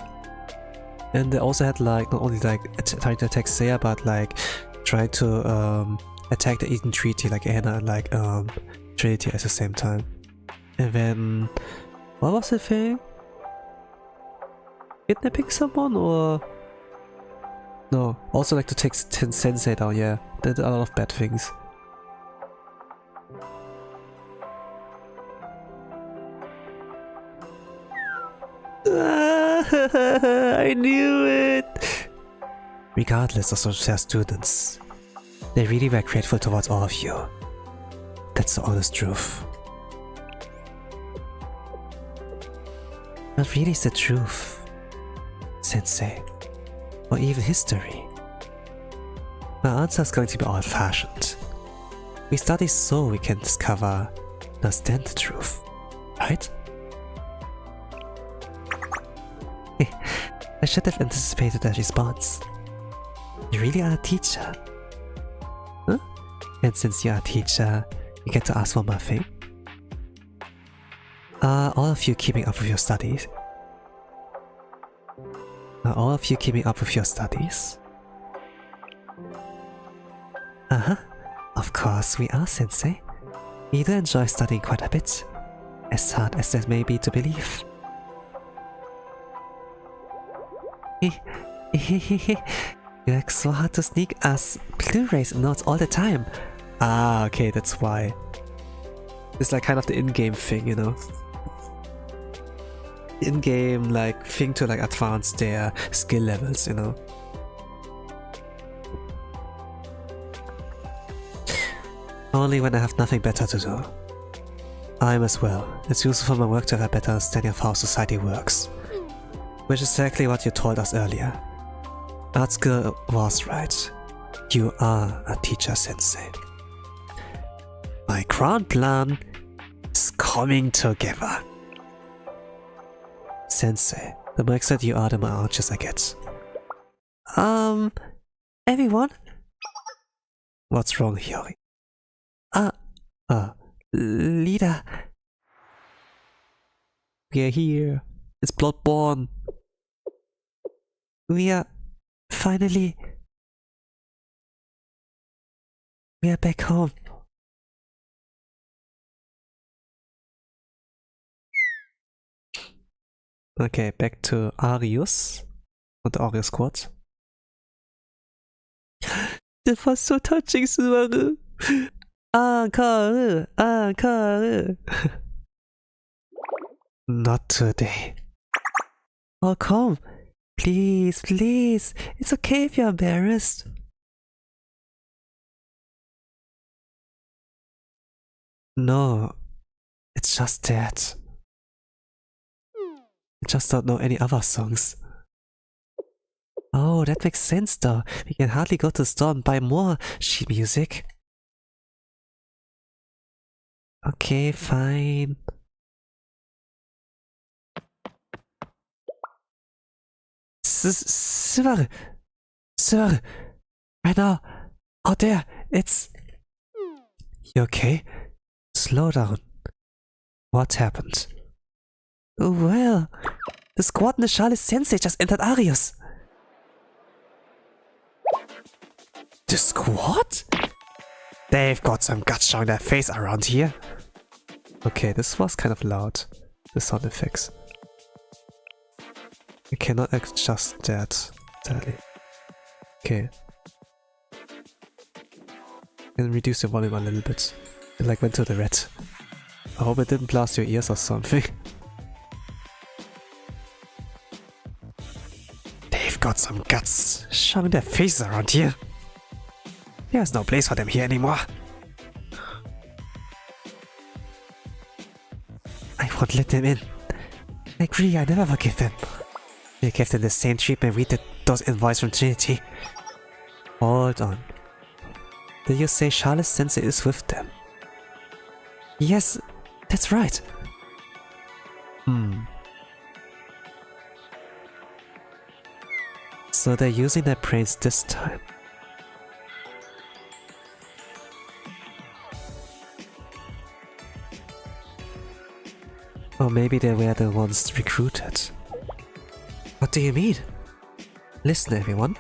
And they also had like, not only like trying to attack Seiya, but like trying to attack the Eden Treaty, like Anna and like Trinity at the same time. And then, what was the thing? Kidnapping someone or? No, also like to take Sensei down, yeah. They did a lot of bad things. I knew it! Regardless of their students, they really were grateful towards all of you. That's the honest truth. What really is the truth, Sensei? or even history? My answer is going to be old-fashioned. We study so we can discover and understand the truth, right? I should have anticipated that response. You really are a teacher? Huh? And since you are a teacher, you get to ask one more thing. Are all of you keeping up with your studies? Are all of you keeping up with your studies? Uh-huh. Of course we are, Sensei. We do enjoy studying quite a bit, as hard as that may be to believe. You work so hard to sneak us Blu-rays and notes all the time. Ah, okay, that's why. It's like kind of the in-game thing, you know? In-game, like, thing to like advance their skill levels, you know? Only when I have nothing better to do. I'm as well. It's useful for my work to have a better understanding of how society works. Which is exactly what you told us earlier. Atsuko was right. You are a teacher, Sensei. My grand plan is coming together. Sensei, the more excited you are, the more anxious I get. Everyone? What's wrong, Hiyori? Leader. We're here. It's Bloodborne. We are finally... We are back home. Okay, back to Arius. Und the Arius Squad. That was so touching, Subaru. Encore. Not today. Oh, come. Please, please. It's okay if you're embarrassed. No, it's it's just that. I just don't know any other songs. Oh, that makes sense though. We can hardly go to the store and buy more sheet music. Okay, fine. Sir! Sir! Right now! Out there! It's... You okay? Slow down. What happened? Well, the squad and the Charlotte Sensei just entered Arius. The squad? They've got some guts showing their face around here. Okay, this was kind of loud. The sound effects. I cannot adjust that entirely. Okay. And reduce the volume a little bit. It like went to the red. I hope it didn't blast your ears or something. They've got some guts showing their faces around here. There's no place for them here anymore. I won't let them in. I agree, I never forgive them. We gave them the same treatment we did those envoys from Trinity. Hold on. Did you say Charlotte Sensei is with them? Yes, that's right. So they're using their brains this time. Or maybe they were the ones recruited. What do you mean? Listen everyone.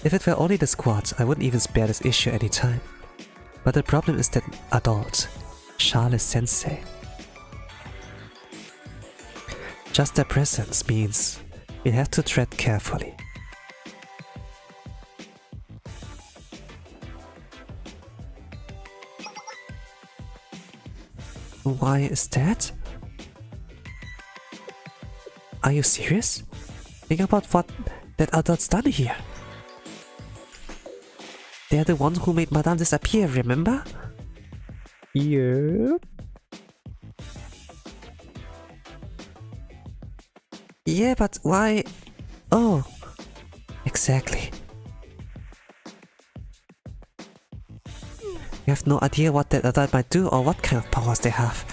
If it were only the squad, I wouldn't even spare this issue any time. But the problem is that adult, Charlotte Sensei. Just their presence means we have to tread carefully. Why is that? Are you serious? Think about what that adult's done here. They're the ones who made Madame disappear, remember? Yep. Yeah, but why? Oh, exactly. We have no idea what that adult might do or what kind of powers they have.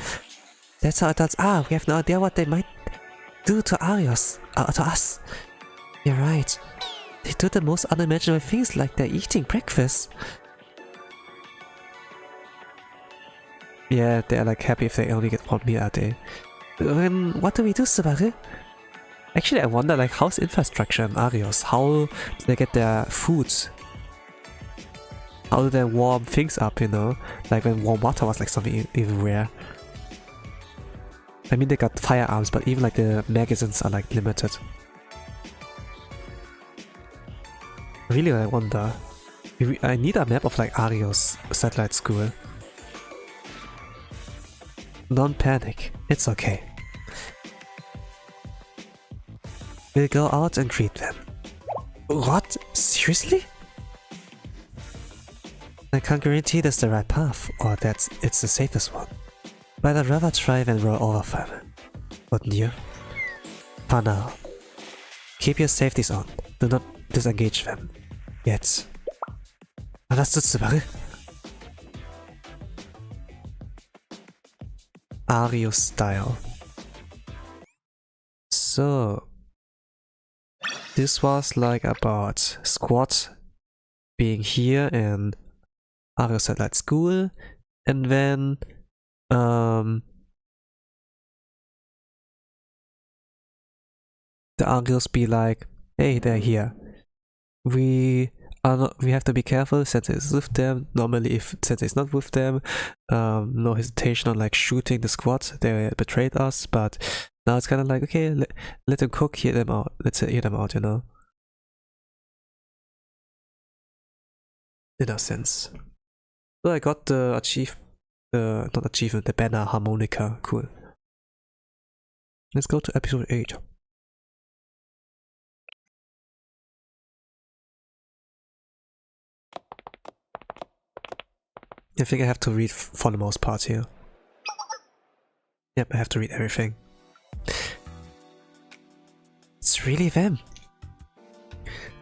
That's how adults are. We have no idea what they might do to Arius, to us. You're right. They do the most unimaginable things like they're eating breakfast. Yeah, they're like happy if they only get one meal a day. Then what do we do, Subaru? Actually, I wonder like how's infrastructure in Arius? How do they get their food? How do they warm things up, you know? Like when warm water was like something even rare. I mean they got firearms, but even like the magazines are like limited. Really, I wonder. I need a map of like Arius satellite school. Don't panic, it's okay. We'll go out and greet them. What? Seriously? I can't guarantee that's the right path, or that it's the safest one. But I'd rather try than roll over for them. Wouldn't you? For now. Keep your safeties on. Do not disengage them. Yet. Understood, Subaru? Arius style. So... this was like about squad being here and Arius Satellite School, and then the Arius be like, hey, they're here. We have to be careful. Sensei is with them. Normally, if Sensei is not with them, no hesitation on like shooting the squad. They betrayed us, but now it's kind of like, okay, let them cook, hear them out. Let's hear them out, you know. In a sense. So I got the not achievement, the banner harmonica. Cool. Let's go to episode 8. I think I have to read for the most part here. Yep, I have to read everything. It's really them.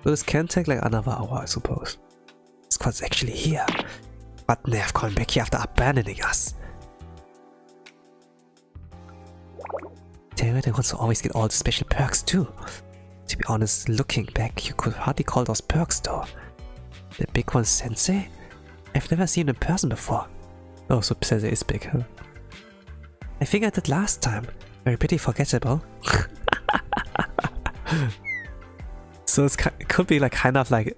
So this can take like another hour, I suppose. Squad's actually here. But nerve coming back here after abandoning us. They were the ones who always get all the special perks too. To be honest, looking back, you could hardly call those perks though. The big one, Sensei? I've never seen him in person before. Oh, so Sensei is big, huh? I think I did last time. Very pretty forgettable. So it could be like kind of like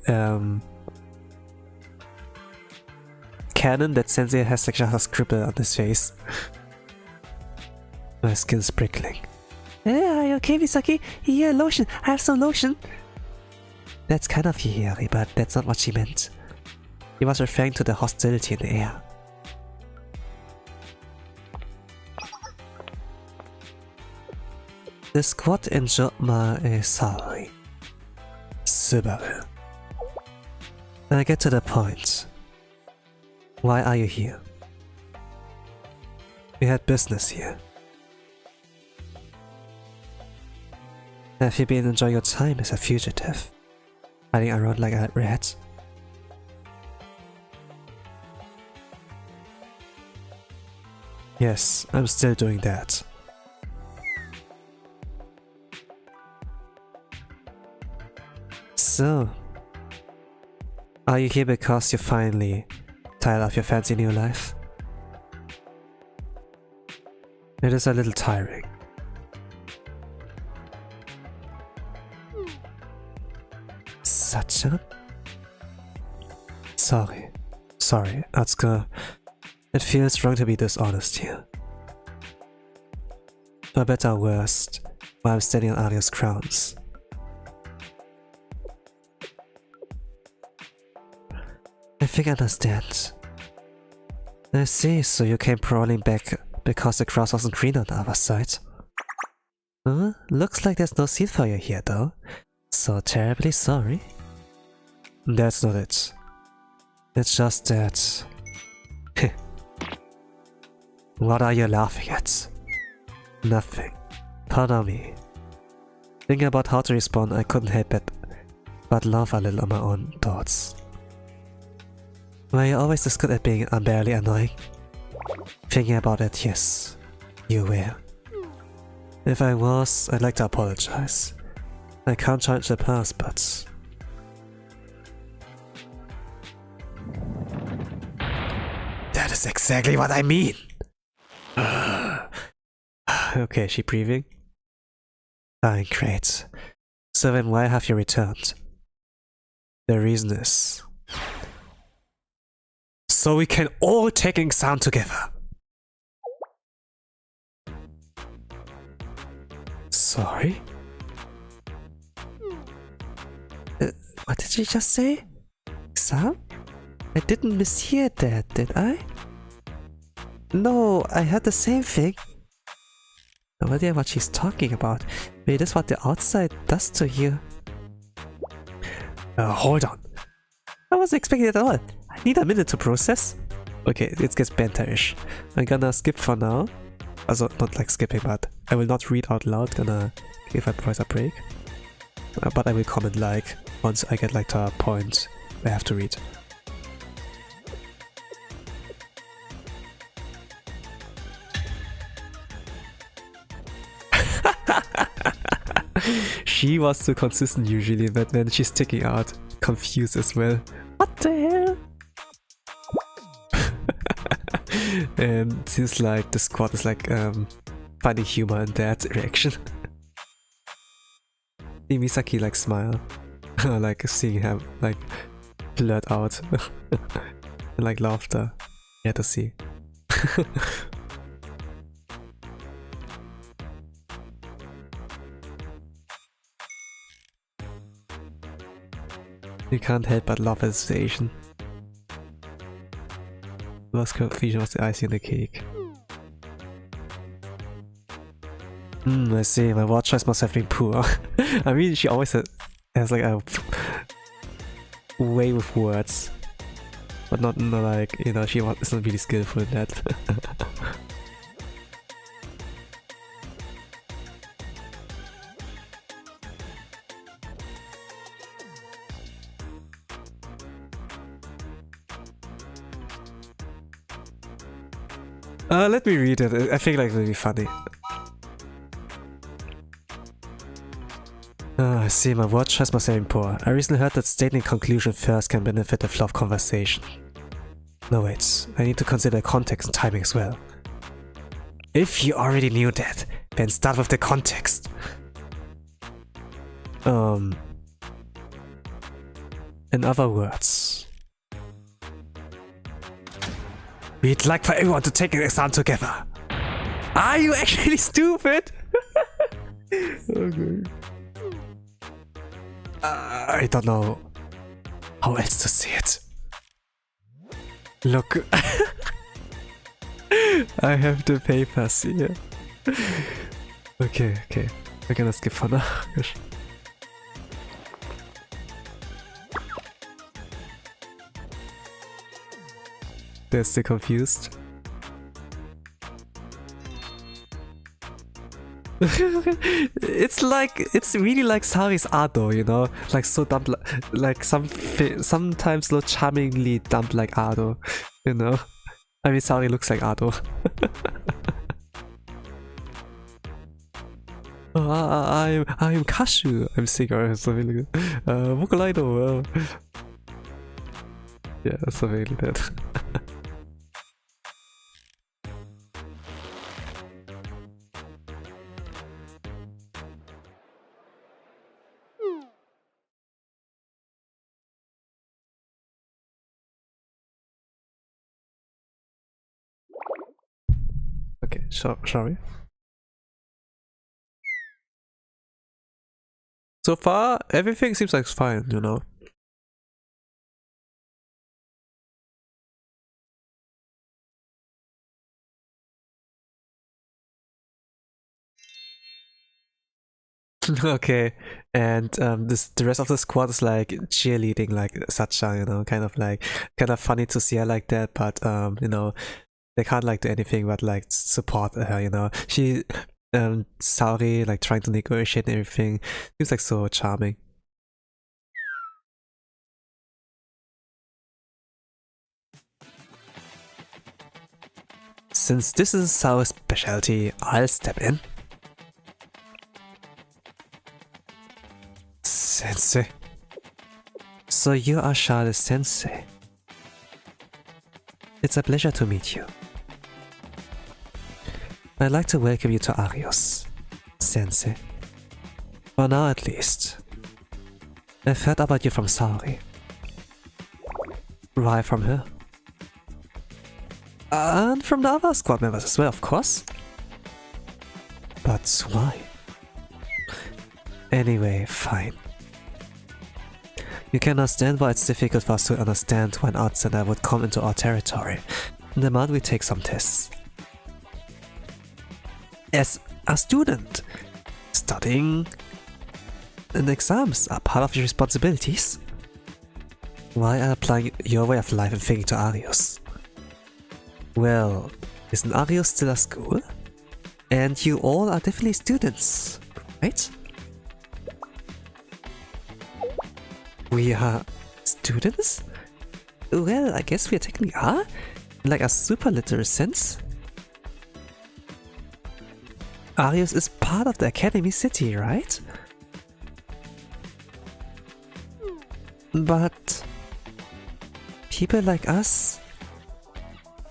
canon that Sensei has like just a scribble on his face. My skin's prickling. Are you okay, Misaki? Here, lotion. I have some lotion. That's kind of Hihari, but that's not what she meant. He was referring to the hostility in the air. The squad injured my salary. Subaru. I get to the point. Why are you here? We had business here. Have you been enjoying your time as a fugitive? Hiding around like a rat? Yes, I'm still doing that. So, are you here because you're finally tired of your fancy new life? It is a little tiring. Satchan? Sorry, Atsuka. It feels wrong to be dishonest here. For better or worse, while I'm standing on Ario's grounds. I think I understand. I see, so you came crawling back because the grass wasn't green on the other side. Looks like there's no seat for you here though. So terribly sorry. That's not it. It's just that... What are you laughing at? Nothing. Pardon me. Thinking about how to respond, I couldn't help it but laugh a little on my own thoughts. Were you always this good at being unbearably annoying? Thinking about it, yes. You were. If I was, I'd like to apologize. I can't change the past, but... That is exactly what I mean! Okay, is she breathing? Fine, great. So then why have you returned? The reason is... so we can all take an exam together! Sorry? What did she just say? Exam? I didn't mishear that, did I? No, I heard the same thing. No idea what she's talking about. Maybe that's what the outside does to you. Hold on. I wasn't expecting it at all. I need a minute to process. Okay, it gets banterish. I'm gonna skip for now. Also, not like skipping, but I will not read out loud. Gonna give my voice a break. But I will comment like once I get like to a point where I have to read. She was so consistent usually, but then she's sticking out confused as well. What the hell? And seems like the squad is like finding humor in that reaction. See Misaki like smile, like seeing him like blurt out, and like laughter. Yeah, to see. You can't help but love his situation. Lost confusion was the icing on the cake. I see, my word choice must have been poor. I mean, she always has like a way with words. But not like, you know, she is not really skillful in that. Let me read it. I think like it will be funny. I see, my word choice must have been poor. I recently heard that stating a conclusion first can benefit the flow of conversation. No, wait. I need to consider context and timing as well. If you already knew that, then start with the context. In other words, we'd like for everyone to take an exam together. Are you actually stupid? Okay. I don't know how else to say it. Look, I have the papers here. Okay, we're gonna skip for now. They're still confused. it's really like Sari's Ado, you know, like so dumb, like sometimes so charmingly dumb like Ado, you know. I mean, Sari looks like Ado. Oh, I'm Kashu. I'm singer. Something like that. Vokalaido. Yeah, something like that. Okay, shall we? So far, everything seems like it's fine, you know. Okay, and the rest of the squad is like cheerleading like Sacha, you know, kind of funny to see her like that, but you know, they can't like do anything but like support her, you know. She Saori like trying to negotiate and everything seems like so charming. Since this is Saori's specialty, I'll step in. Sensei. So you are Charles Sensei. It's a pleasure to meet you. I'd like to welcome you to Arios, Sensei. For now at least. I've heard about you from Saori. Why from her? And from the other squad members as well, of course. But why? Anyway, fine. You can understand why it's difficult for us to understand when outsider would come into our territory and demand we take some tests. As a student, studying and exams are part of your responsibilities. Why are applying your way of life and thinking to Arios? Well, isn't Arios still a school? And you all are definitely students, right? We are students? Well, I guess we technically are, in like a super literal sense. Arios is part of the Academy City, right? But people like us,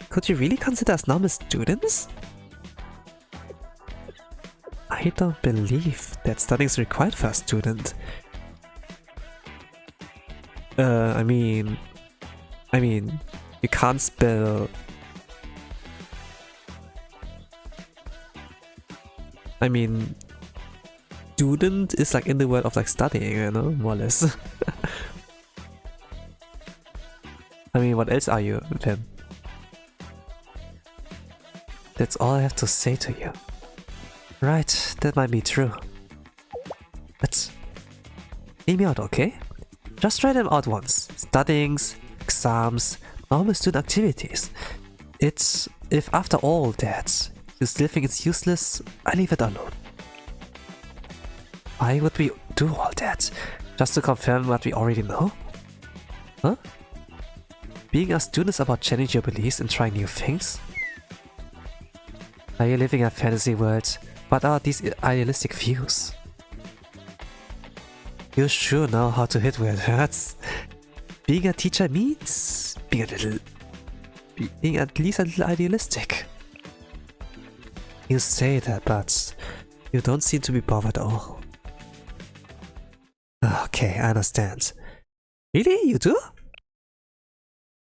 could you really consider us normal students? I don't believe that studying is required for a student. I mean, you can't spell. I mean, student is like in the word of like studying, you know, more or less. I mean, what else are you then? That's all I have to say to you. Right, that might be true. But hear me out, okay? Just try them out once. Studyings, exams, normal student activities. If after all that, you still think it's useless, I leave it alone. Why would we do all that? Just to confirm what we already know? Huh? Being a student is about challenging your beliefs and trying new things? Are you living in a fantasy world? What are these idealistic views? You sure know how to hit where it hurts. Being a teacher means being at least a little idealistic. You say that, but you don't seem to be bothered at all. Okay, I understand. Really? You do?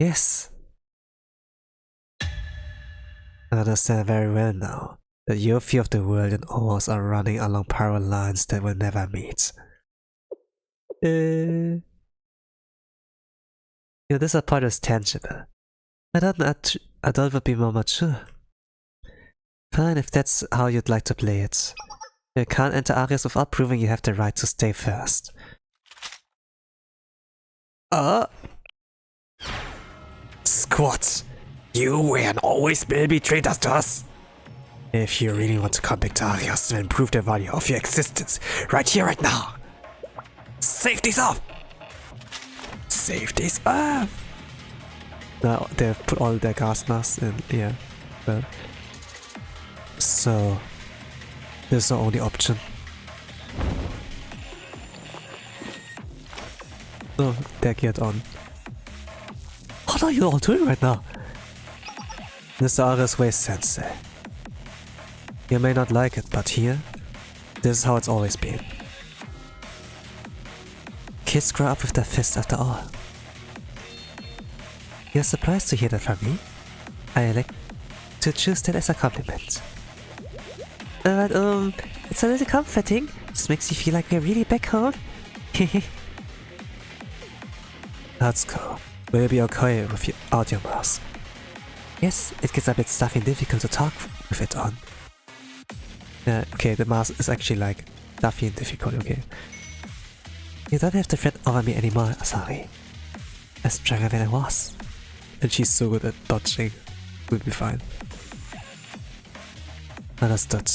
Yes. I understand very well now that your view of the world and ours are running along parallel lines that will never meet. Yeah, this part is tangible. I thought an adult would be more mature. Fine, if that's how you'd like to play it. You can't enter areas without proving you have the right to stay first. Squat! You were and always will be traitors to us! If you really want to come back to Arios, then prove the value of your existence right here, right now! Safety's off! Safety's off! Now they've put all their gas masks in, yeah. Well, so, this is the only option. Oh, they're geared on. What are you all doing right now? Mr. Arios Way Sensei. You may not like it, but here, this is how it's always been. Kids grow up with their fists after all. You're surprised to hear that from me? I like to choose that as a compliment. But it's a little comforting. This makes you feel like we're really back home. Let's go. Will you be okay without your mask? Yes, it gets a bit stuffy and difficult to talk with it on. Okay, the mask is actually like stuffy and difficult, okay. You don't have to fret over me anymore, sorry. I'm stronger than I was. And she's so good at dodging. We'll be fine. Understood.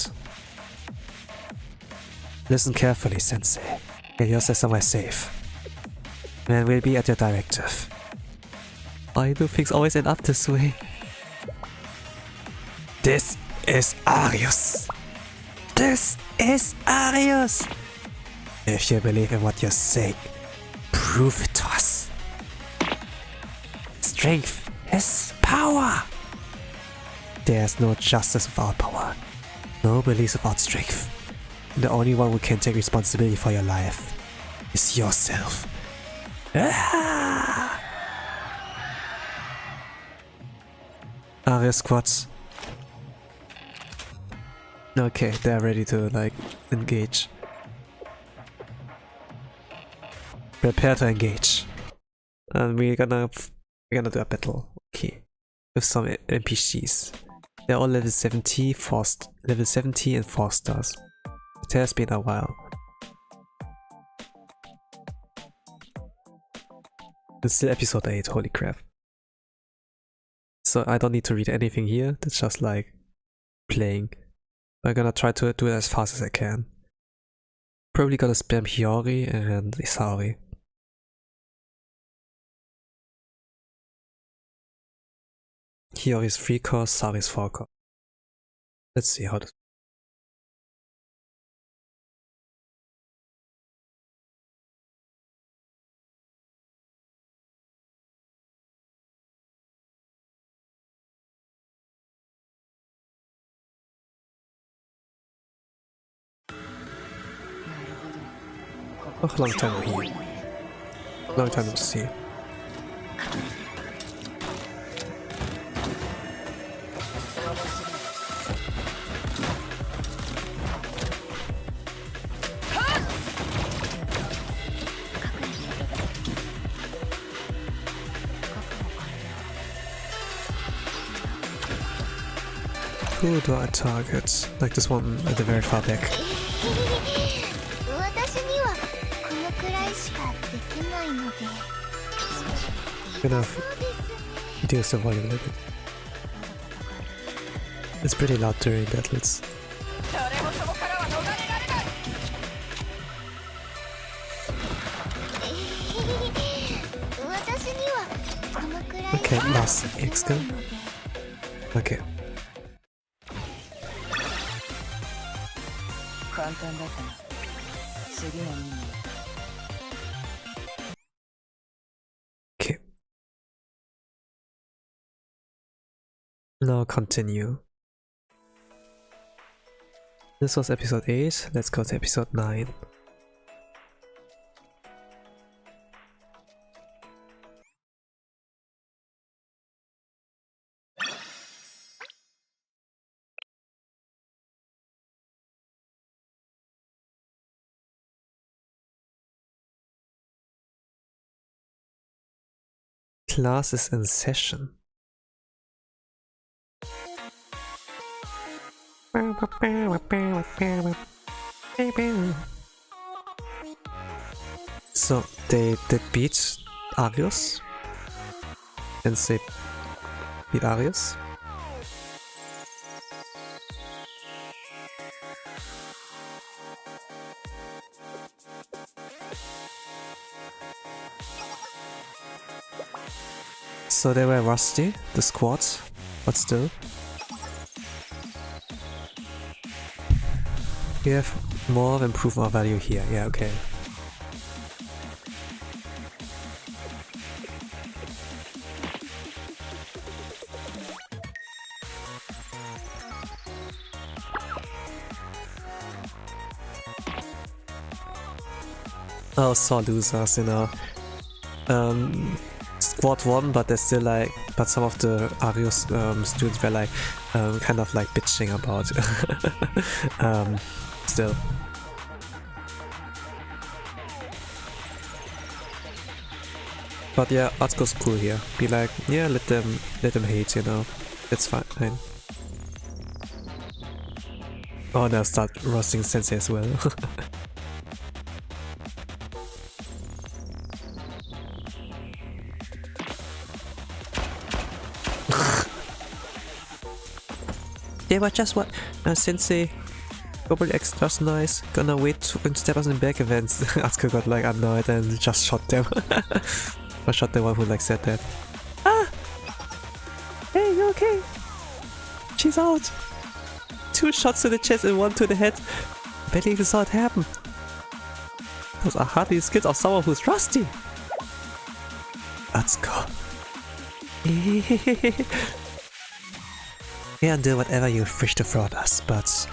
Listen carefully, Sensei. Get yourself somewhere safe. And we'll be at your directive. Why do things always end up this way? This is Arios. This is Arios. If you believe in what you're saying, prove it to us. Strength is power. There's no justice without power. No beliefs without strength. And the only one who can take responsibility for your life is yourself. Arios squads. Okay, they're ready to like engage. Prepare to engage. And we're gonna do a battle. Okay. With some NPCs. They're all level 70, level 70 and 4 stars. It has been a while. It's still episode 8, holy crap. So I don't need to read anything here, that's just like playing. I'm gonna try to do it as fast as I can. Probably gonna spam Hiyori and Isari. Hiyori is 3 cores, Sari is 4 cores. Let's see how this. Oh, long time no heal. Long time no see. Who do I target? Like this one at the very far back. Gonna reduce the volume a little bit. It's pretty loud during battles. Okay, last X gun. Okay. Okay. Now continue. This was episode 8, let's go to episode 9. Class is in session. So they did beat Arius, and they beat Arius. So they were rusty, the squad, but still. We have more of improvement value here, yeah, okay. Oh, sore losers, you know. Squad won, but they're still like, but some of the Arius students were like, kind of like bitching about still. But yeah, Atsuko's cool here. Be like, yeah, let them hate, you know. It's fine. Oh, now start roasting Sensei as well. Yeah, but just what? Sensei, Vol.6 just nice. Gonna wait and step us in back events. Atsuko got like annoyed and just shot them. Or shot the one who like said that. Ah! Hey, you okay? She's out! 2 shots to the chest and 1 to the head. Barely even saw it happen. Those are hardly the skills of someone who's rusty. Atsuko. Yeah, do whatever you wish to throw at us, but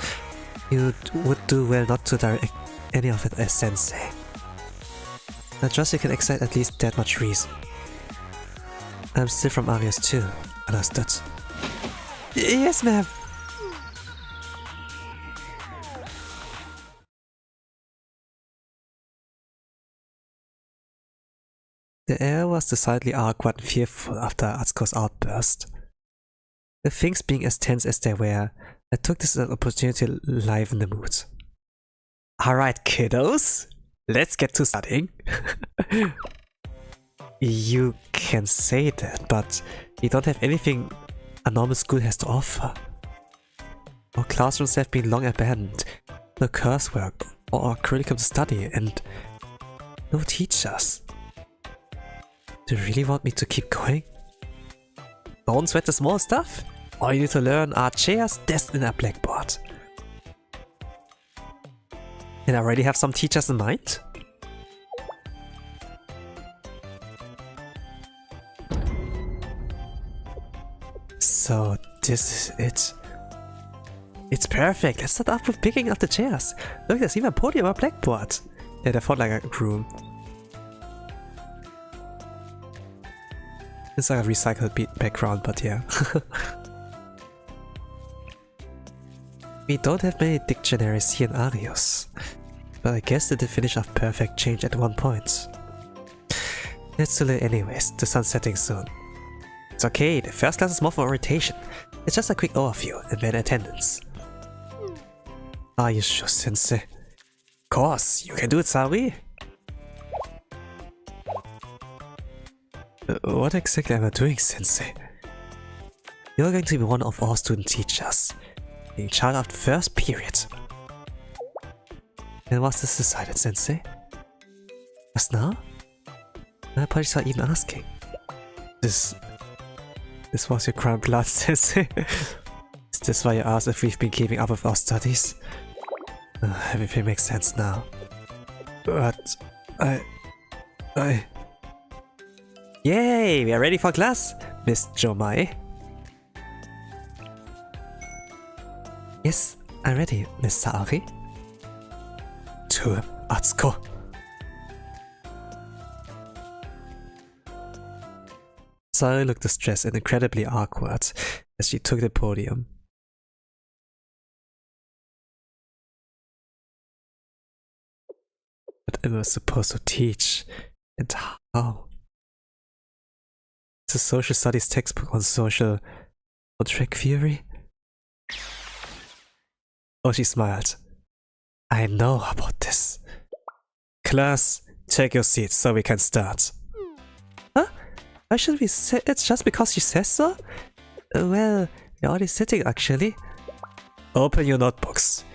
you would do well not to direct any of it as Sensei. I trust you can excite at least that much reason. I'm still from Arius too, understood? Yes, ma'am! The air was decidedly awkward and fearful after Atsuko's outburst. With things being as tense as they were, I took this as an opportunity to liven the mood. Alright, kiddos, let's get to studying. You can say that, but you don't have anything a normal school has to offer. Our classrooms have been long abandoned, no coursework or curriculum to study, and no teachers. Do you really want me to keep going? Don't sweat the small stuff. All you need to learn are chairs, desks, and a blackboard. And I already have some teachers in mind. So this is it. It's perfect. Let's start off with picking up the chairs. Look, there's even a podium or blackboard. Yeah, they felt like a room. It's like a recycled background, but yeah. We don't have many dictionaries here in Arius, but I guess the definition of perfect changed at one point. Let's do it anyways, the sun's setting soon. It's okay, the first class is more for orientation. It's just a quick overview and then attendance. Are you sure, Sensei? Of course, you can do it, Saori. What exactly am I doing, Sensei? You're going to be one of our student teachers, in charge of the first period. And what's this decided, Sensei? Just now? My apologies for even asking. This was your crime blood, Sensei. Is this why you asked if we've been keeping up with our studies? Everything makes sense now. But I... Yay! We are ready for class, Miss Jomai. Yes, I'm ready, Miss Saori. To Atsuko. Saori looked distressed and incredibly awkward as she took the podium. What am I supposed to teach? And how? It's a social studies textbook on social contract theory? Oh, she smiled. I know about this. Class, take your seats so we can start. Huh? Why should we sit? It's just because she says so? Well, we're already sitting actually. Open your notebooks.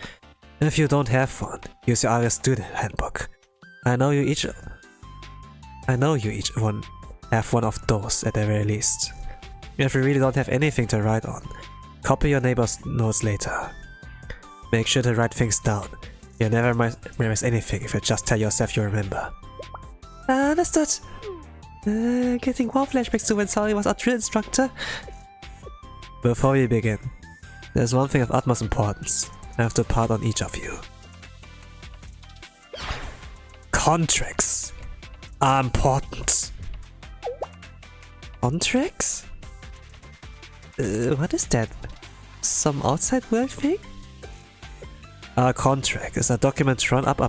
If you don't have one, use your ARIA student handbook. I know you each one have one of those at the very least. If you really don't have anything to write on, copy your neighbor's notes later. Make sure to write things down. You'll never memorize anything if you just tell yourself you remember. Understood. Getting more flashbacks to when Saori was our drill instructor. Before we begin, there's one thing of utmost importance I have to impart on each of you. Contracts are important. Contracts? What is that? Some outside world thing? A contract is a document drawn up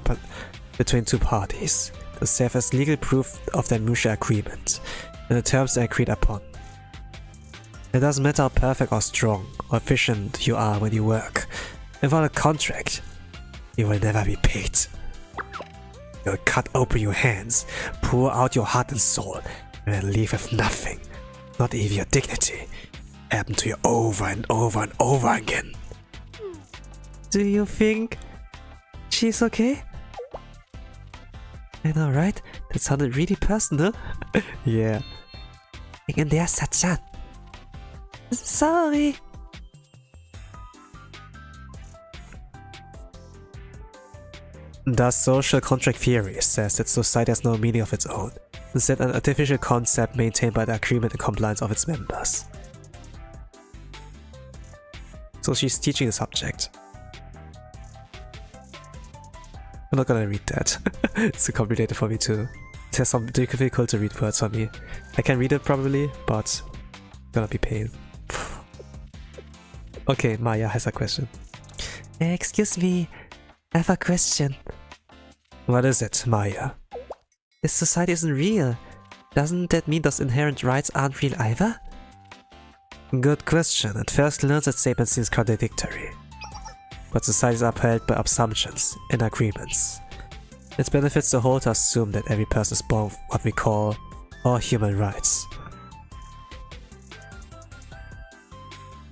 between two parties to serve as legal proof of their mutual agreement and the terms they agreed upon. It doesn't matter how perfect or strong or efficient you are when you work. Without a contract, you will never be paid. You'll cut open your hands, pour out your heart and soul, and then leave with nothing, not even your dignity. Happen to you over and over and over again. Do you think she's okay? I know, right? That sounded really personal. Yeah. And there's Sachan. Sorry. The social contract theory says that society has no meaning of its own, instead an artificial concept maintained by the agreement and compliance of its members. So she's teaching the subject. I'm not gonna read that. It's too complicated for me to. It has some difficult to read words for me. I can read it probably, but it's gonna be pain. Okay, Maya has a question. Excuse me, I have a question. What is it, Maya? This society isn't real. Doesn't that mean those inherent rights aren't real either? Good question. At first glance, that statement seems contradictory. But societies are upheld by assumptions and agreements. It benefits the whole to assume that every person is born with what we call all human rights.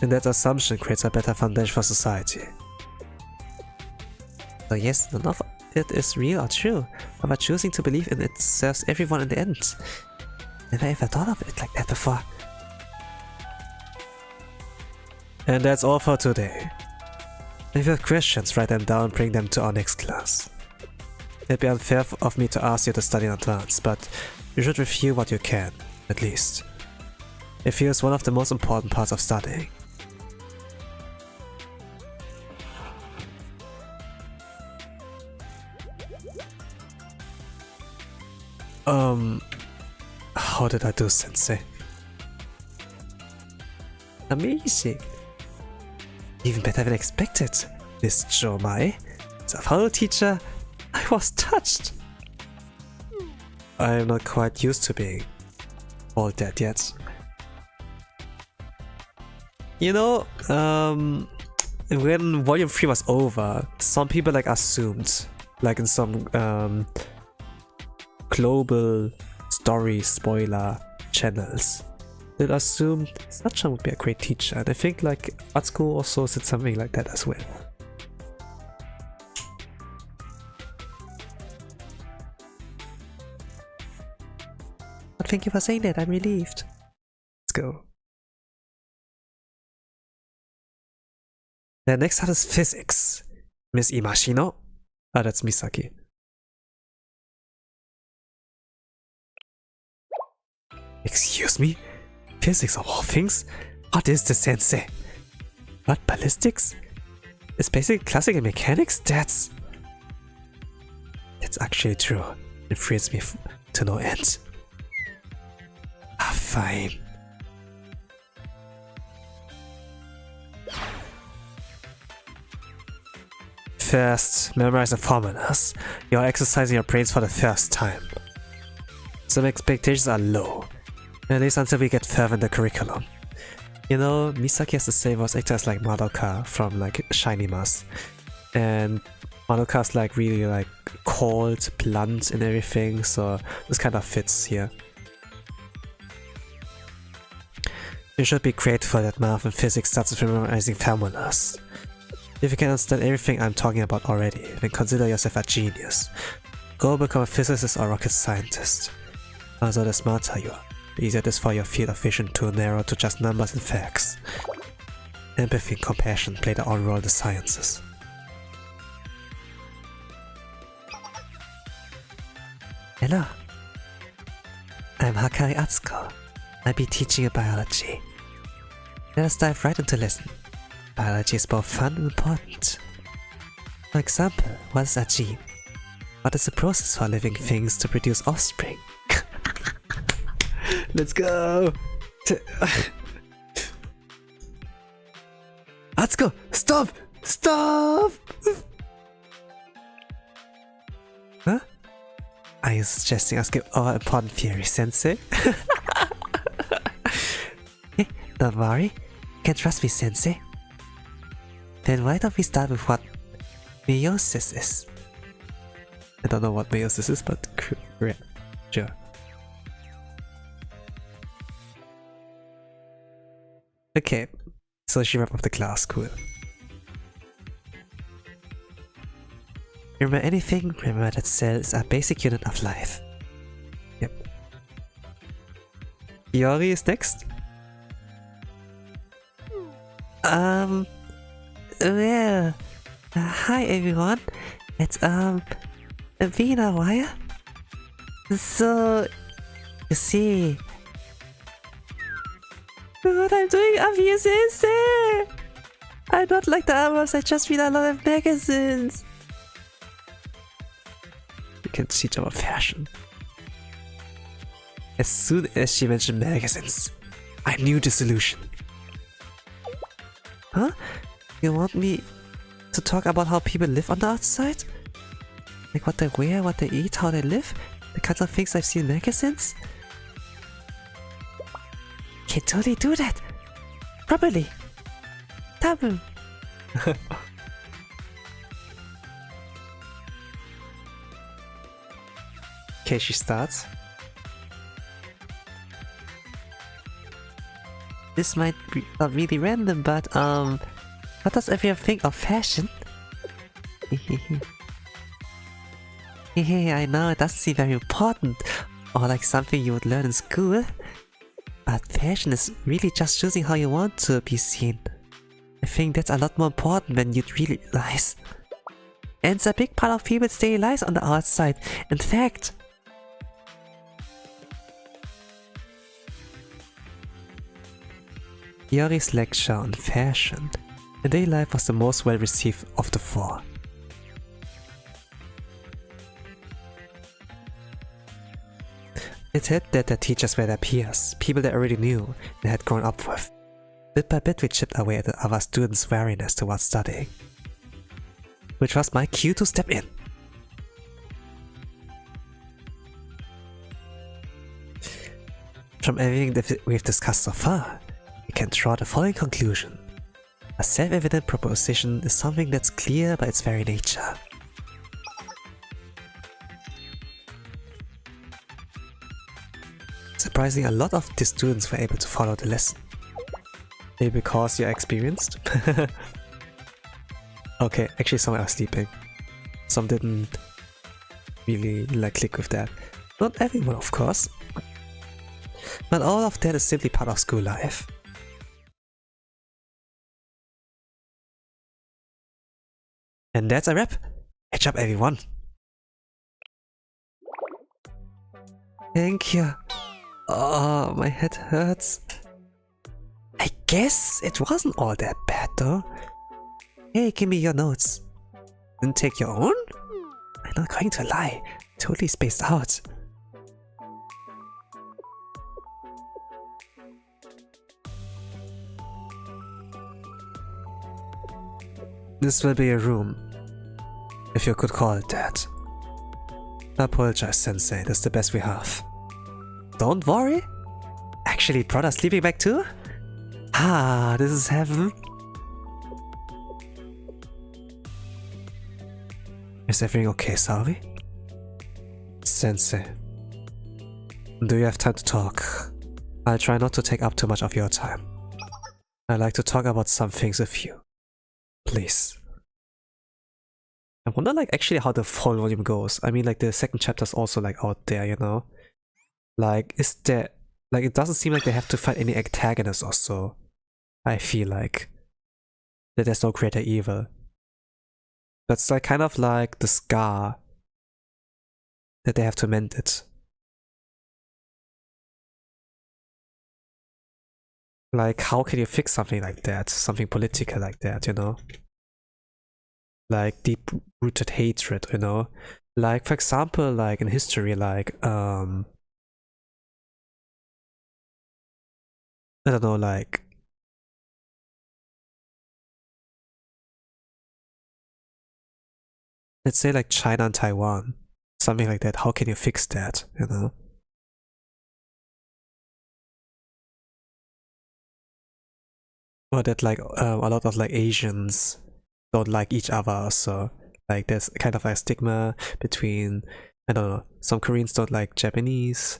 And that assumption creates a better foundation for society. So yes, none of it is real or true, but by choosing to believe in it serves everyone in the end. Never ever thought of it like that before. And that's all for today. If you have questions, write them down and bring them to our next class. It'd be unfair of me to ask you to study in advance, but you should review what you can, at least. It feels one of the most important parts of studying. How did I do, Sensei? Amazing. Even better than expected, Miss Jomai. As a fellow teacher, I was touched. I am not quite used to being all that yet. You know, when Volume 3 was over, some people assumed, in some global story spoiler channels, they assumed Sachan would be a great teacher, and I think Atsuko also said something like that as well. But thank you for saying that, I'm relieved. Let's go. The next up is physics. Miss Imashino? Ah, that's Misaki. Excuse me? Physics of all things? What is this, sensei? What, ballistics? It's basically classical mechanics? That's actually true. It thrills me to no end. Ah, fine. First, memorize the formulas. You're exercising your brains for the first time. Some expectations are low, at least until we get further in the curriculum. You know, Misaki has the same voice actors like Madoka from like Shiny Mask. And Madoka's like really like cold, blunt and everything, so this kind of fits here. You should be grateful that math and physics starts with memorizing formulas. If you can understand everything I'm talking about already, then consider yourself a genius. Go become a physicist or rocket scientist. Also, the smarter you are, the easier it is for your field of vision to narrow to just numbers and facts. Empathy and compassion play their own role in the sciences. Hello. I'm Hakari Atsuko. I'll be teaching you biology. Let us dive right into lesson. Biology is both fun and important. For example, what is a gene? What is the process for living things to produce offspring? Let's go! Atsuko! Stop! Stop! Huh? Are you suggesting I skip all important theory, sensei? Hey, don't worry. You can trust me, sensei. Then why don't we start with what meiosis is? I don't know what meiosis is, but sure. Okay, so she wrapped up the class, cool. Remember anything? Remember that cell is a basic unit of life. Yep. Yori is next? Well, hi everyone. It's been a while. So, you see, what I'm doing up here, sensei. I'm not like the others. I just read a lot of magazines. You can teach about fashion. As soon as she mentioned magazines, I knew the solution. Huh? You want me to talk about how people live on the outside? Like what they wear, what they eat, how they live? The kinds of things I've seen in magazines? Can totally do that! Properly! Taboo! Okay, she starts. This might be not really random, but what does everyone think of fashion? I know it doesn't seem very important or like something you would learn in school, but fashion is really just choosing how you want to be seen. I think that's a lot more important than you'd realize. And it's a big part of people's daily lives on the outside. In fact, Yori's lecture on fashion in daily life was the most well received of the four. It helped that the teachers were their peers, people they already knew and had grown up with. Bit by bit we chipped away at the other students' wariness towards studying, which was my cue to step in. From everything that we've discussed so far, we can draw the following conclusion. A self-evident proposition is something that's clear by its very nature. Surprisingly, a lot of the students were able to follow the lesson. Maybe because you're experienced? Okay, actually some are sleeping. Some didn't really like click with that. Not everyone, of course. But all of that is simply part of school life. And that's a wrap. Catch up, everyone. Thank you. Oh, my head hurts. I guess it wasn't all that bad though. Hey, give me your notes. Didn't take your own? I'm not going to lie. Totally spaced out. This will be a room, if you could call it that. I apologize, Sensei, that's the best we have. Don't worry. Actually, brought a sleeping bag too? Ah, this is heaven. Is everything okay, Saori? Sensei, do you have time to talk? I'll try not to take up too much of your time. I'd like to talk about some things with you. Please. I wonder like actually how the whole volume goes. I mean like the second chapter's also like out there, you know? Like is there like it doesn't seem like they have to fight any antagonists or so. I feel like that there's no greater evil. That's like kind of like the scar that they have to mend it. Like how can you fix something like that? Something political like that, you know? Like deep-rooted hatred, you know? Like for example, like in history, like I don't know, like let's say like China and Taiwan, something like that. How can you fix that, you know? Or that like a lot of like Asians don't like each other, so like there's kind of like a stigma between, I don't know, some Koreans don't like Japanese,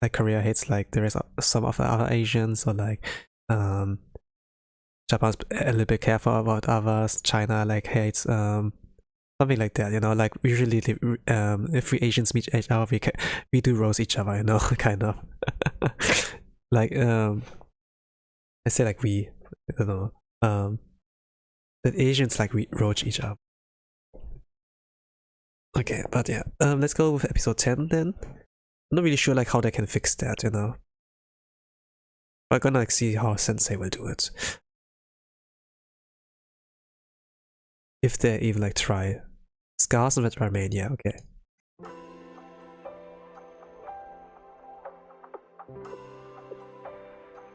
like Korea hates like there is some of the other Asians, or like Japan's a little bit careful about others, China like hates something like that, you know, like usually if we Asians meet each other we do roast each other, you know, kind of. Like I say like we, I don't know, that Asians like we roach each other. Okay, but yeah, let's go with episode 10 then. I'm not really sure like how they can fix that, you know. We're gonna like see how Sensei will do it. If they even like try. Scars of Armenia, okay.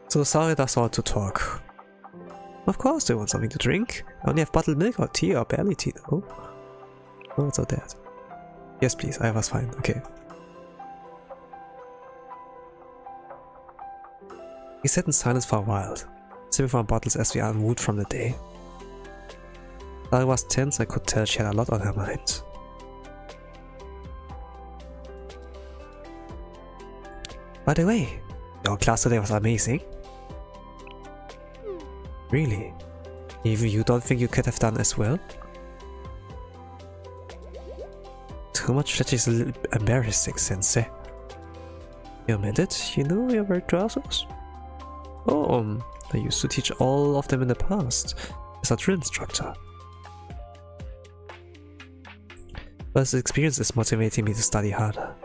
So Saori does want to talk. Of course they want something to drink. I only have bottled milk or tea or barley tea though. Oh, it's not that. Yes please, I was fine, okay. We sat in silence for a while, sipping from bottles as we unwound from the day. Saori was tense, I could tell she had a lot on her mind. By the way, your class today was amazing. Really? Even you don't think you could have done as well? Too much fletching is a little embarrassing, Sensei. You meant it? You know you wear trousers? Oh, I used to teach all of them in the past as a drill instructor. But this experience is motivating me to study harder.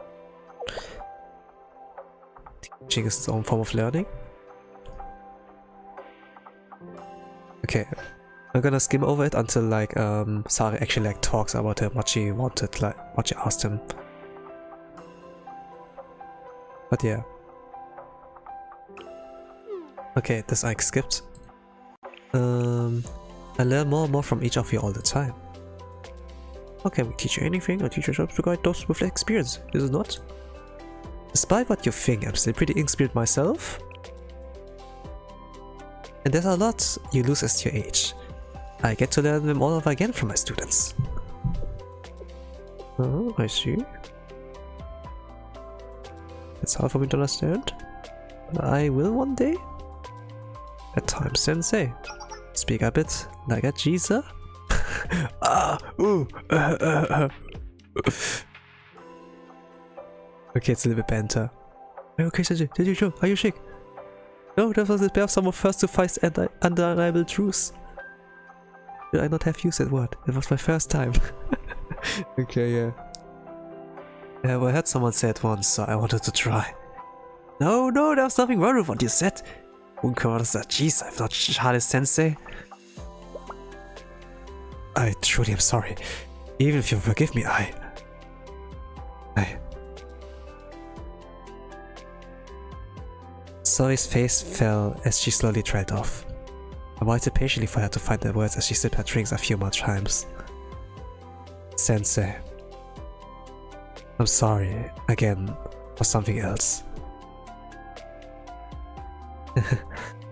Teaching is its own form of learning? Okay, I'm gonna skim over it until like Saori actually like talks about him, what she wanted, like what she asked him. But yeah. Okay, this I skipped. I learn more and more from each of you all the time. How can we teach you anything? Our teachers help to guide those with experience, is it not? Despite what you think, I'm still pretty inexperienced myself. And there's a lot you lose as you age. I get to learn them all over again from my students. Oh, I see. It's hard for me to understand. But I will one day. At times, Sensei. Speak a bit like a geezer. Okay, it's a little bit banter. Okay, Sensei, did you show? Are you shake? No, that was the pair of someone first to fight undeniable truths. Did I not have used that word? It was my first time. Okay, yeah. Yeah, well, I heard someone say it once, so I wanted to try. No, there was nothing wrong with what you said. Jeez, I'm not Charlie-sensei. I truly am sorry. Even if you forgive me, I... Sori's face fell as she slowly trailed off. I waited patiently for her to find the words as she sipped her drinks a few more times. Sensei. I'm sorry, again, for something else.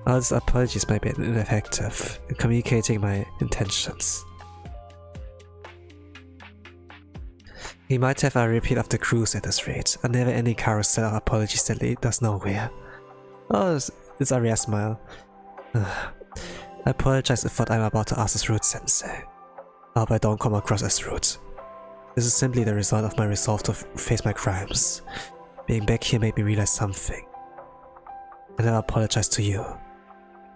All these apologies might be ineffective in communicating my intentions. We might have a repeat of the cruise at this rate, a never-ending carousel of apologies that lead us nowhere. Oh, it's Aria's smile. I apologize if what I'm about to ask is rude, Sensei. I hope I don't come across as rude. This is simply the result of my resolve to face my crimes. Being back here made me realize something. I never apologized to you.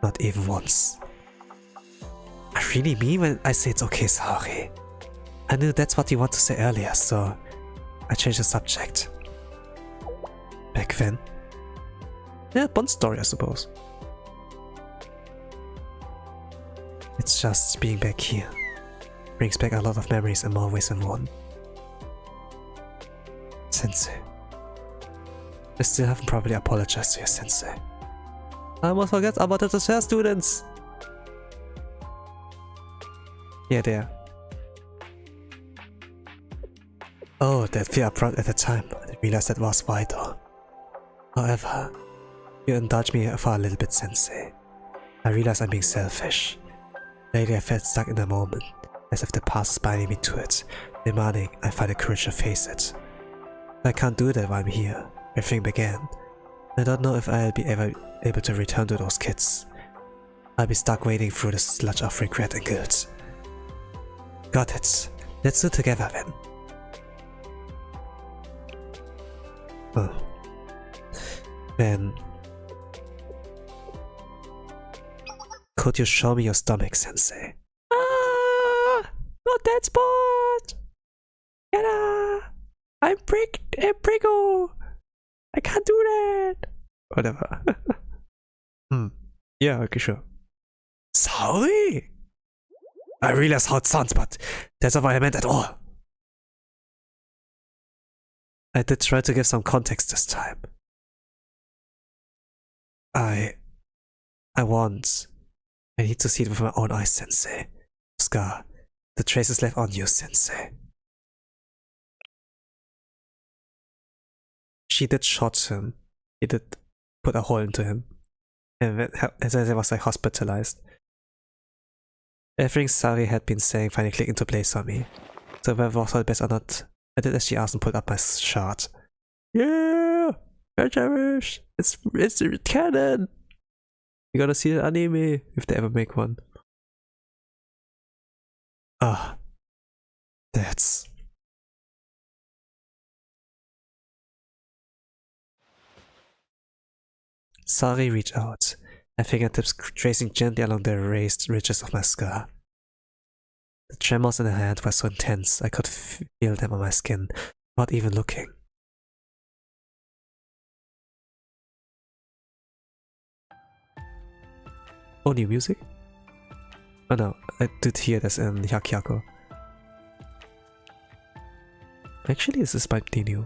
Not even once. I really mean when I say it's okay, sorry. I knew that's what you wanted to say earlier, so I changed the subject. Back then? Yeah, Bond story, I suppose. It's just being back here. Brings back a lot of memories in more ways than one. Sensei. I still haven't properly apologized to your sensei. I almost forgot about the dessert students! Yeah, there. Oh, that fear upfront at the time. I didn't realize that was why though. However, you indulged me for a little bit, Sensei. I realize I'm being selfish. Lately I felt stuck in the moment, as if the past is binding me to it, demanding I find the courage to face it. I can't do that while I'm here. Everything began. I don't know if I'll be able to return to those kids. I'll be stuck wading through the sludge of regret and guilt. Got it. Let's do it together then. Oh. Then... could you show me your stomach, Sensei? Ah! Not that spot! Yada! I'm pricko! I can't do that! Whatever. Yeah, okay, sure. Sorry? I realize how it sounds, but that's not what I meant at all. I did try to give some context this time. I need to see it with my own eyes, Sensei. Scar, the traces left on you, Sensei. She did shot him. He did put a hole into him. And then he was like hospitalized. Everything Sari had been saying finally clicked into place for me. So whether it was all best or not, I did as she asked and pulled up my shard. Yeah! Cherish! It's canon! You gotta see the anime if they ever make one. Ah. That's... Sari reached out, her fingertips tracing gently along the raised ridges of my scar. The tremors in her hand were so intense I could feel them on my skin, without even looking. Oh, new music? Oh no, I did hear this in Hyakyako. Actually, this might be new.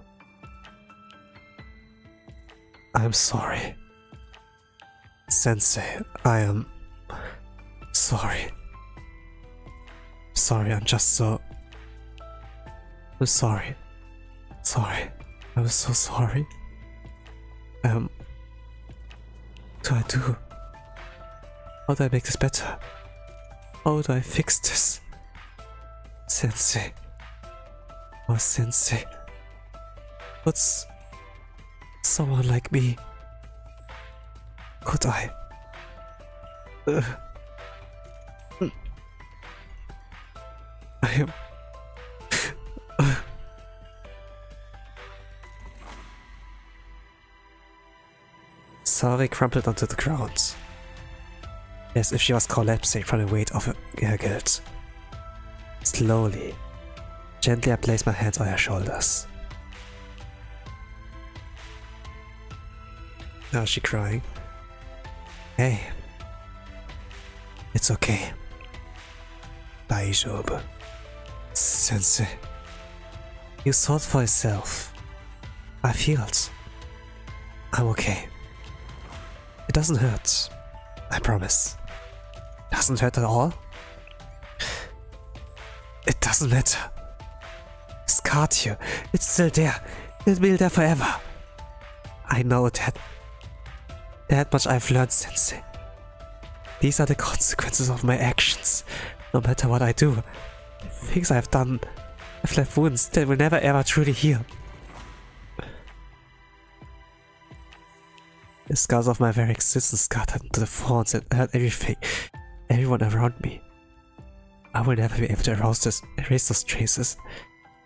I'm sorry. Sensei, I am... sorry. Sorry, I'm just so... I'm sorry. Sorry. I'm so sorry. What do I do? How do I make this better? How do I fix this? Sensei. Oh, Sensei. What's... someone like me? Could I? I am... Sari crumpled onto the ground. as if she was collapsing from the weight of her guilt. Slowly, gently I placed my hands on her shoulders. Now is she crying? Hey. It's okay. Daijoubu. Sensei. You saw it for yourself. I feel it. I'm okay. It doesn't hurt. I promise. Doesn't hurt at all? It doesn't matter. Scarred you. It's still there. It'll be there forever. I know that. That much I've learned, Sensei. These are the consequences of my actions. No matter what I do, the things I've done have left wounds that will never ever truly heal. The scars of my very existence scattered into the thorns that hurt everything, everyone around me. I will never be able to erase those traces.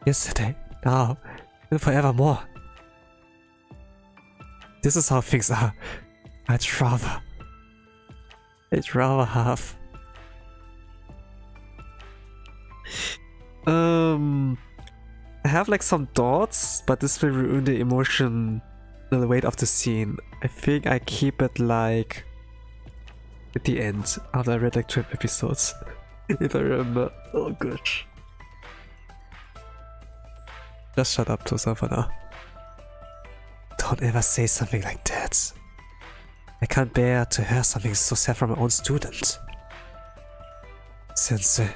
Yesterday, now, and forevermore. This is how things are. I'd rather have. I have like some thoughts, but this will ruin the emotion, the weight of the scene. I think I keep it like at the end after I read like 12 episodes. If I remember. Oh gosh. Just shut up, Tosa, for now. Don't ever say something like that. I can't bear to hear something so sad from my own student. Sensei,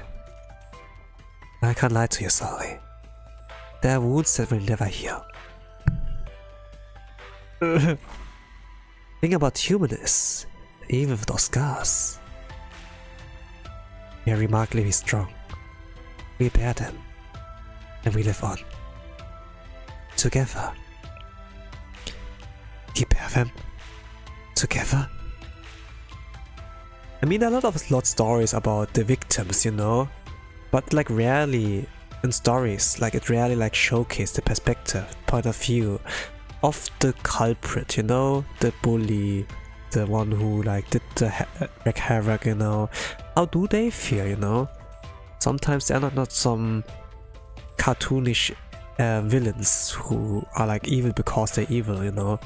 I can't lie to you, sorry. There are wounds that will never heal. Thing about humanness, even with those scars, we are remarkably strong. We bear them, and we live on. Together. We bear them. Together. I mean, a lot of stories about the victims, you know, but like rarely in stories, like it rarely like showcase the perspective, point of view of the culprit, you know, the bully, the one who like did the wreak havoc, you know. How do they feel, you know? Sometimes they're not some cartoonish villains who are like evil because they're evil, you know.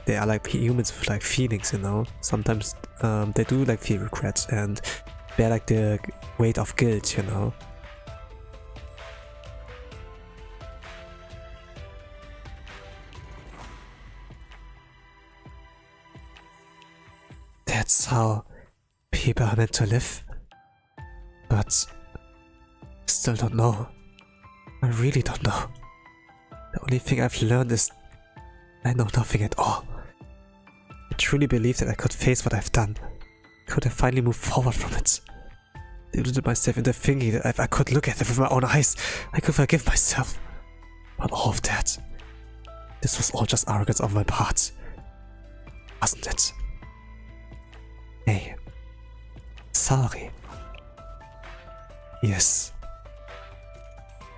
They are like humans with like feelings, you know. Sometimes they do like feel regrets and bear like the weight of guilt, you know. That's how people are meant to live. But I still don't know. I really don't know. The only thing I've learned is I know nothing at all. I truly believe that I could face what I've done. Could have finally moved forward from it. Deluded myself into thinking that if I could look at it with my own eyes, I could forgive myself. But all of that, this was all just arrogance on my part. Wasn't it? Hey. Sorry. Yes.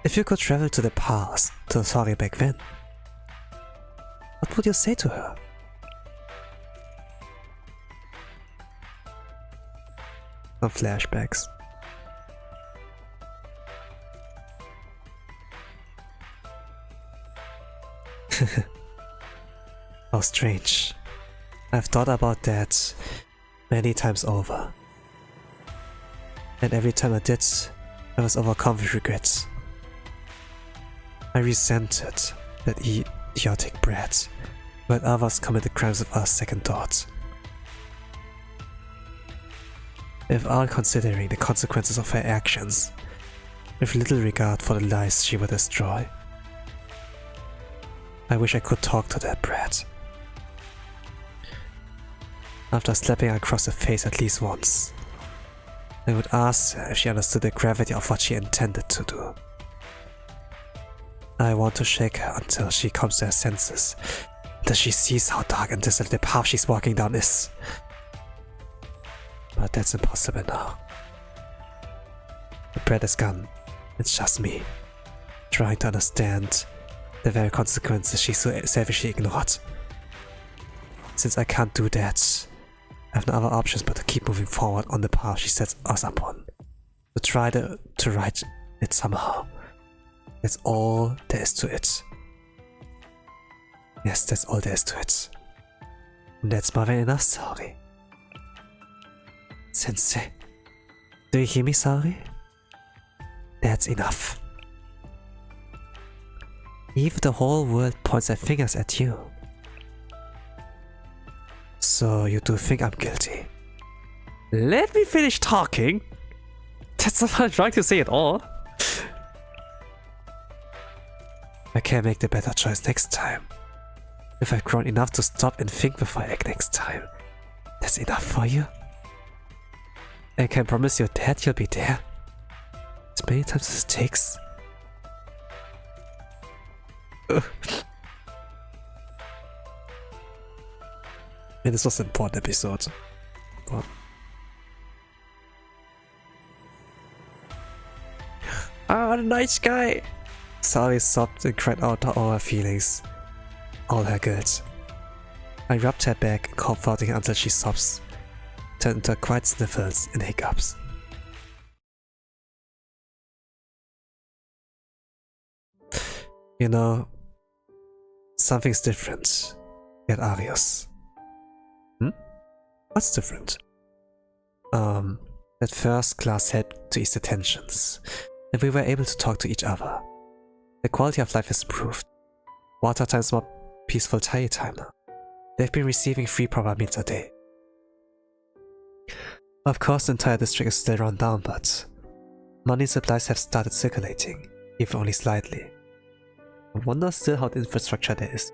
If you could travel to the past, to Sorry back then, what would you say to her? Some flashbacks. How strange. I've thought about that many times over. And every time I did, I was overcome with regrets. I resented that idiotic brat when others committed crimes without second thought. Without considering the consequences of her actions, with little regard for the lives she would destroy. I wish I could talk to that brat. After slapping her across the face at least once, I would ask her if she understood the gravity of what she intended to do. I want to shake her until she comes to her senses, until she sees how dark and desolate the path she's walking down is. But that's impossible now. The brat is gone. It's just me, trying to understand the very consequences she so selfishly ignored. Since I can't do that, I have no other options but to keep moving forward on the path she sets us upon. To try to right it somehow. That's all there is to it. Yes, that's all there is to it. And that's more than enough, Saori. Sensei, do you hear me, Saori? That's enough. Even the whole world points their fingers at you. So you do think I'm guilty? Let me finish talking! That's not what I'm trying to say at all. I can make the better choice next time. If I've grown enough to stop and think before I act next time. That's enough for you? I can promise your dad you'll be there. As many times as it takes. Man, this was an important episode. But... ah, what a nice guy! Saori sobbed and cried out all her feelings. All her guilt. I rubbed her back, comforting her until she sobs turned into quiet sniffles and hiccups. You know, something's different at Arios. What's different? That first class helped to ease the tensions, and we were able to talk to each other. The quality of life has improved. Water time's more peaceful Thai time now. They've been receiving 3 proper meals a day. Of course, the entire district is still run down, but money and supplies have started circulating, if only slightly. I wonder still how the infrastructure there is.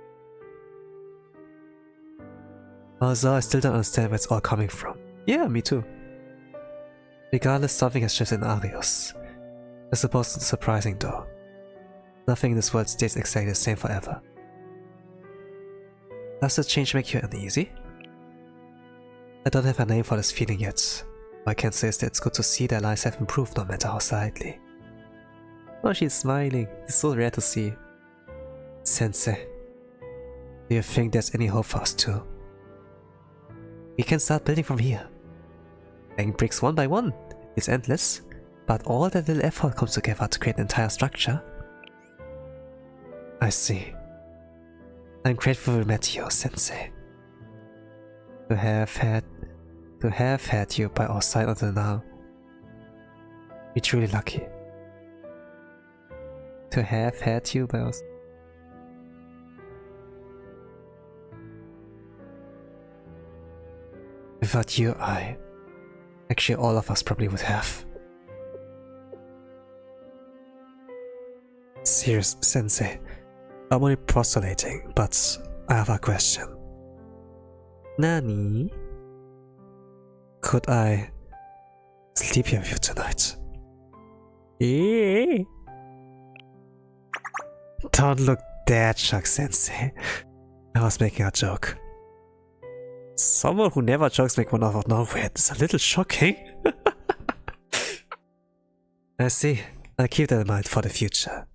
Although I still don't understand where it's all coming from. Yeah, me too. Regardless, something has shifted in Arios. I suppose it's surprising though. Nothing in this world stays exactly the same forever. Does this change make you uneasy? I don't have a name for this feeling yet. All I can say is that it's good to see their lives have improved no matter how slightly. Oh, she's smiling. It's so rare to see. Sensei, do you think there's any hope for us too? We can start building from here. Laying bricks one by one. It's endless, but all that little effort comes together to create an entire structure. I see. I'm grateful we met you, Sensei. To have had you by our side until now. We're truly lucky. To have had you by our side. Without you, actually all of us probably would have. Serious, Sensei. I'm only postulating, but I have a question. Nani? Could I sleep here with you tonight? Eh? Don't look that shocked, Sensei. I was making a joke. Someone who never jokes make one out of nowhere. It's a little shocking. I see. I'll keep that in mind for the future.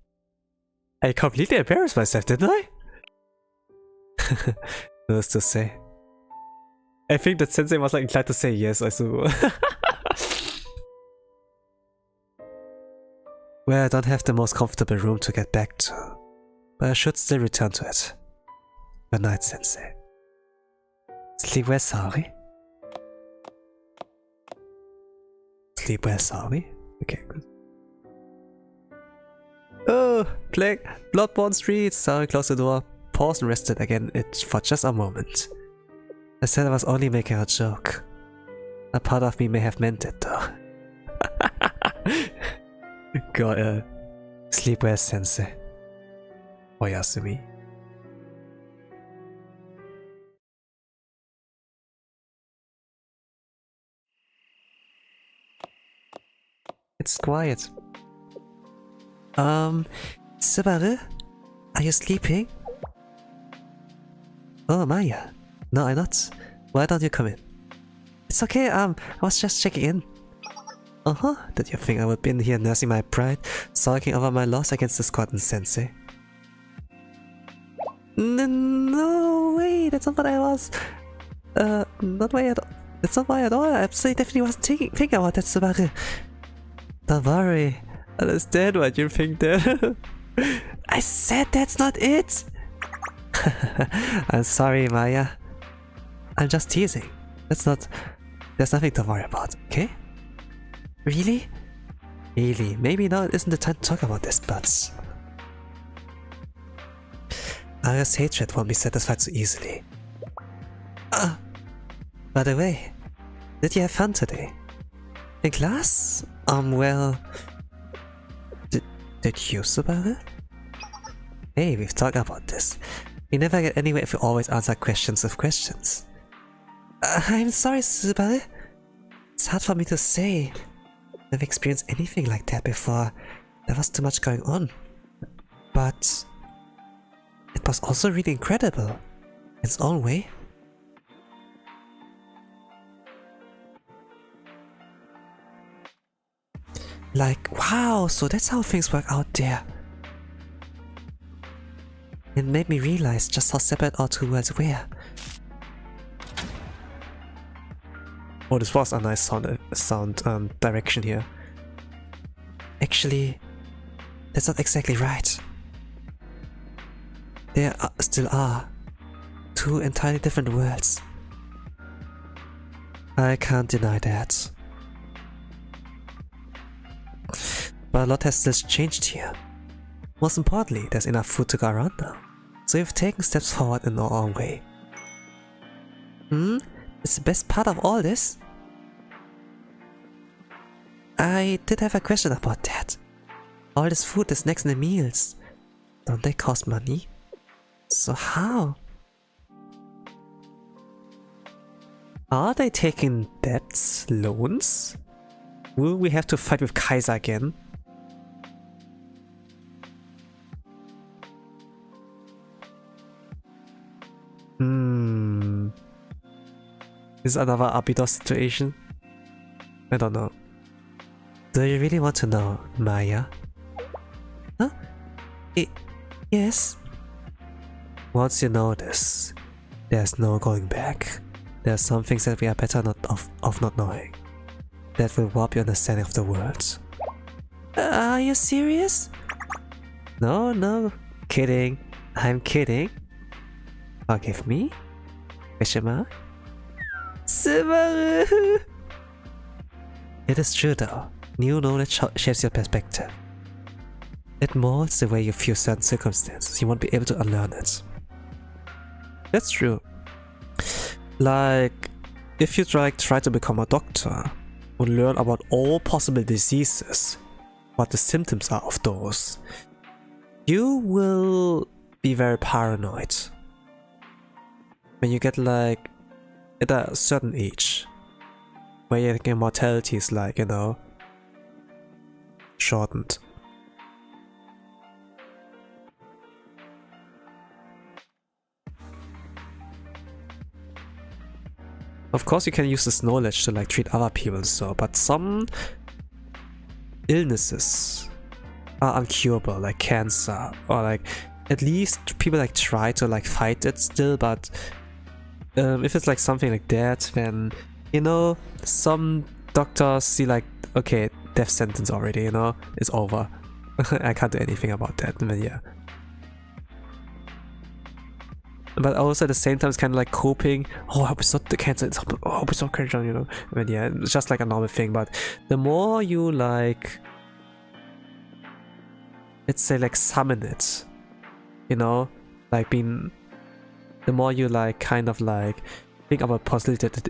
I completely embarrassed myself, didn't I? Who's to say? I think that Sensei was like inclined to say yes, I suppose. Well, I don't have the most comfortable room to get back to, but I should still return to it. Good night, Sensei. Sleep well, Saori. Sleep well, Saori. Okay, good. Oh, Bloodborne Streets. Saori closed the door, paused and rested again for just a moment. I said I was only making a joke. A part of me may have meant it though. God, sleep well, Sensei. Oyasumi. It's quiet. Subaru? Are you sleeping? Oh, Maya. No, I'm not. Why don't you come in? It's okay, I was just checking in. Did you think I would be in here nursing my pride, sulking over my loss against the Squadron Sensei? No way, that's not what I was. Not way at all. That's not why at all. I absolutely definitely wasn't thinking about that, Subaru. Don't worry. I understand what you think there. I said that's not it! I'm sorry, Maya. I'm just teasing. There's nothing to worry about, okay? Really? Really, maybe now isn't the time to talk about this, but... Ara's hatred won't be satisfied so easily. By the way, did you have fun today? In class? Well... Did you, Subaru? Hey, we've talked about this. We never get anywhere if we always answer questions with questions. I'm sorry, Subaru. It's hard for me to say. I've never experienced anything like that before. There was too much going on. But... it was also really incredible. In its own way. Like, wow, so that's how things work out there. It made me realize just how separate our two worlds were. Oh, this was a nice sound direction here. Actually, that's not exactly right. There still are two entirely different worlds. I can't deny that. But a lot has still changed here. Most importantly, there's enough food to go around now. So we've taken steps forward in our own way. It's the best part of all this. I did have a question about that. All this food, the snacks and the meals, don't they cost money? So how? Are they taking debts, loans? Will we have to fight with Kaiser again? Is another Abydos situation? I don't know. Do you really want to know, Maya? Huh? Yes? Once you know this, there's no going back. There are some things that we are better off not knowing. That will warp your understanding of the world. Are you serious? No. Kidding. I'm kidding. Forgive me? Question mark? Subaru! It is true though. New knowledge shapes your perspective. It molds the way you view certain circumstances. You won't be able to unlearn it. That's true. Like, if you try to become a doctor and learn about all possible diseases, what the symptoms are of those, you will be very paranoid. When you get like at a certain age, where your mortality is like, you know, shortened. Of course you can use this knowledge to like treat other people and so, but some illnesses are uncurable, like cancer, or like at least people like try to like fight it still, but if it's like something like that, then, you know, some doctors see like, okay, death sentence already, you know, it's over. I can't do anything about that, but yeah. But also at the same time, it's kind of like coping. Oh, I hope it's not the cancer. I hope it's not cancer, you know. I mean, yeah, it's just like a normal thing. But the more you like, let's say like summon it, you know, like being, the more you like kind of like think about possibility that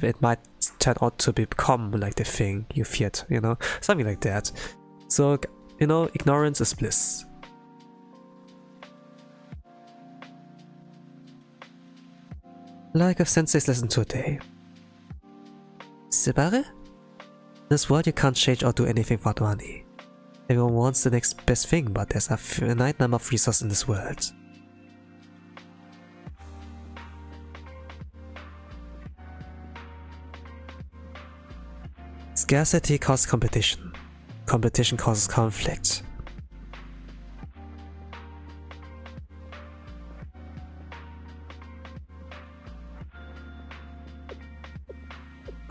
it might turn out to become like the thing you feared, you know, something like that. So, you know, ignorance is bliss. Like a sensei's lesson today. Subaru? In this world you can't change or do anything without money. Everyone wants the next best thing, but there's a finite number of resources in this world. Scarcity causes competition. Competition causes conflict.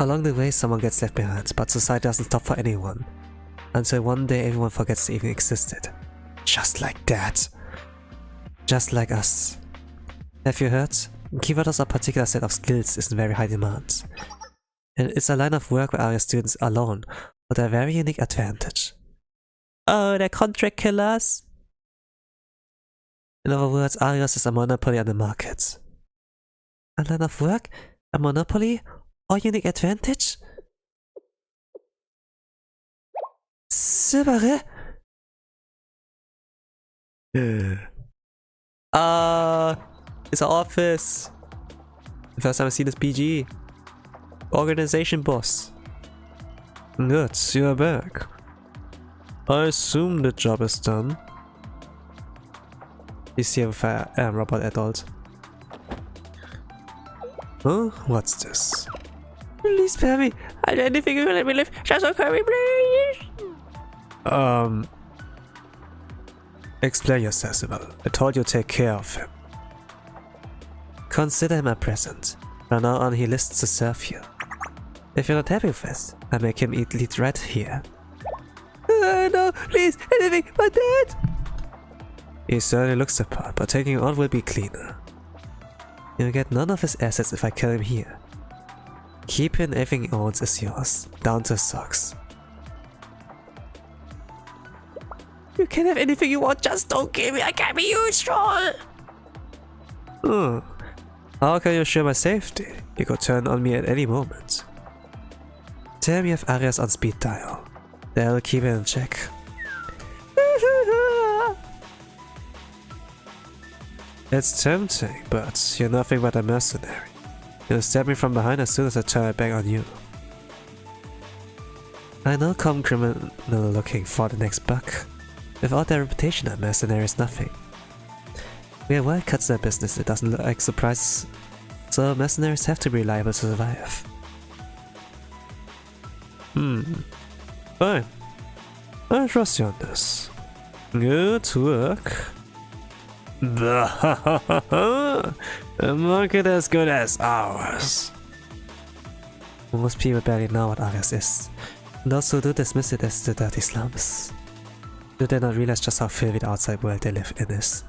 Along the way, someone gets left behind, but society doesn't stop for anyone. Until one day everyone forgets they even existed. Just like that. Just like us. Have you heard? Keywords of a particular set of skills is in very high demand. And it's a line of work where our students alone hold a very unique advantage. Oh, they're contract killers! In other words, Arios is a monopoly on the market. A line of work? A monopoly? Or unique advantage? Subaru? It's an office. The first time I see this PG. Organization boss. Good, you're back. I assume the job is done. He's here with a robot adult. Huh? What's this? Please spare me. I'll do anything you can let me live. Just don't hurry, please. Explain yourself, Sybil. I told you to take care of him. Consider him a present. From now on, he lists to serve you. If you're not happy with this, I make him eat right here. No, please, anything but that! He certainly looks the part, but taking him on will be cleaner. You'll get none of his assets if I kill him here. Keep him and everything he owns is yours, down to socks. You can have anything you want, just don't kill me, I can't be useful! How can you assure my safety? You could turn on me at any moment. Tell him you have Arias on speed dial. That'll keep it in check. It's tempting, but you're nothing but a mercenary. You'll stab me from behind as soon as I turn my back on you. I know common criminal looking for the next buck. Without their reputation, a mercenary is nothing. We are wildcats in our business, it doesn't look like surprises, so mercenaries have to be reliable to survive. Fine. I trust you on this. Good work. A market as good as ours. Most people barely know what Arias is, and those who do dismiss it as the dirty slums. Do they not realize just how filthy the outside world they live in is?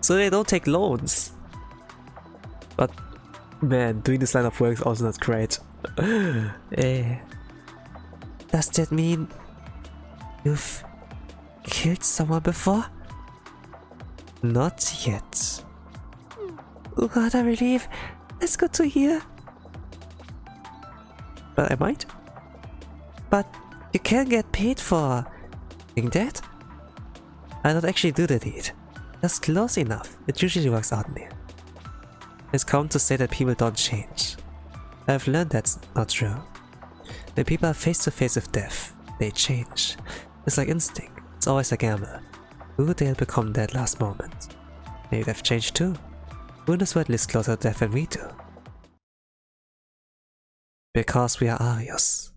So they don't take loans. But man, doing this line of work is also not great. Does that mean you've killed someone before? Not yet. What a relief. That's good to hear. But I might. But you can't get paid for doing that? I don't actually do the deed. Just close enough. It usually works out me. It's common to say that people don't change. I've learned that's not true. When people are face to face with death, they change. It's like instinct. It's always a gamble. Who they'll become that last moment. Maybe they've changed too. Who in this world lives closer to death than we do? Because we are Arios.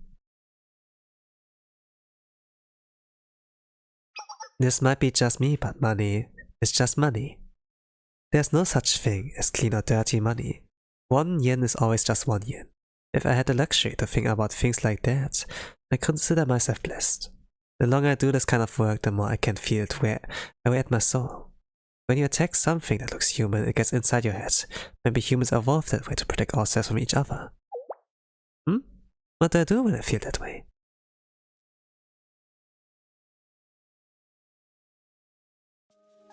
This might be just me, but money is just money. There's no such thing as clean or dirty money. 1 yen is always just 1 yen. If I had the luxury to think about things like that, I consider myself blessed. The longer I do this kind of work, the more I can feel it away at my soul. When you attack something that looks human, it gets inside your head. Maybe humans evolved that way to protect ourselves from each other. What do I do when I feel that way?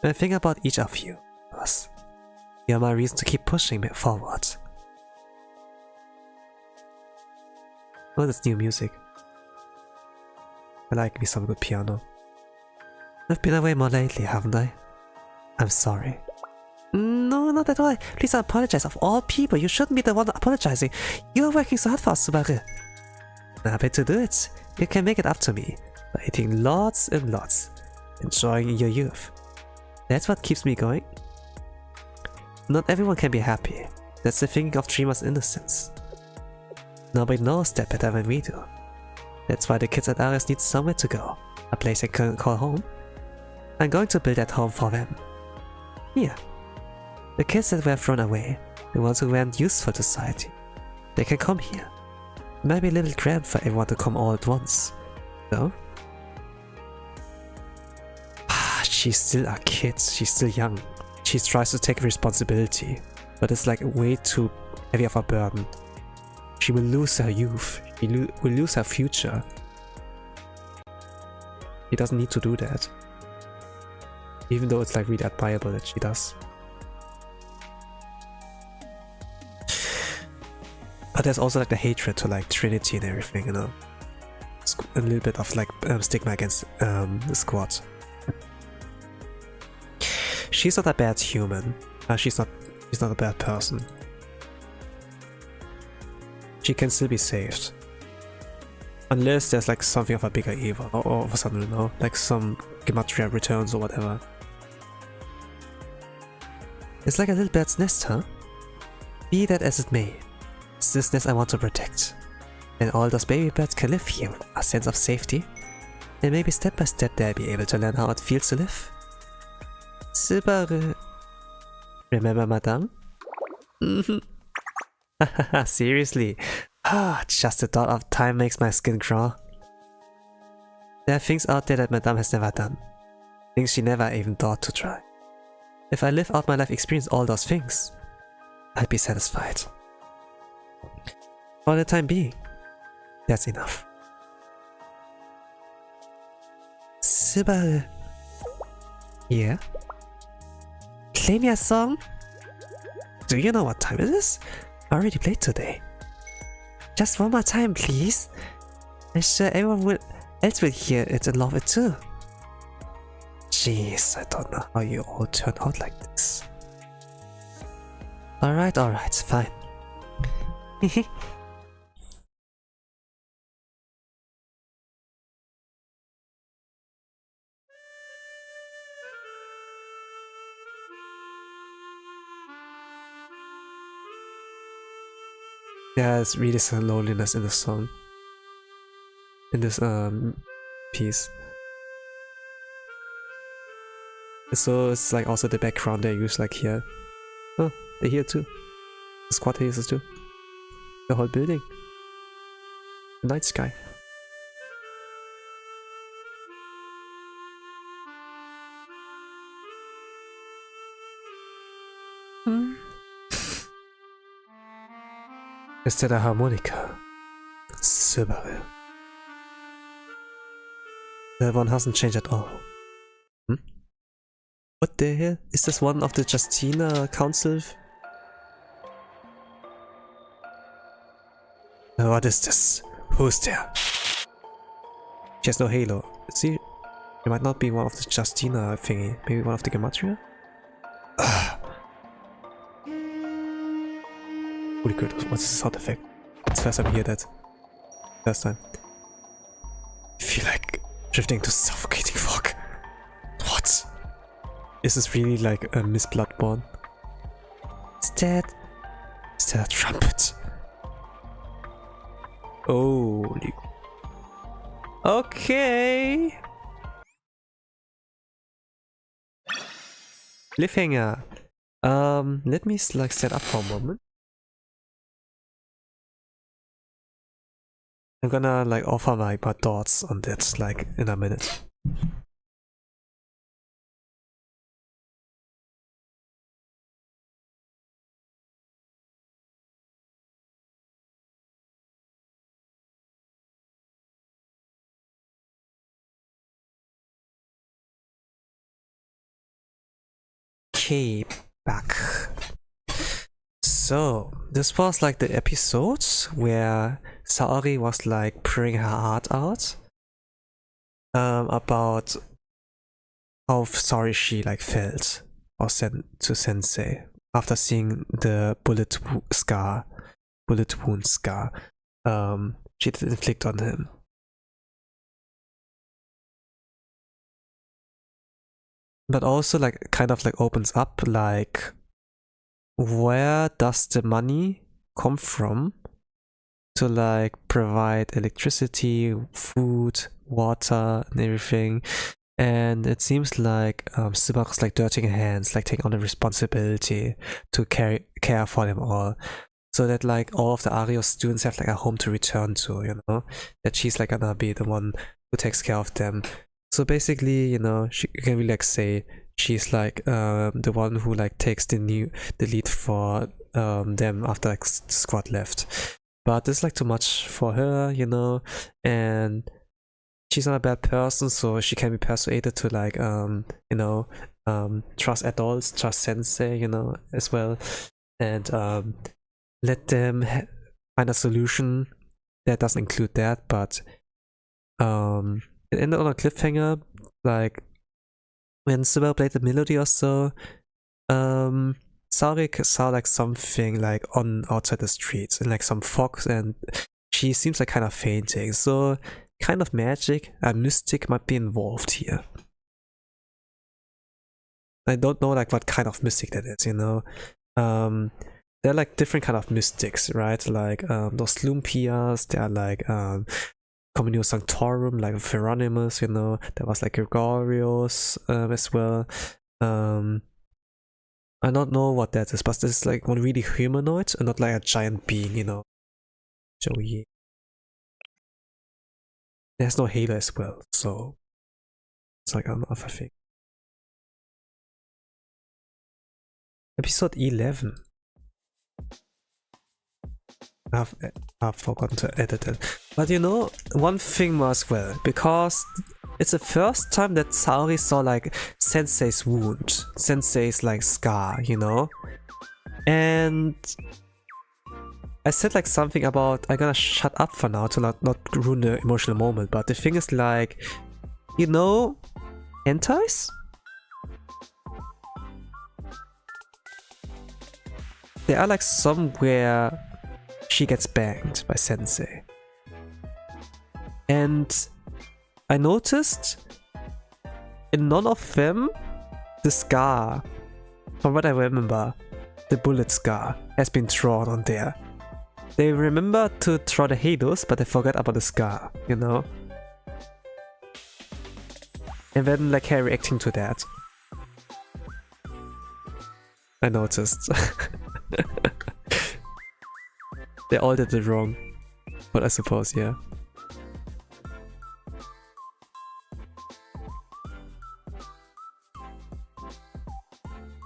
When I think about each of you, boss, you're my reason to keep pushing me forward. Oh, that's new music. I like me some good piano. I've been away more lately, haven't I? I'm sorry. No, not at all. Please apologize. Of all people, you shouldn't be the one apologizing. You're working so hard for us, Subaru. I'm happy to do it. You can make it up to me by eating lots and lots, enjoying your youth. That's what keeps me going. Not everyone can be happy. That's the thing of dreamers' innocence. Nobody knows that better than we do. That's why the kids at Arias need somewhere to go, a place they can call home. I'm going to build that home for them. Here. The kids that were thrown away, the ones who weren't useful to society, they can come here. It might be a little cramped for everyone to come all at once, no? She's still a kid, she's still young. She tries to take responsibility, but it's like way too heavy of a burden. She will lose her youth, she will lose her future. She doesn't need to do that. Even though it's like really admirable that she does. But there's also like the hatred to like Trinity and everything, you know. It's a little bit of like stigma against the squad. She's not a bad human. She's not a bad person. She can still be saved. Unless there's like something of a bigger evil or something, you know, like some gematria returns or whatever. It's like a little bird's nest, huh? Be that as it may, it's this nest I want to protect. And all those baby birds can live here with a sense of safety. And maybe step by step they'll be able to learn how it feels to live. Super. Remember, madame? Seriously. Just the thought of time makes my skin crawl. There are things out there that madame has never done. Things she never even thought to try. If I live out my life experience all those things, I'd be satisfied. For the time being, that's enough. Subaru. Yeah? Claim your song? Do you know what time it is? I already played today. Just one more time, please. I'm sure everyone else will hear it and love it too. Jeez, I don't know how you all turn out like this. Alright, fine. There's really some loneliness in the song. In this piece. So it's like also the background they use like here. Oh, they're here too. The squad here is too. The whole building. The night sky. Is that a harmonica? Subaru. That one hasn't changed at all. What the hell? Is this one of the Justina Council? What is this? Who's there? She has no halo. See, it might not be one of the Justina thingy. Maybe one of the Gematria? Holy good, what's this sound effect? It's the first time I hear that. First time. I feel like drifting to suffocating fog. What? Is this really like a Miss Bloodborne? Is that a trumpet? Holy. Okay. Cliffhanger. Let me like set up for a moment. I'm gonna like offer my thoughts on that like in a minute. Okay, back. So this was like the episode where Saori was like pouring her heart out about how sorry she like felt or sent to Sensei after seeing the bullet wound scar she did inflict on him. But also like kind of like opens up like where does the money come from to like provide electricity, food, water and everything, and it seems like Subaru's like dirtying her hands, like taking on the responsibility to care for them all, so that like all of the Ario students have like a home to return to, you know, that she's like gonna be the one who takes care of them. So basically, you know, you can really like say she's like the one who like takes the lead for them after like the squad left. But it's like too much for her, you know, and she's not a bad person, so she can be persuaded to like you know, trust adults, trust sensei, you know, as well, and let them find a solution that doesn't include that. But it ended on a cliffhanger, like when Subaru played the melody or so. Saori saw like something like on outside the streets and like some fog, and she seems like kind of fainting, so kind of magic and mystic might be involved here. I don't know like what kind of mystic that is, you know. They're like different kind of mystics, right? Like those Lumpias, they are like Communio Sanctorum, like Hieronymus, you know. There was like Gregorios as well. I don't know what that is, but this is like one really humanoid and not like a giant being, you know. Joey. There's no halo as well, so it's like another thing. Episode 11. I've forgotten to edit it. But you know, one thing more as well, because it's the first time that Saori saw like Sensei's wound, Sensei's like scar, you know? And I said like something about I'm gonna shut up for now to not ruin the emotional moment, but the thing is like, you know, hentais? They are like somewhere she gets banged by Sensei. And I noticed in none of them the scar, from what I remember, the bullet scar has been drawn on there. They remember to draw the halos, but they forgot about the scar, you know? And then like her reacting to that, I noticed. They all did it wrong, but I suppose, yeah.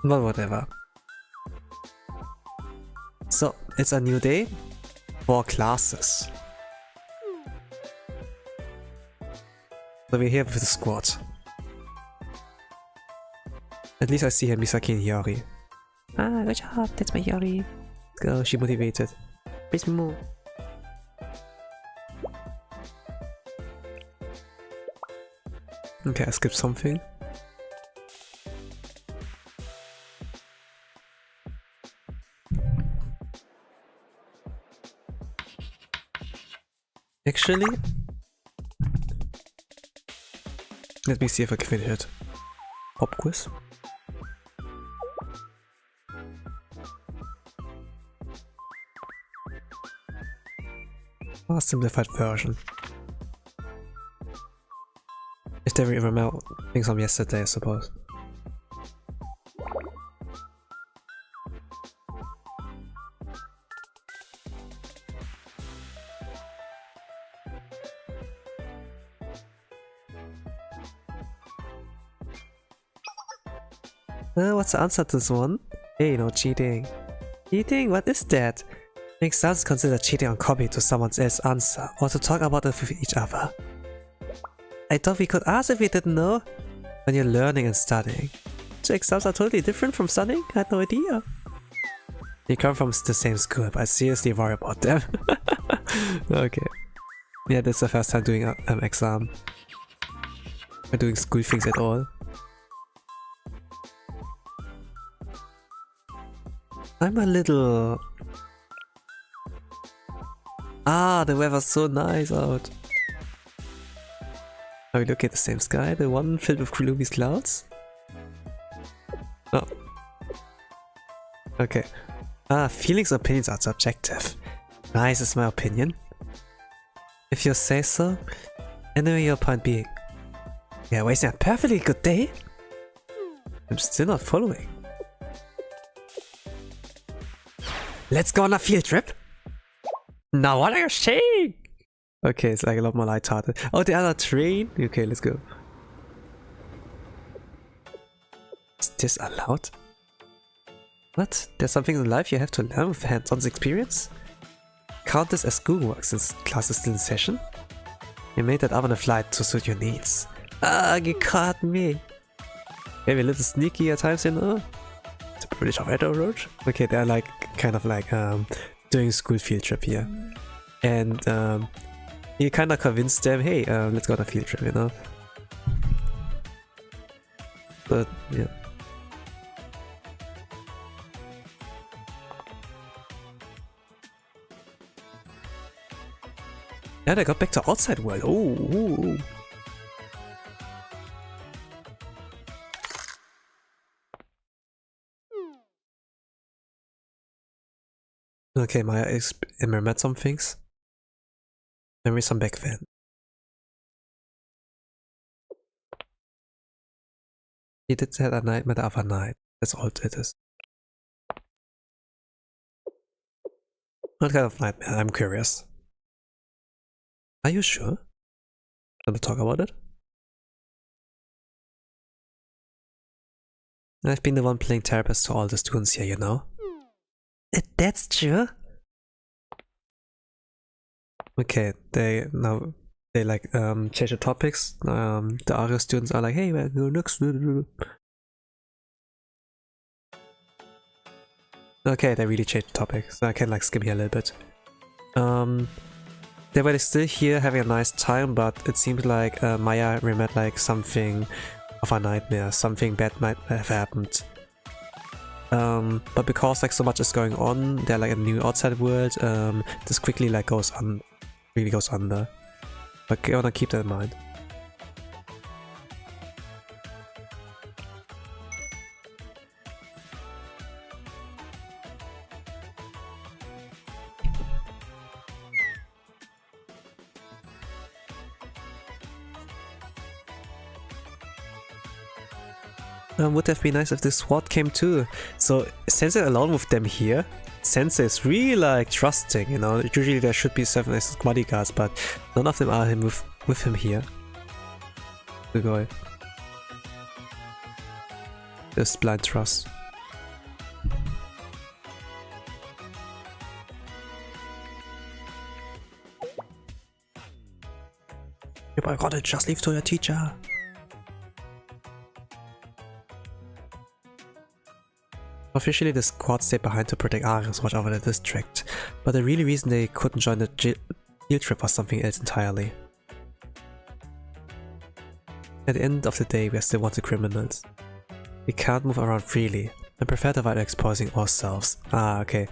But whatever. So, it's a new day for classes. So we're here with the squad. At least I see here Misaki and Hiyori. Ah, good job, that's my Hiyori. Go, she motivated. Praise me more. Okay, I skipped something. Actually, let me see if I can finish it. Pop quiz. A simplified version. If they remember things from yesterday, I suppose. What's the answer to this one? Hey, no cheating. Cheating? What is that? Exams consider cheating on copy to someone else's answer, or to talk about it with each other. I thought we could ask if we didn't know. When you're learning and studying. So exams are totally different from studying? I had no idea. You come from the same school, but I seriously worry about them. Okay. Yeah, this is the first time doing an exam. Or doing school things at all. I'm a little... Ah, the weather's so nice out. Are we looking at the same sky? The one filled with gloomy clouds? Oh. Okay. Ah, feelings and opinions are subjective. Nice is my opinion. If you say so. Anyway, your point being. Yeah, wasting a perfectly good day? I'm still not following. Let's go on a field trip? Now what are you saying? Okay, it's like a lot more lighthearted. Oh, the other train? Okay, let's go. Is this allowed? What? There's something in life you have to learn with hands-on experience? Count this as schoolwork since class is still in session? You made that up on a flight to suit your needs. Ah, you caught me. Maybe a little sneaky at times, you know? It's a British Oratorio. Okay, they're like, kind of like, doing a school field trip here. And, he kinda convinced them, hey, let's go on a field trip, you know? But, yeah. Yeah, they got back to outside world. Oh. Okay, Maya remembered some things. Maybe some back then. He did have a nightmare the other night. That's all it is. What kind of nightmare? I'm curious. Are you sure? Can we talk about it? I've been the one playing therapist to all the students here, you know? That's true. Okay, they like change the topics. The other students are like, hey, we're going next. Okay, they really changed the topic, so I can like skim here a little bit. They were still here having a nice time, but it seems like Maya remembered like something of a nightmare, something bad might have happened. But because like so much is going on, they're like a new outside world, this quickly like really goes under. But I wanna keep that in mind. Would have been nice if this SWAT came too. So Sensei alone with them here. Sensei is really like trusting, you know. Usually there should be 7 bodyguards, but none of them are with him here. Good boy. Just blind trust. Yep, I got it. Just leave to your teacher. Officially, the squad stayed behind to protect Ares, watch over the district, but the real reason they couldn't join the field trip was something else entirely. At the end of the day, we are still wanted criminals. We can't move around freely, and prefer to avoid exposing ourselves. Ah, okay.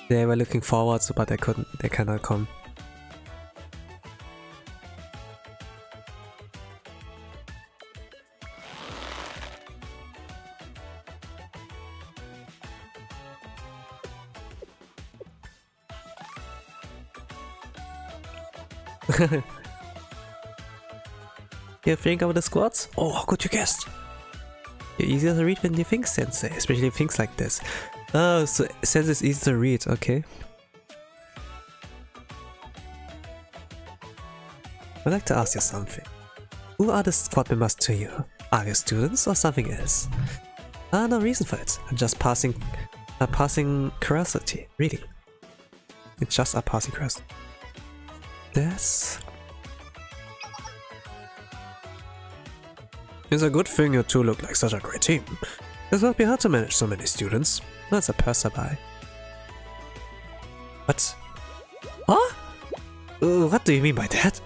They were looking forward, but they cannot come. You think about the squads? Oh, how could you guess? You're easier to read when you think, Sensei, especially things like this. Oh, so Sensei is easy to read, okay. I'd like to ask you something. Who are the squad members to you? Are you students or something else? No reason for it. I'm just passing curiosity, really. It's just a passing curiosity. It's a good thing you two look like such a great team. It must be hard to manage so many students. That's a passerby. What? Huh? What do you mean by that?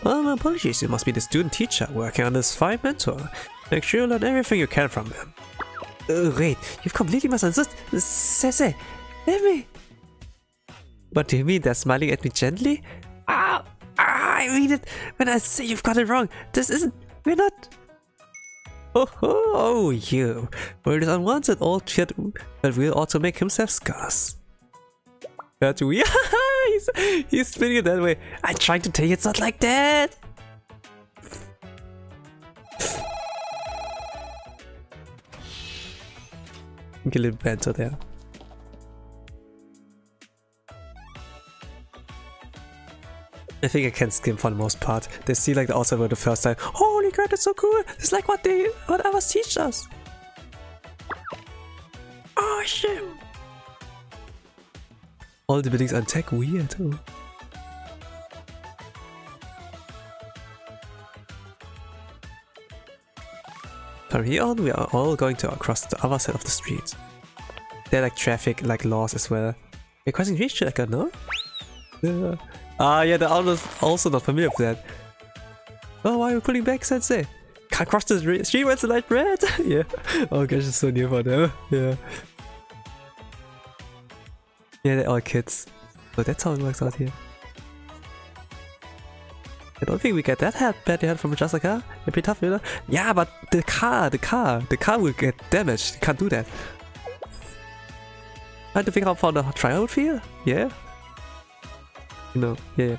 My apologies, you must be the student teacher working on this fine mentor. Make sure you learn everything you can from him. Wait, you've completely misunderstood. Sensei, let me. What do you mean? They're smiling at me gently? I mean it when I say you've got it wrong. This isn't. We're not. Oh, you. Well, this unwanted old kid, but we'll also make himself scarce. But we. he's spinning it that way. I'm trying to tell you it's not like that. Get a little banter there. I think I can skim for the most part. They see like the outside world the first time. Holy crap, that's so cool! It's like what others teach us. Oh shit! All the buildings attack weird too. From here on, we are all going to cross the other side of the street. There are like traffic, like laws as well. You're crossing street like that, no? Yeah. Ah, yeah, they're also not familiar with that. Oh, why are we pulling back, Sensei? Can't cross the street when it's a light red. Yeah. Oh gosh, it's so near for them. Yeah. Yeah, they're all kids. So that's how it works out here. I don't think we get that bad hit from just a car. It'd be tough, you know? Yeah, but the car will get damaged. You can't do that. Trying to figure out for the tryout here? Yeah. No, yeah.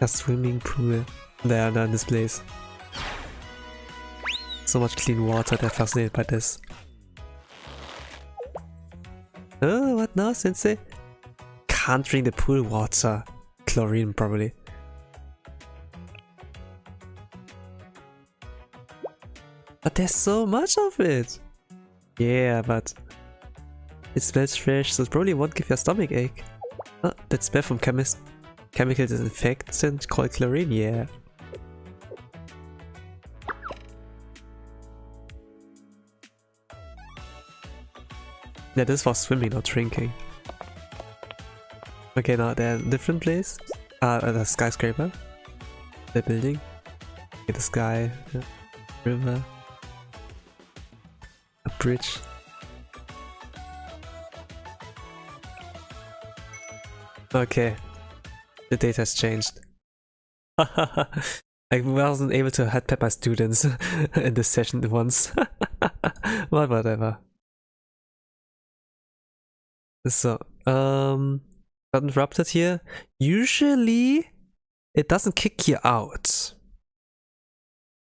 A swimming pool. There in this place. So much clean water, they're fascinated by this. Oh, what now, Sensei? Can't drink the pool water. Chlorine, probably. But there's so much of it! Yeah, but it smells fresh, so it probably won't give you a stomach ache. Oh, that smell from chemical disinfectant called chlorine, yeah. Yeah, this was swimming, not drinking. Okay, now they're in a different place. The skyscraper. The building. Okay, the sky. Yeah. River. A bridge. Okay. The date has changed. I wasn't able to headpad my students in this session once. But whatever. So, got interrupted here. Usually, it doesn't kick you out.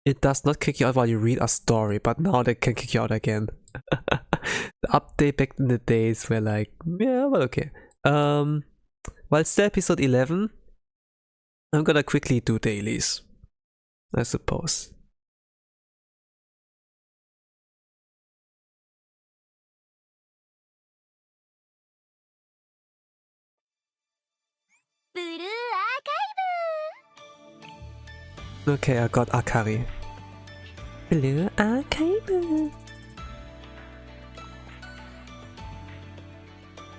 It does not kick you out while you read a story, but now they can kick you out again. The update back in the days were like, yeah, well, okay. Well, it's still episode 11. I'm gonna quickly do dailies, I suppose. Okay, I got Akari. Blue Archive.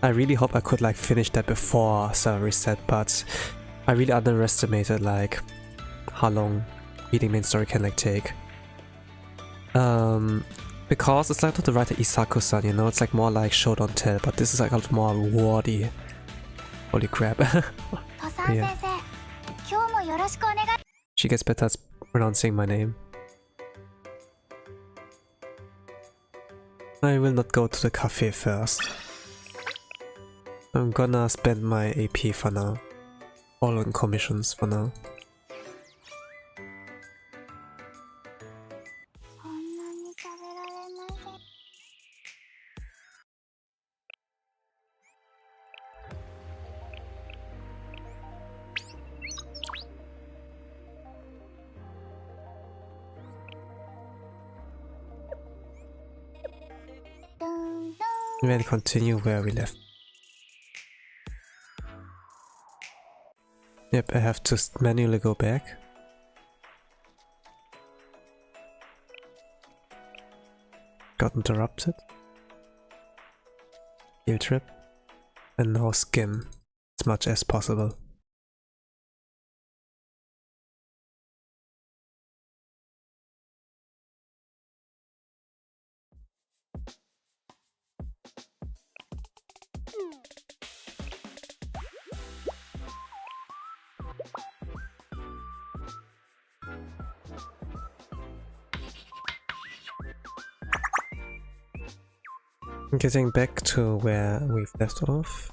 I really hope I could like finish that before server reset, but I really underestimated like how long reading main story can like take. Because it's like not the writer Isaku-san, you know, it's like more like show don't tell, but this is like a lot more wordy. Holy crap. Yeah. She gets better at pronouncing my name. I will not go to the cafe first. I'm gonna spend my AP for now. All on commissions for now. We'll continue where we left. Yep, I have to manually go back. Got interrupted. Field trip. And now skim as much as possible. Getting back to where we've left off.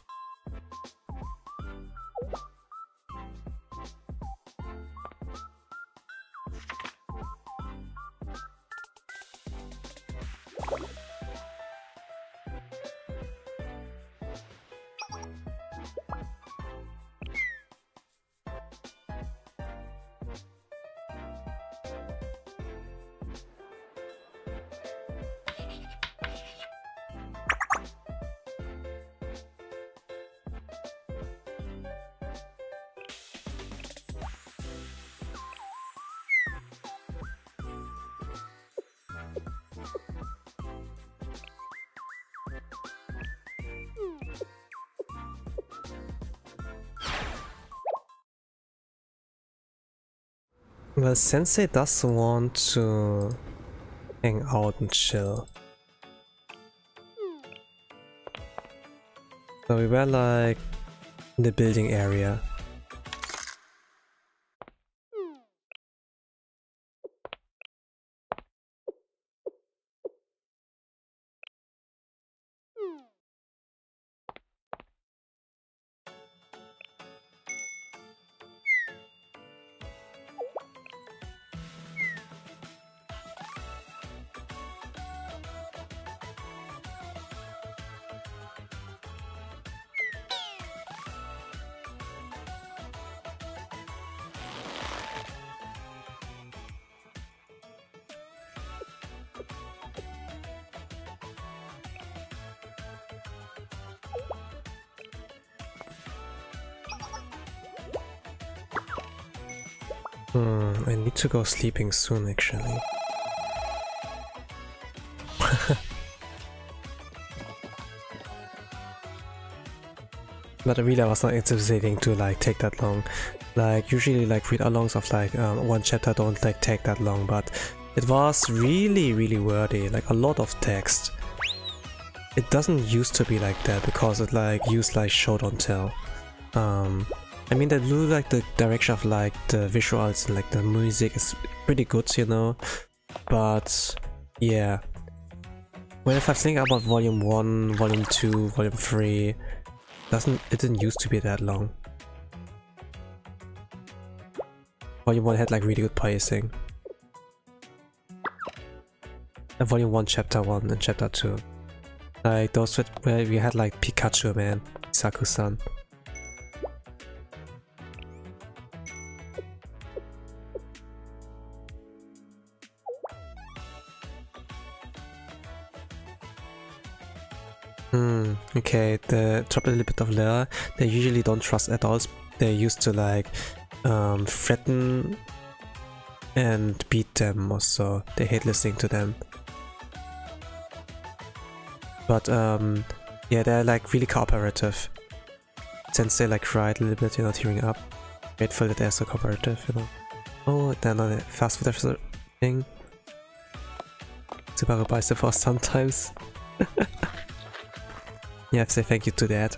Well, Sensei does want to hang out and chill. So we were like in the building area. I need to go sleeping soon actually. But I really was not anticipating to like take that long. Like usually like read-alongs of like one chapter don't like take that long, but it was really wordy, like a lot of text. It doesn't used to be like that because it like used like show don't tell. I mean, they do like the direction of like the visuals and like the music is pretty good, you know, but yeah. When if I think about volume 1, volume 2, volume 3, it didn't used to be that long. Volume 1 had like really good pacing. And volume 1, chapter 1 and chapter 2. Like those where we had like Pikachu, man, Saku-san. Okay, the drop a little bit of layer. They usually don't trust adults. They're used to like threaten and beat them also. They hate listening to them. But yeah, they're like really cooperative. Since they like cried a little bit, you know, tearing up. Grateful that they're so cooperative, you know. Oh, they're not a fast food thing. Super bicep for sometimes. You have to say thank you to that.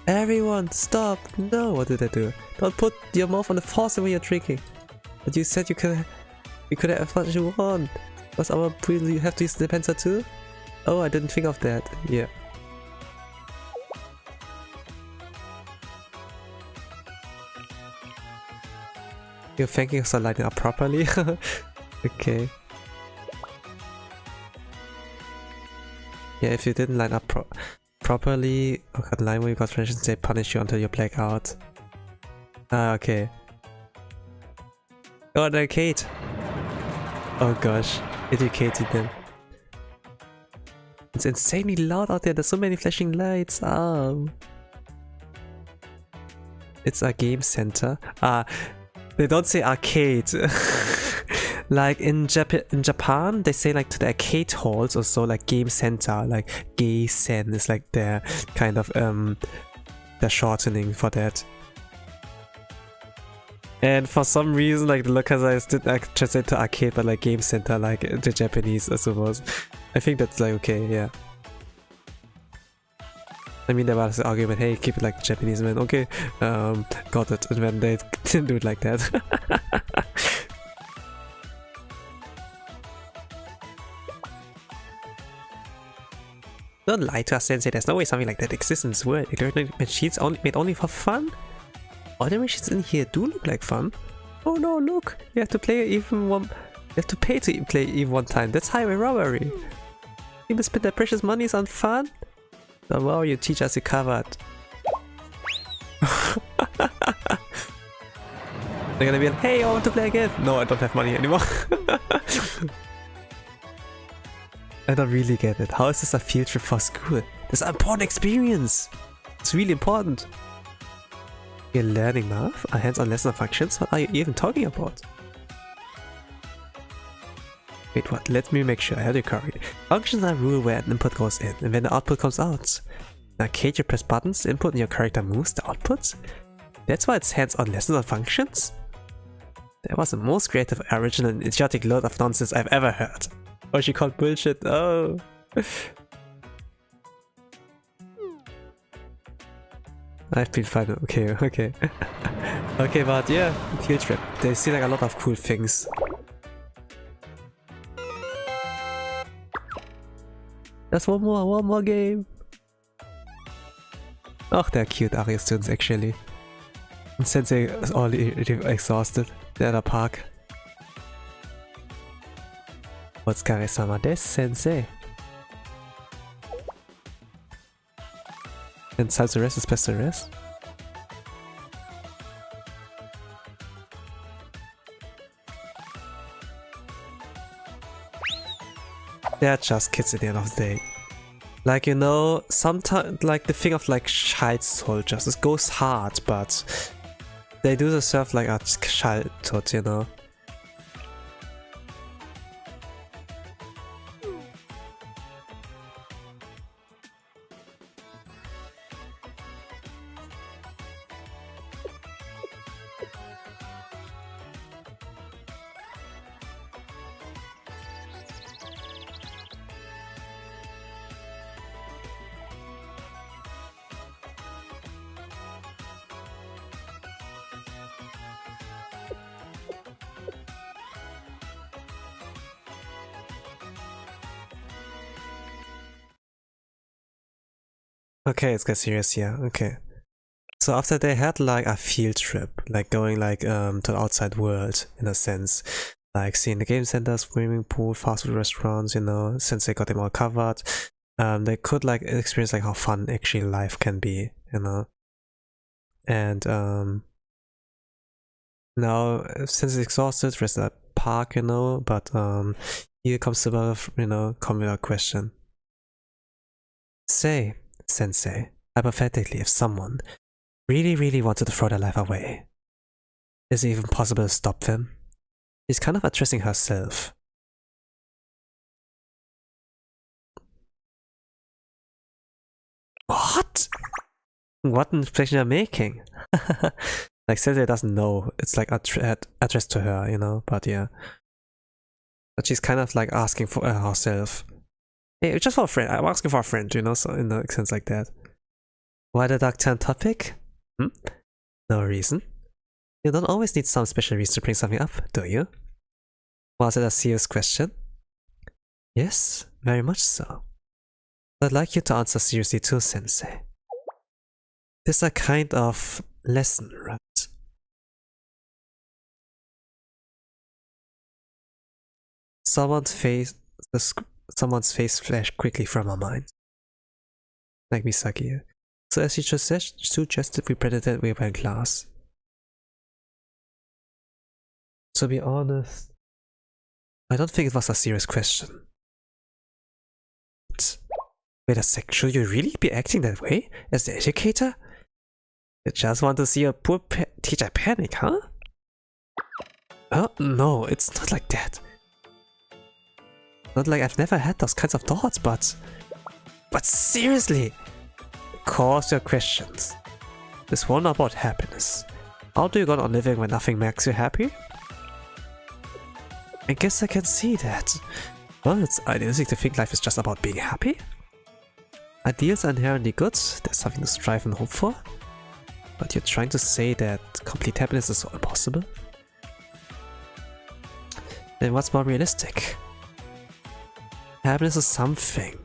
Everyone, stop! No, what did I do? Don't put your mouth on the faucet when you're drinking. But you said you could have what you want. Was our pool you have to use the dispenser too? Oh, I didn't think of that. Yeah. You're thanking us for lighting up properly? Okay. Yeah, if you didn't line up properly, or cut line where you got friends, they punish you until you black out. Ah, okay. Oh, the arcade! Oh gosh, educated them. It's insanely loud out there, there's so many flashing lights. Oh. It's a game center. Ah. They don't say arcade. Like in Japan, they say like to the arcade halls or so, like game center, like gay-sen is like their kind of their shortening for that. And for some reason, like the localizers didn't translate to arcade, but like game center, like the Japanese, I suppose. I think that's like okay, yeah. I mean, there was the argument, hey, keep it like the Japanese man. Okay, got it. And then they didn't do it like that. Don't lie to us, Sensei. There's no way something like that exists in this world. Electronic machines made only for fun? All the machines in here do look like fun. Oh no, look! You have to play even one. You have to pay to play even one time. That's highway robbery. People spend their precious monies on fun? Don't worry, you teach us you covered. They're gonna be like, hey, I want to play again. No, I don't have money anymore. I don't really get it. How is this a field trip for school? This is an important experience. It's really important. You're learning math? A hands-on lesson of functions? What are you even talking about? Wait, what? Let me make sure I heard you correctly. Functions are a rule where an input goes in and when the output comes out. In arcade, you press buttons, the input, and your character moves the output? That's why it's hands-on lessons on functions? That was the most creative, original, and idiotic load of nonsense I've ever heard. Oh, she called bullshit. Oh. I've been fine. Okay, okay. Okay, but yeah, field trip. They see like a lot of cool things. Just one more game. Oh, they're cute Aria students actually. And Sensei is all exhausted. They're at a park. What's Kare-sama desu, Sensei? And time to rest is best to rest? They're just kids at the end of the day. Like, you know, sometimes, like, the thing of, like, child soldiers, it goes hard, but they do deserve, like, a childhood, you know? Okay, let's get serious here. Okay. So after they had like a field trip, like going like to the outside world in a sense, like seeing the game center, swimming pool, fast food restaurants, you know, since they got them all covered, they could like experience like how fun actually life can be, you know. And now since it's exhausted, rest at the park, you know, but here comes the, you know, come with a question. Say, Sensei, hypothetically, if someone really wanted to throw their life away, is it even possible to stop them? She's kind of addressing herself. What? What impression you're making? Like, Sensei doesn't know. It's like addressed to her, you know, but yeah. But she's kind of like asking for herself. Hey, just for a friend. I'm asking for a friend, you know, so in a sense like that. Why the dark turn topic? No reason. You don't always need some special reason to bring something up, do you? Was it a serious question? Yes, very much so. I'd like you to answer seriously too, Sensei. This is a kind of lesson, right? Someone's face flashed quickly from her mind. Like Misaki. So as you just suggested, we pretended we were in class. To be honest, I don't think it was a serious question. Wait a sec, should you really be acting that way as the educator? You just want to see a poor teacher panic, huh? Oh, no, it's not like that. Not like I've never had those kinds of thoughts, but seriously! Of course your questions. This one about happiness. How do you go on living when nothing makes you happy? I guess I can see that. Well, it's idealistic to think life is just about being happy. Ideals are inherently good, there's something to strive and hope for. But you're trying to say that complete happiness is impossible? Then what's more realistic? Happiness is something.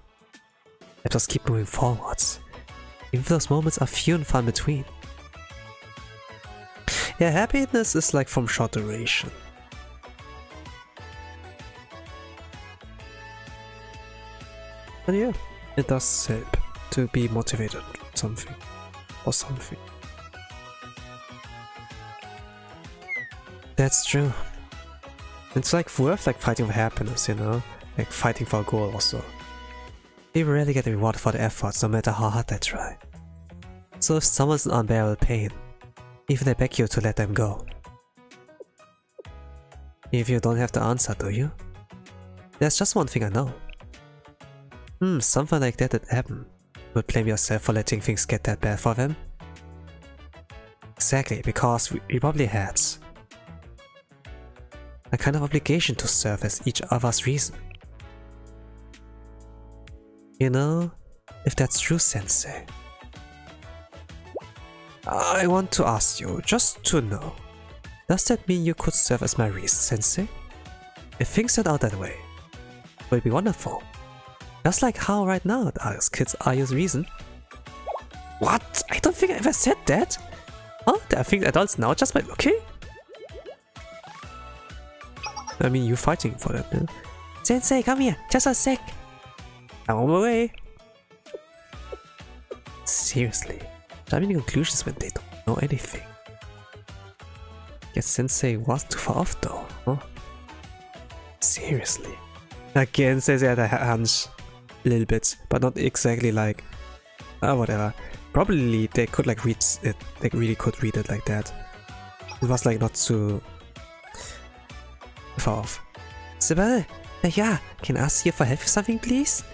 Let us keep moving forwards. Even if those moments are few and far in between. Yeah, happiness is like from short duration. But yeah, it does help to be motivated something or something. That's true. It's like worth like fighting for happiness, you know? Like fighting for a goal also. You rarely get a reward for the efforts, no matter how hard they try. So if someone's in unbearable pain, even they beg you to let them go. If you don't have the answer, do you? There's just one thing I know. Something like that had happened. You would blame yourself for letting things get that bad for them? Exactly, because we probably had a kind of obligation to serve as each other's reason. You know, if that's true, Sensei. I want to ask you, just to know, does that mean you could serve as my reason, Sensei? If things turned out that way, it would be wonderful. Just like how right now us kids are your reason. What? I don't think I ever said that. Huh? I think adults now just might, okay? I mean, you're fighting for that, man. Sensei, come here, just a sec. I'm on my way. Seriously, jumping to conclusions when they don't know anything. Guess Sensei was too far off though, huh? Seriously. Again, Sensei had a hunch. A little bit, but not exactly like... whatever. Probably they could like read it, they really could read it like that. It was like not too... far off. Sibel, yeah, can I ask you for help with something, please?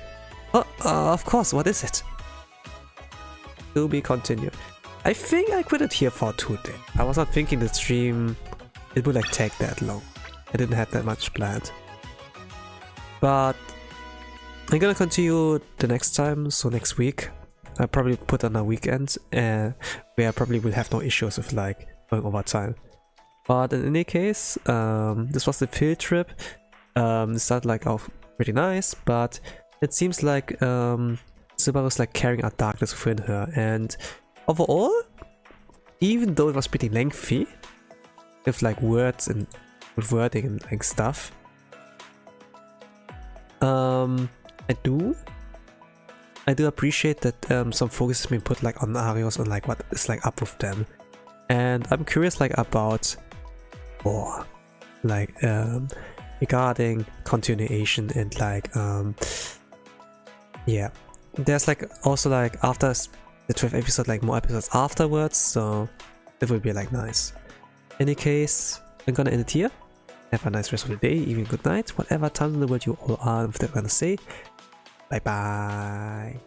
Oh, of course, what is it? To be continued. I think I quit it here for today. I was not thinking the stream, it would like take that long. I didn't have that much planned. But I'm gonna continue the next time, so next week. I'll probably put on a weekend where I probably will have no issues with like going over time. But in any case, this was the field trip. It started like off pretty nice, but it seems like Subaru's like carrying a darkness within her, and overall, even though it was pretty lengthy, with like words and with wording and like stuff, I do appreciate that some focus has been put like on Arios and like what is like up with them, and I'm curious like about more like regarding continuation and like yeah, there's like also like after the 12th episode like more episodes afterwards, so it will be like nice. Any case, I'm gonna end it here. Have a nice rest of the day, even good night, whatever time in the world you all are, I'm gonna say bye bye.